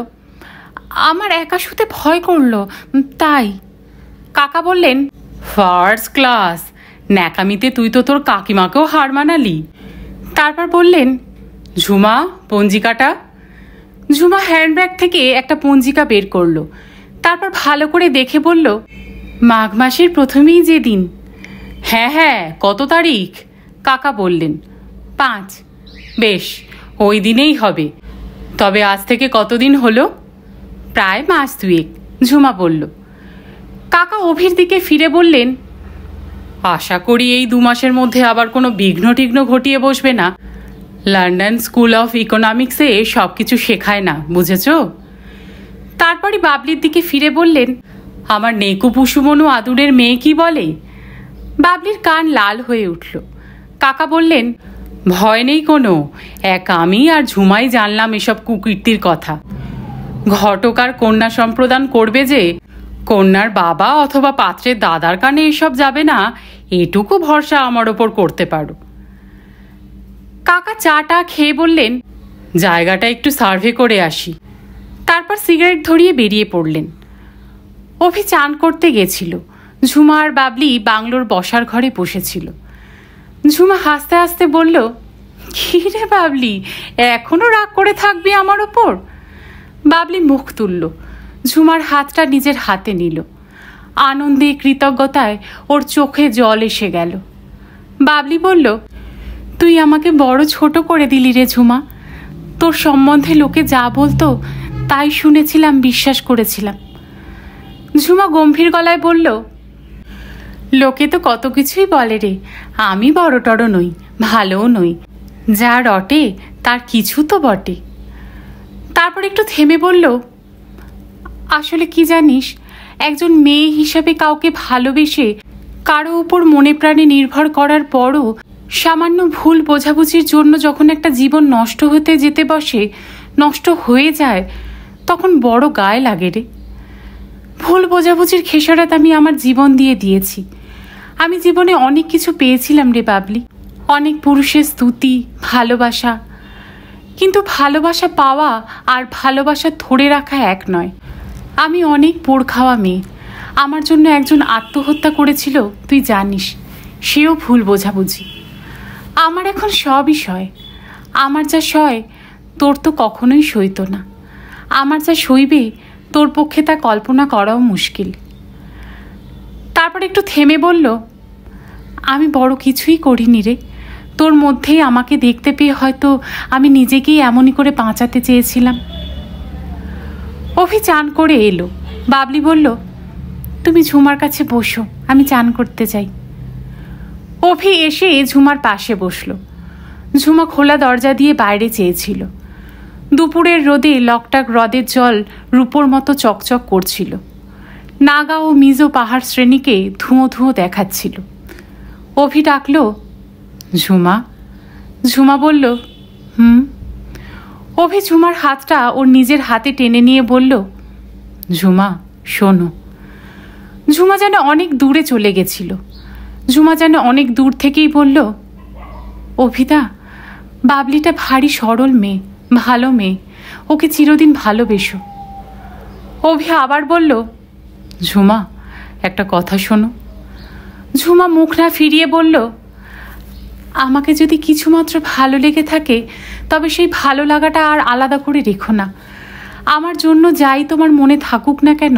আমার একা শুতে ভয় করলো, তাই। কাকা বললেন, ফার্স্ট ক্লাস, ন্যাকামিতে তুই তো তোর কাকিমাকেও হার মানালি। তারপর বললেন, ঝুমা, পঞ্জিকাটা। ঝুমা হ্যান্ডব্যাগ থেকে একটা পঞ্জিকা বের করলো, তারপর ভালো করে দেখে বলল, মাঘ মাসের প্রথমেই যে দিন। হ্যাঁ হ্যাঁ, কত তারিখ? কাকা বললেন, 5। বেশ, ওই দিনেই হবে। তবে আজ থেকে কতদিন হলো? প্রায় মাস 2। ঝুমা বলল। কাকা অভির দিকে ফিরে বললেন, আশা করি এই 2 মাসের মধ্যে আবার কোনো বিঘ্ন টিঘ্ন ঘটিয়ে বসবে না। লন্ডন স্কুল অফ ইকোনমিক্সে সব কিছু শেখায় না, বুঝেছ? তারপরে বাবলির দিকে ফিরে বললেন, আমার নেকু পুষুমনু আদুরের মেয়ে কি বলে? বাবলির কান লাল হয়ে উঠল। কাকা বললেন, ভয় নেই কোনো, এক আমি আর ঝুমাই জানলাম এসব কুকীর্তির কথা। ঘটক আর কন্যা সম্প্রদান করবে যে, কন্যার বাবা অথবা পাত্রের দাদার কানে এসব যাবে না, এটুকু ভরসা আমার ওপর করতে পারো। কাকা চাটা খেয়ে বললেন, জায়গাটা একটু সার্ভে করে আসি। তারপর সিগারেট ধরিয়ে বেরিয়ে পড়লেন। অভি চান করতে গেছিল। ঝুমা আর বাবলি বাংলোর বসার ঘরে বসেছিল। ঝুমা হাসতে হাসতে বলল, কি রে বাবলি, এখনো রাগ করে থাকবি আমার ওপর? বাবলি মুখ তুলল, ঝুমার হাতটা নিজের হাতে নিল। আনন্দে কৃতজ্ঞতায় ওর চোখে জল এসে গেল। বাবলি বলল, তুই আমাকে বড় ছোট করে দিলি রে ঝুমা। তোর সম্বন্ধে লোকে যা বলতো তাই শুনেছিলাম, বিশ্বাস করেছিলাম। ঝুমা গম্ভীর গলায় বলল, লোকে তো কত কিছুই বলে রে, আমি বড়টড় নই, ভালোও নই, যা রটে তার কিছু তো বটে। তারপর একটু থেমে বলল, আসলে কি জানিস, একজন মেয়ে হিসাবে কাউকে ভালোবেসে কারো উপর মনে প্রাণে নির্ভর করার পরও সামান্য ভুল বোঝাবুঝির জন্য যখন একটা জীবন নষ্ট হতে যেতে বসে, নষ্ট হয়ে যায়, তখন বড় গায়ে লাগে রে। ভুল বোঝাবুঝির খেসারত আমি আমার জীবন দিয়ে দিয়েছি। আমি জীবনে অনেক কিছু পেয়েছিলাম রে বাবলি, অনেক পুরুষের স্তুতি, ভালোবাসা। কিন্তু ভালোবাসা পাওয়া আর ভালোবাসা ধরে রাখা এক নয়। আমি অনেক পোড় খাওয়া মেয়ে। আমার জন্য একজন আত্মহত্যা করেছিল, তুই জানিস, সেও ভুল বোঝাবুঝি। আমার এখন সবই সয়। আমার যা সয় তোর তো কখনোই সইত না। আমার যা সইবে তোর পক্ষে তা কল্পনা করাও মুশকিল। তারপর একটু থেমে বলল, আমি বড় কিছুই করিনি রে। তোর মধ্যেই আমাকে দেখতে পেয়ে হয়তো আমি নিজেকেই এমনই করে বাঁচাতে চেয়েছিলাম। অভি চান করে এলো। বাবলি বলল, তুমি ঝুমার কাছে বসো, আমি চান করতে যাই। অভি এসে ঝুমার পাশে বসল। ঝুমা খোলা দরজা দিয়ে বাইরে চেয়েছিল। দুপুরের রোদে লকটাক হ্রদের জল রূপোর মতো চকচক করছিল। নাগা ও মিজো পাহাড় শ্রেণীকে ধুঁয়ো ধুঁয়ো দেখাচ্ছিল। অভি ডাকল, ঝুমা। ঝুমা বলল, হুম। অভি ঝুমার হাতটা ওর নিজের হাতে টেনে নিয়ে বলল, ঝুমা শোনো। ঝুমা যেন অনেক দূরে চলে গেছিল। ঝুমা যেন অনেক দূর থেকেই বলল, অভিদা, বাবলিটা ভারী সরল মেয়ে, ভালো মেয়ে, ওকে চিরদিন ভালোবেসো। অভি আবার বলল, ঝুমা একটা কথা শোনো। ঝুমা মুখ না ফিরিয়ে বলল, আমাকে যদি কিছুমাত্র ভালো লেগে থাকে তবে সেই ভালো লাগাটা আর আলাদা করে রেখো না। আমার জন্য যাই তোমার মনে থাকুক না কেন,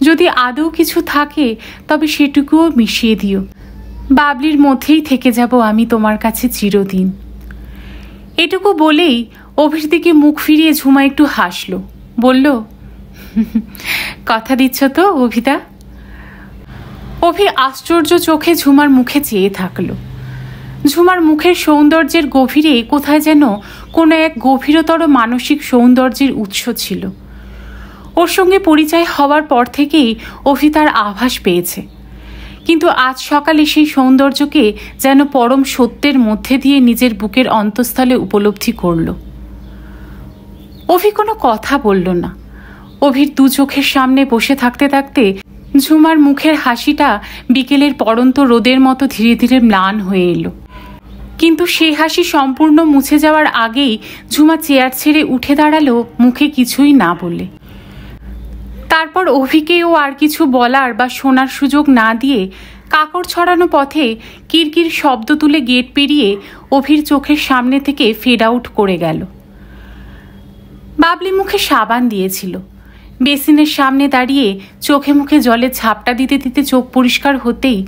যদি আদৌ কিছু থাকে তবে সেটুকুও মিশিয়ে দিও। বাবলির মধ্যেই থেকে যাব আমি তোমার কাছে চিরদিন। এটুকু বলেই অভির দিকে মুখ ফিরিয়ে ঝুমা একটু হাসল, বলল, কথা দিচ্ছ তো অভিদা? অভি আশ্চর্য চোখে ঝুমার মুখে চেয়ে থাকলো। ঝুমার মুখের সৌন্দর্যের গভীরে কোথায় যেন কোনো এক গভীরতর মানসিক সৌন্দর্যের উৎস ছিল। ওর সঙ্গে পরিচয় হওয়ার পর থেকেই অভি তার আভাস পেয়েছে, কিন্তু আজ সকালে সেই সৌন্দর্যকে যেন পরম সত্যের মধ্যে দিয়ে নিজের বুকের অন্তঃস্থলে উপলব্ধি করল। অভি কোনো কথা বলল না। অভির দু চোখের সামনে বসে থাকতে থাকতে ঝুমার মুখের হাসিটা বিকেলের পড়ন্ত রোদের মতো ধীরে ধীরে ম্লান হয়ে এলো। কিন্তু সেই হাসি সম্পূর্ণ মুছে যাওয়ার আগেই ঝুমা চেয়ার ছেড়ে উঠে দাঁড়ালো, মুখে কিছুই না বলে। তারপর অভিকেও আর কিছু বলার বা শোনার সুযোগ না দিয়ে কাকড় ছড়ানো পথে কিরকির শব্দ তুলে গেট পেরিয়ে অভির চোখের সামনে থেকে ফেড আউট করে গেল। বাবলি মুখে সাবান দিয়েছিল। বেসিনের সামনে দাঁড়িয়ে চোখে মুখে জলের ঝাপটা দিতে দিতে চোখ পরিষ্কার হতেই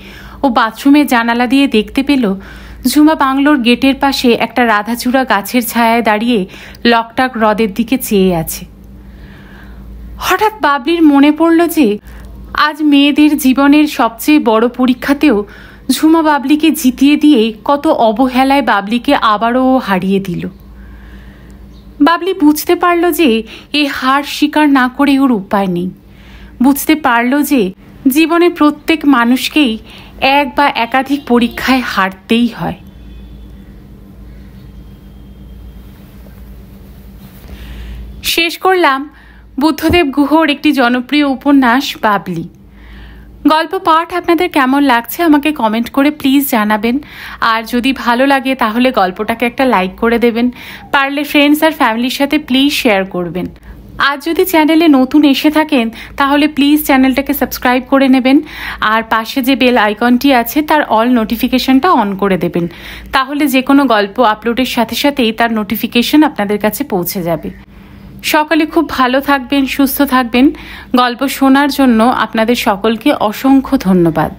ও বাথরুমের জানালা দিয়ে দেখতে পেল ঝুমা বাংলোর গেটের পাশে একটা রাধাচূড়া গাছের ছায়ায় দাঁড়িয়ে লকটাক হ্রদের দিকে চেয়ে আছে। হঠাৎ বাবলির মনে পড়ল যে আজ মেয়েদের জীবনের সবচেয়ে বড় পরীক্ষাতেও ঝুমা বাবলিকে জিতিয়ে দিয়ে কত অবহেলায় বাবলিকে আবারও হারিয়ে দিল। বাবলি বুঝতে পারল যে এই হার স্বীকার না করে ওর উপায় নেই। বুঝতে পারল যে জীবনে প্রত্যেক মানুষকেই এক বা একাধিক পরীক্ষায় হারতেই হয়। শেষ করলাম বুদ্ধদেব গুহর একটি জনপ্রিয় উপন্যাস বাবলি। গল্প পাঠ আপনাদের কেমন লাগছে আমাকে কমেন্ট করে প্লিজ জানাবেন। আর যদি ভালো লাগে তাহলে গল্পটাকে একটা লাইক করে দেবেন। পারলে ফ্রেন্ডস আর ফ্যামিলির সাথে প্লিজ শেয়ার করবেন। আর যদি চ্যানেলে নতুন এসে থাকেন তাহলে প্লিজ চ্যানেলটাকে সাবস্ক্রাইব করে নেবেন। আর পাশে যে বেল আইকনটি আছে তার অল নোটিফিকেশনটা অন করে দেবেন। তাহলে যে কোনো গল্প আপলোডের সাথে সাথেই তার নোটিফিকেশন আপনাদের কাছে পৌঁছে যাবে। সকলে খুব ভালো থাকবেন, সুস্থ থাকবেন। গল্প শোনার জন্য আপনাদের সকলকে অসংখ্য ধন্যবাদ।